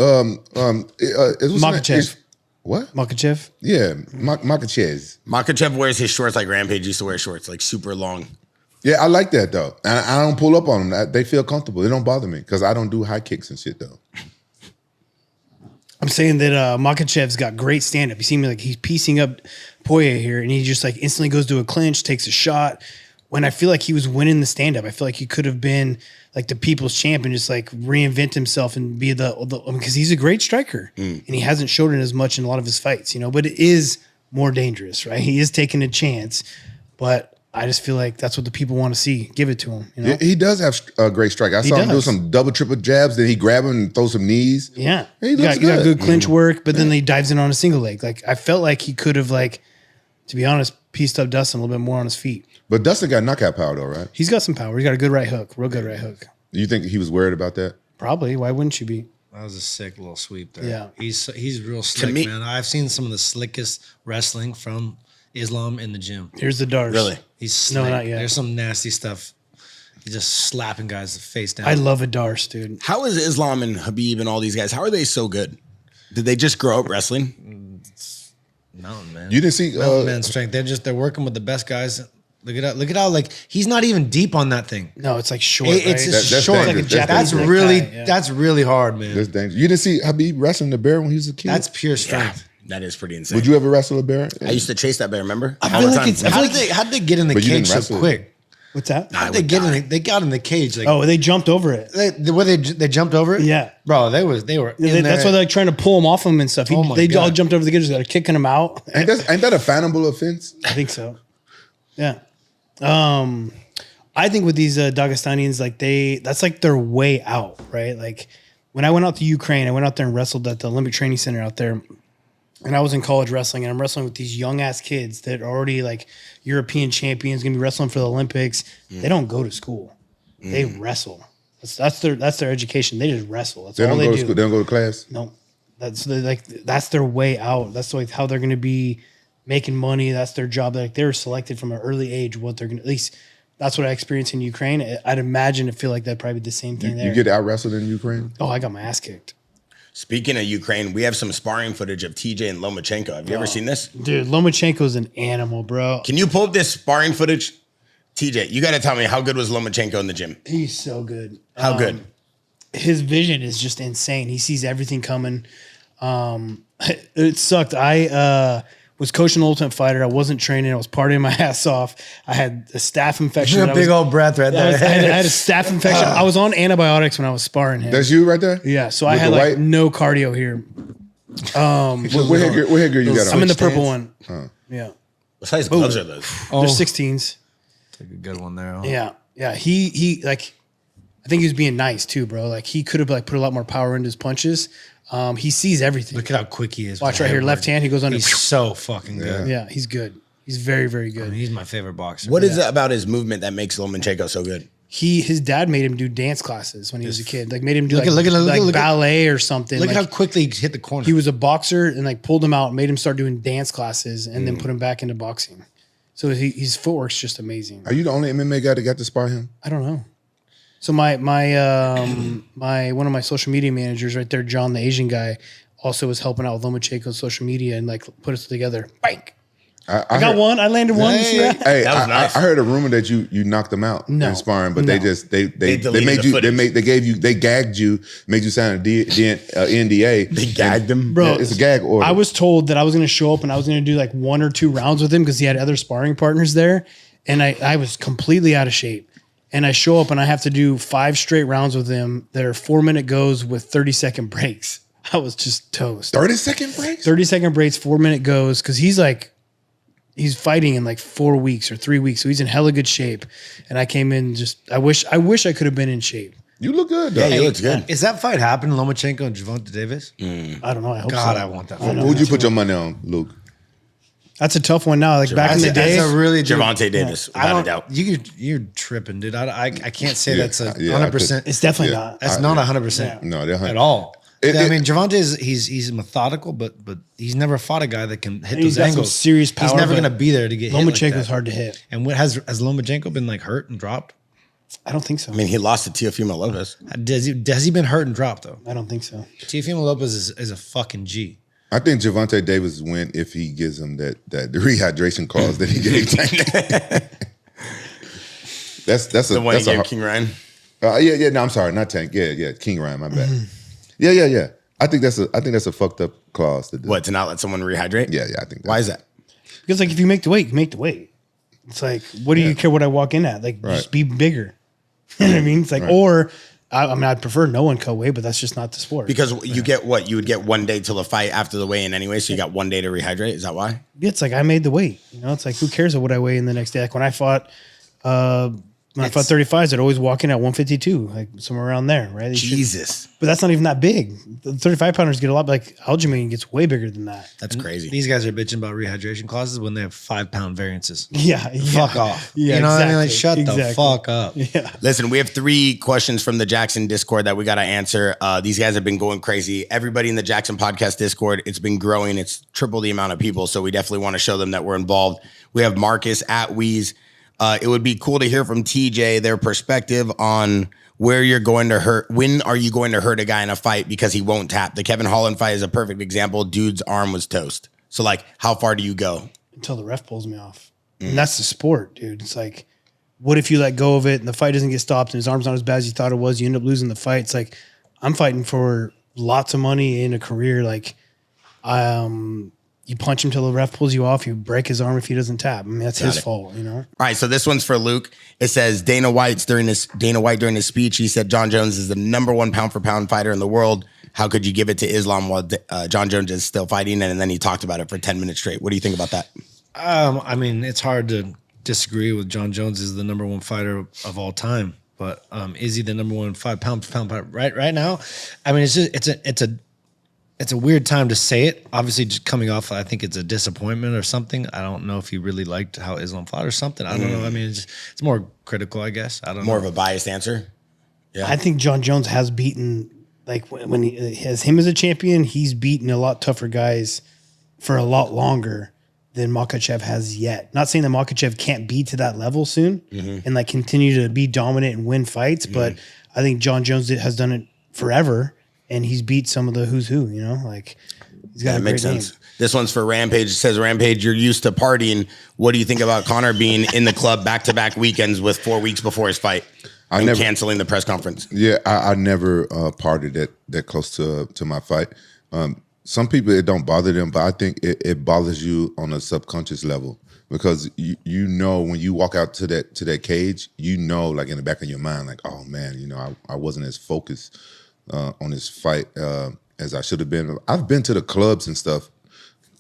Makhachev. What? Makhachev. Yeah, Makhachev. Makhachev wears his shorts like Rampage used to wear shorts, like super long. Yeah, I like that though. And I don't pull up on them. They feel comfortable. They don't bother me because I don't do high kicks and shit though. I'm saying that Makhachev's got great stand up. You see me like he's piecing up Poirier here, and he just like instantly goes to a clinch, takes a shot. When I feel like he was winning the stand up, I feel like he could have been like the people's champ and just like reinvent himself and be the because he's a great striker and he hasn't showed it as much in a lot of his fights, you know. But it is more dangerous, right? He is taking a chance, but I just feel like that's what the people want to see. Give it to him, you know. Yeah, he does have a great strike. I saw him do does. some double, triple jabs. Then he grab him and throw some knees. Yeah, He got looks good. clinch work, but then he dives in on a single leg. Like I felt like he could have, like, to be honest, pieced up Dustin a little bit more on his feet. But Dustin got knockout power though, right? He's got some power. He's got a good right hook, real good right hook. Do you think he was worried about that? Probably. Why wouldn't you be? That was a sick little sweep there. Yeah. He's real slick, me- man. I've seen some of the slickest wrestling from Islam in the gym. Here's the darts. Really? He's slick. No, not yet. There's some nasty stuff. He's just slapping guys face down. I love a Darce, dude. How is Islam and Habib and all these guys? How are they so good? Did they just grow up wrestling? Mountain man. You didn't see Mountain man strength. They're working with the best guys Look at how like he's not even deep on that thing. No, it's like short. It's right? just That's short. dangerous. Like That's that's dangerous. really Yeah. that's really hard, man. That's dangerous. You didn't see Habib wrestling the bear when he was a kid? That's pure strength. That is pretty insane. Would you ever wrestle a bear? I used to chase that bear, remember? I All feel the like time. it's how'd they get in the But you cage didn't so wrestle it. quick? What's that? How'd they get in? They got in the cage like Oh, they jumped over it. they jumped over it. Yeah. bro, they were. That's why they're like trying to pull him off him and stuff. Oh my They all God. jumped over the cage, they're kicking him out. Ain't that a fanable offense? I think so. Yeah. I think with these Dagestanians, like that's like their way out, right? Like when I went out to Ukraine, I went out there and wrestled at the Olympic Training Center out there. And I was in college wrestling, and I'm wrestling with these young ass kids that are already like European champions, gonna be wrestling for the Olympics. They don't go to school; they wrestle. That's their education. They just wrestle. That's They all don't they go do. to school. They don't go to class. No, that's their way out. That's like how they're gonna be making money. That's their job. Like they were selected from an early age. What they're gonna at least. That's what I experienced in Ukraine. I'd imagine it feel like that'd probably be the same thing there. You get out wrestled in Ukraine? Oh, I got my ass kicked. Speaking of Ukraine, we have some sparring footage of TJ and Lomachenko. Have you ever seen this? Dude, Lomachenko's an animal, bro. Can you pull up this sparring footage? TJ, you got to tell me, how good was Lomachenko in the gym? He's so good. How good? His vision is just insane. He sees everything coming. It sucked. I was coaching the Ultimate Fighter. I wasn't training. I was partying my ass off. I had a staph infection. a big old breath right I there. had a staph infection. I was on antibiotics when I was sparring him. That's you right there? Yeah, so I With had the like white- no cardio here. What headgear you got on? I'm in the Switch purple stance? one. Yeah, What size gloves are those? they're 16s. Take a good one there. Yeah. He like, I think he was being nice too, bro. Like he could have like put a lot more power into his punches. He sees everything. Look at how quick he is. Watch right here, left hand. He goes under. He's so fucking good. Yeah, he's good. He's very, very I good. mean, he's my favorite boxer. What is it about his movement that makes Lomachenko so good? His dad made him do dance classes when he was a kid. Like made him do Look at- ballet or something. Look Like, at how quickly he hit the corner. he was a boxer and like pulled him out, made him start doing dance classes, and then put him back into boxing. So his footwork's just amazing. Are you the only MMA guy that got to spar him? I don't know. So my one of my social media managers right there, John, the Asian guy, also was helping out with Lomachenko's social media and like put us together. Bank. I got heard- one. I landed one. You see that? Hey, That was nice. I heard a rumor that you knocked them out No. in sparring, but No. they deleted made the you footage. they gagged you, made you sign a NDA. They gagged him? Bro, Yeah, it's a gag order. I was told that I was going to show up and I was going to do like 1 or 2 rounds with him because he had other sparring partners there. And I was completely out of shape. And I show up and I have to do 5 straight rounds with him that are 4-minute goes with 30-second breaks. I was just toast. 30-second breaks. 30-second breaks, 4-minute goes because he's fighting in like 4 weeks or 3 weeks. So he's in hella good shape. And I came in I wish I could have been in shape. You look good, though. Yeah, he looks good. Is that fight happening? Lomachenko and Gervonta Davis? I don't know. I hope God, so. I want that I fight. know. Who would you put your money on, Luke? That's a tough one now. Like back in the day. That's a really Javante Davis, I without a don't. doubt. You're tripping, dude. I can't say Yeah, that's a yeah, I 100%. It's definitely Yeah. not. That's not 100% No, they're at all. It- I it- mean, Javante is he's methodical, but he's never fought a guy that can hit He's those got some angles. serious power, He's never but going to be there to get hit. Like Lomachenko's that. hard to hit. And what has Lomachenko been like hurt and dropped? I don't think so. I mean, he lost to Teofimo Lopez. Has he been hurt and dropped though? I don't think so. Teofimo Lopez is a fucking G. I think Javante Davis win if he gives him that rehydration clause that he gave Tank. that's The one he that's a gave hard- King Ryan. yeah. No, I'm sorry, not Tank. Yeah, King Ryan. My bad. Yeah. I think that's a fucked up clause to do. What, to not let someone rehydrate? Yeah, I think. Why is that? Because like if you make the weight, you make the weight. It's like, what do you care what I walk in at? Like just be bigger. You know what I mean? It's like, or I mean, I'd prefer no one cut weight, but that's just not the sport. Because you get what? You would get 1 day till the fight after the weigh-in anyway, so you got 1 day to rehydrate? Is that why? It's like I made the weight. You know, it's like who cares what I weigh in the next day? Like when I fought 35s, I'd always walk in at 152, like somewhere around there, right? They should- Jesus. but that's not even that big. The 35 pounders get a lot, like Aljamain gets way bigger than that. That's crazy. These guys are bitching about rehydration clauses when they have 5-pound variances. Yeah. Fuck off. Yeah, you know what I mean? Like, exactly, shut the exactly. fuck up. Yeah. Listen, we have 3 questions from the JAXXON Discord that we got to answer. These guys have been going crazy. Everybody in the JAXXON Podcast Discord, it's been growing. It's triple the amount of people, so we definitely want to show them that we're involved. We have Marcus at Weeze. It would be cool to hear from TJ, their perspective on where you're going to hurt. When are you going to hurt a guy in a fight because he won't tap? The Kevin Holland fight is a perfect example. Dude's arm was toast. So, like, how far do you go? Until the ref pulls me off. And that's the sport, dude. It's like, what if you let go of it and the fight doesn't get stopped and his arm's not as bad as you thought it was? You end up losing the fight. It's like, I'm fighting for lots of money in a career. Like, you punch him till the ref pulls you off. You break his arm if he doesn't tap. I mean, that's his fault, you know? All right, so this one's for Luke. It says Dana White during his speech, he said John Jones is the #1 pound for pound fighter in the world. How could you give it to Islam while John Jones is still fighting? And then he talked about it for 10 minutes straight. What do you think about that? I mean, it's hard to disagree with John Jones is the #1 fighter of all time. But is he the #1 pound for pound fighter right now? I mean, it's a weird time to say it. Obviously, just coming off, I think it's a disappointment or something. I don't know if he really liked how Islam fought or something. I don't know. I mean, it's more critical, I guess. I don't know. More of a biased answer? Yeah. I think John Jones has beaten, like when he has him as a champion, he's beaten a lot tougher guys for a lot longer than Makhachev has yet. Not saying that Makhachev can't be to that level soon and like continue to be dominant and win fights, but I think John Jones has done it forever. And he's beat some of the who's who, you know, like he's got a great name. This one's for Rampage. It says, Rampage, you're used to partying. What do you think about Conor being in the club back-to-back weekends with 4 weeks before his fight and canceling the press conference? Yeah, I never partied that close to my fight. Some people, it don't bother them, but I think it bothers you on a subconscious level because you know when you walk out to that cage, you know, like in the back of your mind, like, oh man, you know, I wasn't as focused on this fight as I should have been. I've been to the clubs and stuff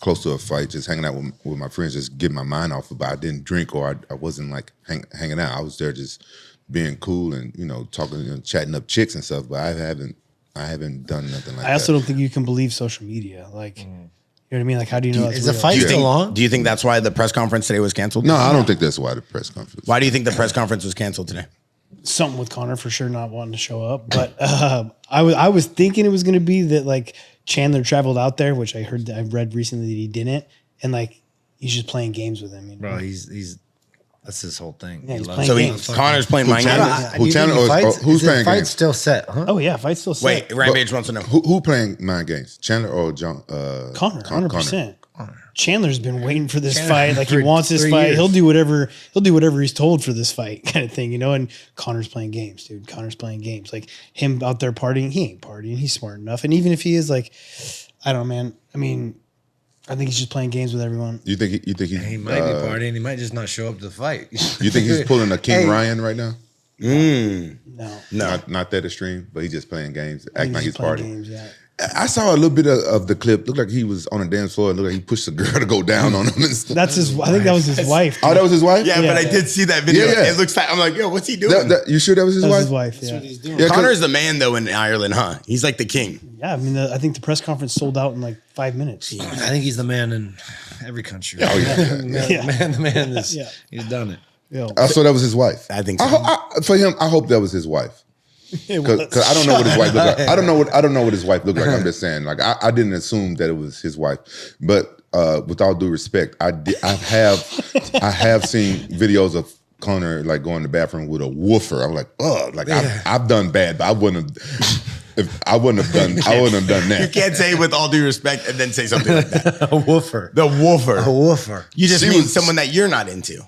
close to a fight, just hanging out with my friends, just getting my mind off of it. I didn't drink or I wasn't like hanging out. I was there just being cool and, you know, talking and chatting up chicks and stuff, but I haven't done nothing like that. I also don't think you can believe social media. Like, you know what I mean? Like, how do you know that's is real? the fight still on? Do you think that's why the press conference today was canceled? No, I don't think that's why the press conference. Why do you think the press conference was canceled today? Something with Conor for sure not wanting to show up, but I was thinking it was going to be that like Chandler traveled out there, which I read recently that he didn't, and like he's just playing games with him. You know? Bro, he's that's his whole thing. Yeah, He he's loves playing it. games. Connor's playing mind games. Who Chandler or who's playing Fight's games? still set, huh? Oh yeah, fight's still set. Wait, Rampage wants to know. Who playing mind games? Chandler or John? Conor, 100%. Chandler's been waiting for this Chandler fight. Like he for wants this 3 fight. years. He'll do whatever he's told for this fight, kind of thing, you know. And Conor's playing games, dude. Conor's playing games. Like him out there partying, he ain't partying. He's smart enough. And even if he is, like, I don't know, man. I mean, I think he's just playing games with everyone. You think He might be partying. He might just not show up to the fight. You think he's pulling a King Ryan right now? No, Not that extreme, but he's just playing games, acting he's like he's playing partying. games, yeah. I saw a little bit of the clip. Looked like he was on a dance floor. It looked like he pushed the girl to go down on him. And stuff. That's his. I think that was his wife. Oh, that was his wife? Yeah, but I yeah. did see that video. Yeah. It looks like, I'm like, yo, what's he doing? You sure that was his That wife? was his wife. That's Yeah. what he's doing. Yeah, 'cause- Connor's the man, though, in Ireland, huh? He's like the king. Yeah, I mean, I think the press conference sold out in like 5 minutes. I think he's the man in every country. Oh, yeah. The man is, Yeah. he's done it. Yo, I saw that was his wife. I think so. For him, I hope that was his wife. it was. Because I don't know what his wife looked like. I don't know what his wife looked like. I'm just saying, like I didn't assume that it was his wife. But with all due respect, I have seen videos of Conor like going to the bathroom with a woofer. I'm like, oh, like I've done bad, but I wouldn't have done that. You can't say with all due respect and then say something like that. A woofer. The woofer. A woofer. You just She mean was- someone that you're not into.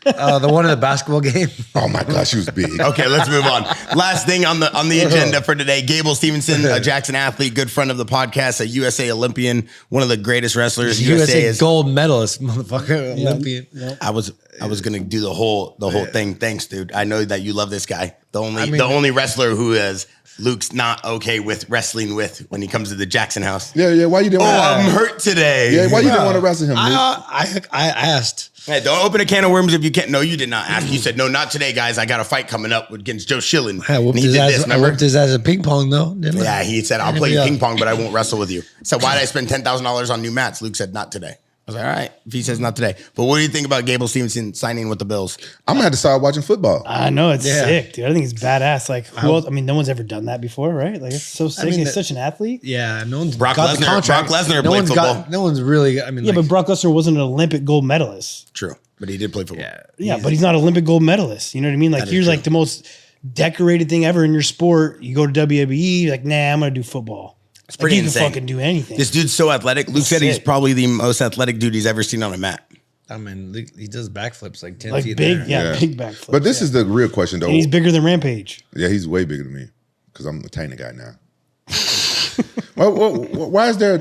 The one in the basketball game. Oh my gosh, she was big. Okay, let's move on. Last thing on the agenda for today: Gable Steveson, a Jackson athlete, good friend of the podcast, a USA Olympian, one of the greatest wrestlers USA is. gold medalist, motherfucker, Olympian. Yep. I was gonna do the whole thing. Thanks, dude. I know that you love this guy. The only wrestler who is Luke's not okay with wrestling with when he comes to the Jackson house. Yeah. Why you didn't? I'm hurt today. Yeah, why you didn't want to wrestle him? Luke? I asked. Hey, don't open a can of worms if you can't. No, you did not ask. You said, no, not today, guys. I got a fight coming up against Joe Schilling. I whooped And he his did ass. this, I remember? whooped his ass at ping pong though. Didn't I? Yeah, he said, I'll play Yeah. ping pong, but I won't wrestle with you. So why did I spend $10,000 on new mats? Luke said, not today. I was like, all right, if he says not today. But what do you think about Gable Steveson signing with the Bills? I'm gonna have to start watching football. I know it's Yeah. sick, dude. I think it's badass. Like, who else? I mean, no one's ever done that before, right? Like, it's so sick. mean, He's such an athlete. Yeah, no one's Brock got the Lesnar- contract. Brock Lesnar no played one's football. no one's really. I mean, Yeah, like, but Brock Lesnar wasn't an Olympic gold medalist. True, but he did play football. Yeah, but he's not an Olympic gold medalist. You know what I mean? Like, That is you're true. like the most decorated thing ever in your sport. You go to WWE, you're like, nah, I'm gonna do football. It's pretty you insane. can fucking do anything. This dude's so athletic. Luke said he's Sick. probably the most athletic dude he's ever seen on a mat. I mean, he does backflips like 10 Like feet big, there. yeah, big backflips. But this is the real question, though. and he's bigger than Rampage. Yeah, he's way bigger than me because I'm a tiny guy now. Why is there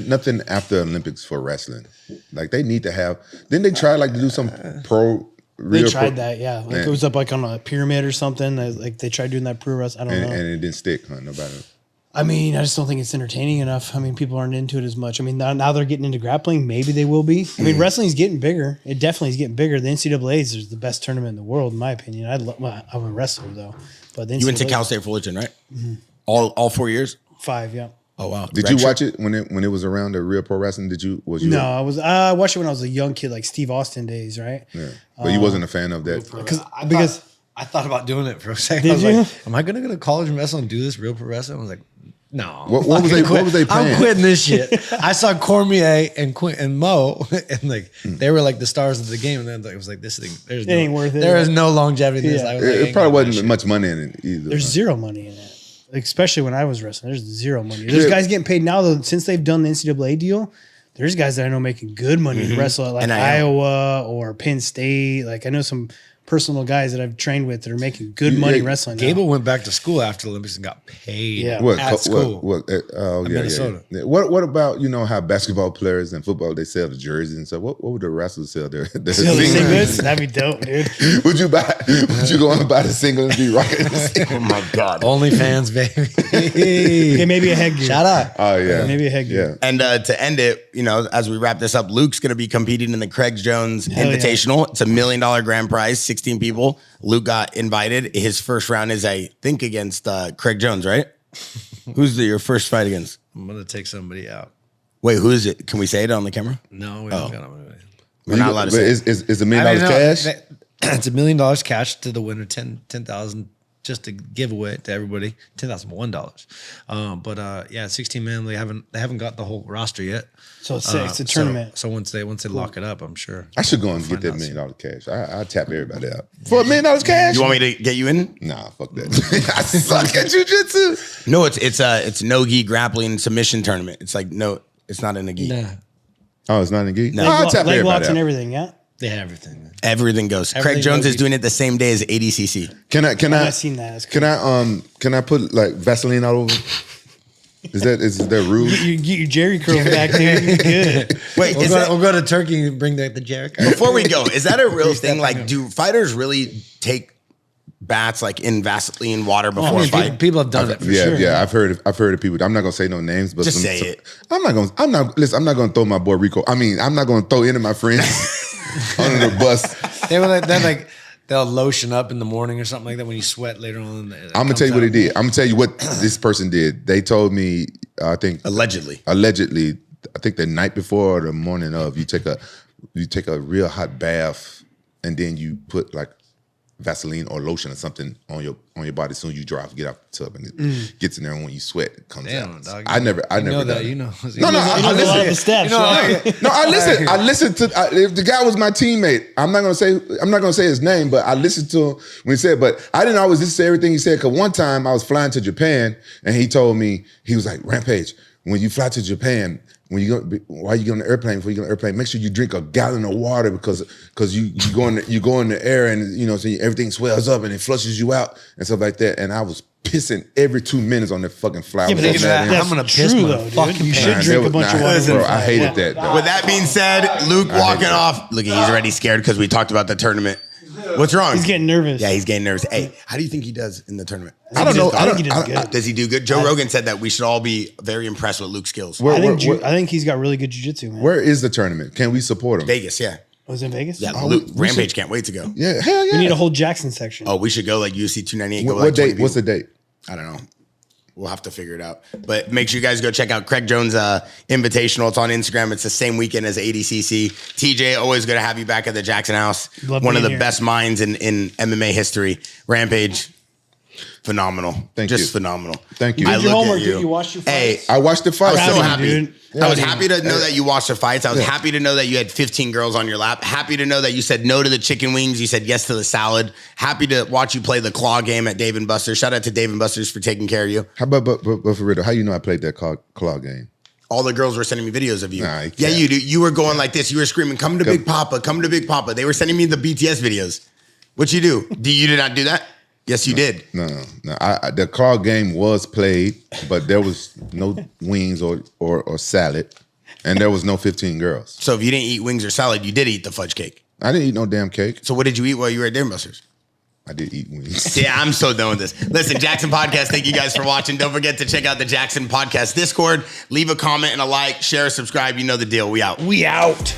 nothing after Olympics for wrestling? Like they need to have. Didn't they try like to do some pro? They tried that, yeah. Like it was up like on a pyramid or something. Like they tried doing that pro wrestling. I don't know. And it didn't stick, huh? Nobody. I mean, I just don't think it's entertaining enough. I mean, people aren't into it as much. I mean, now they're getting into grappling. Maybe they will be. I mean, wrestling's getting bigger. It definitely is getting bigger. The NCAA's is the best tournament in the world, in my opinion. I'm a wrestler though, but the You went to NCAA Cal State Fullerton, right? All 4 years. 5, yeah. Oh wow! Did you watch it when it was around the real pro wrestling? Was you? No, I watched it when I was a young kid, like Steve Austin days, right? Yeah, but you wasn't a fan of that. Because I thought about doing it for a second. Did I was you? like, am I going to go to college and wrestle and do this real pro wrestling? I was like, no. What was they paying? I'm quitting this shit. I saw Cormier and Mo, and like they were like the stars of the game, and then it was like this thing. It ain't worth it. There is no longevity in this. Yeah. I was like, It probably wasn't much money in it either. there's zero money in it. Especially when I was wrestling, there's zero money. There's guys getting paid now though. Since they've done the NCAA deal, there's guys that I know making good money to wrestle at like Iowa or Penn State. Like I know some personal guys that I've trained with that are making good money wrestling. Gable went back to school after the Olympics and got paid. Yeah. At school. Minnesota. Yeah. What about how basketball players and football they sell the jerseys and stuff? What would the wrestlers sell their Singlets? That'd be dope, dude. Would you go and buy the single and be rocking? Oh my god! OnlyFans, baby. Okay, maybe a headgear. Shout out. Oh yeah, Maybe a headgear. yeah. And to end it, as we wrap this up, Luke's going to be competing in the Craig Jones Hell yeah. Invitational. It's $1 million grand prize, 16 people. Luke got invited. His first round is, I think, against Craig Jones, right? Who's your first fight against? I'm going to take somebody out. Wait, who is it? Can we say it on the camera? No, we don't got to. We're not allowed to say it. Is $1 million cash? It's $1 million cash to the winner, 10,000 just to give away to everybody, $10,001. But 16 man, they haven't got the whole roster yet. So it's a tournament. So once they lock it up, I'm sure. I should go and get that $1 million cash. I tap everybody out for $1 million cash. You want me to get you in? Nah, fuck that. I suck at jiu-jitsu. No, it's no-gi grappling submission tournament. It's like it's not in a gi. Nah, Oh, it's not a gi? No. I'll tap Leg everybody locks and out. everything, yeah? they have everything. Man. Everything goes. Craig Everything Jones is no-gi. doing it the same day as ADCC. Can I I've seen that. It's cool. can I put like Vaseline all over? Is that rude? You get your Jerry curl back, dude. You're good. Wait, We'll go to Turkey and bring the Jericho. before we go, is that a real thing? Like, do fighters really take baths like in Vaseline water before a fight? People have done it for sure. Yeah. I've heard of people. I'm not gonna say no names, but Just say it. I'm not gonna throw my boy Rico. I mean, I'm not gonna throw any of my friends under the bus. They'll lotion up in the morning or something like that when you sweat later on. I'm gonna tell you what they did. I'm gonna tell you what this person did. They told me, I think Allegedly, I think the night before or the morning of, you take a real hot bath and then you put like Vaseline or lotion or something on your body as soon as you get out the tub and it gets in there, and when you sweat, it comes Damn, out. dog. I never know done that. it. You know. No, I I know a lot of the listen. steps. right? No, I listened to. If the guy was my teammate, I'm not gonna say his name, but I listened to him when he said. But I didn't always listen to everything he said, because one time I was flying to Japan and he told me, he was like, Rampage, when you fly to Japan, while you get on the airplane, before you get on the airplane, make sure you drink a gallon of water because you go in the air and so everything swells up and it flushes you out and stuff like that. And I was pissing every 2 minutes on the fucking flight. Yeah, but I'm gonna piss true, my though, dude. fucking You pants. should drink a bunch of water. Bro, I hated that. Though. with that being said, Luke walking off. Look, he's already scared because we talked about the tournament. What's wrong? He's getting nervous. Yeah, he's getting nervous. Hey, how do you think he does in the tournament? I don't know. I think he does good. Does he do good? Joe Rogan said that we should all be very impressed with Luke's skills. Where, I think he's got really good jiu-jitsu, man. where is the tournament? Can we support him? Vegas, yeah. Was it in Vegas? Yeah, Oh, Luke, we Rampage should- can't wait to go. Yeah, hell yeah. We need a whole JAXXON section. Oh, we should go like UFC 298. Go What like 20 date? people. What's the date? I don't know. We'll have to figure it out. But make sure you guys go check out Craig Jones Invitational. It's on Instagram. It's the same weekend as ADCC. TJ, always good to have you back at the Jackson House. Love One of being the here. best minds in MMA history. Rampage, phenomenal. Thank Just you. phenomenal. Thank you. You I did your look at homework, you. dude. You watched your Hey, fights. I watched the fight. I was so Proud of happy. you, dude. I was happy to know that you watched the fights. I was Yeah. happy to know that you had 15 girls on your lap. Happy to know that you said no to the chicken wings. You said yes to the salad. Happy to watch you play the claw game at Dave & Buster's. Shout out to Dave & Buster's for taking care of you. How about but for real? How you know I played that claw game? All the girls were sending me videos of you. Nah, you yeah, can't. you do. You were going like this. You were screaming, "Come to Big Papa! Come to Big Papa!" They were sending me the BTS videos. What you do? You did not do that? Yes, you did. No. The card game was played, but there was no wings or salad, and there was no 15 girls. So if you didn't eat wings or salad, you did eat the fudge cake. I didn't eat no damn cake. So what did you eat while you were at Dave & Buster's? I did eat wings. Yeah, I'm so done with this. Listen, JAXXON Podcast, thank you guys for watching. Don't forget to check out the JAXXON Podcast Discord. Leave a comment and a like, share, subscribe. You know the deal. We out. We out.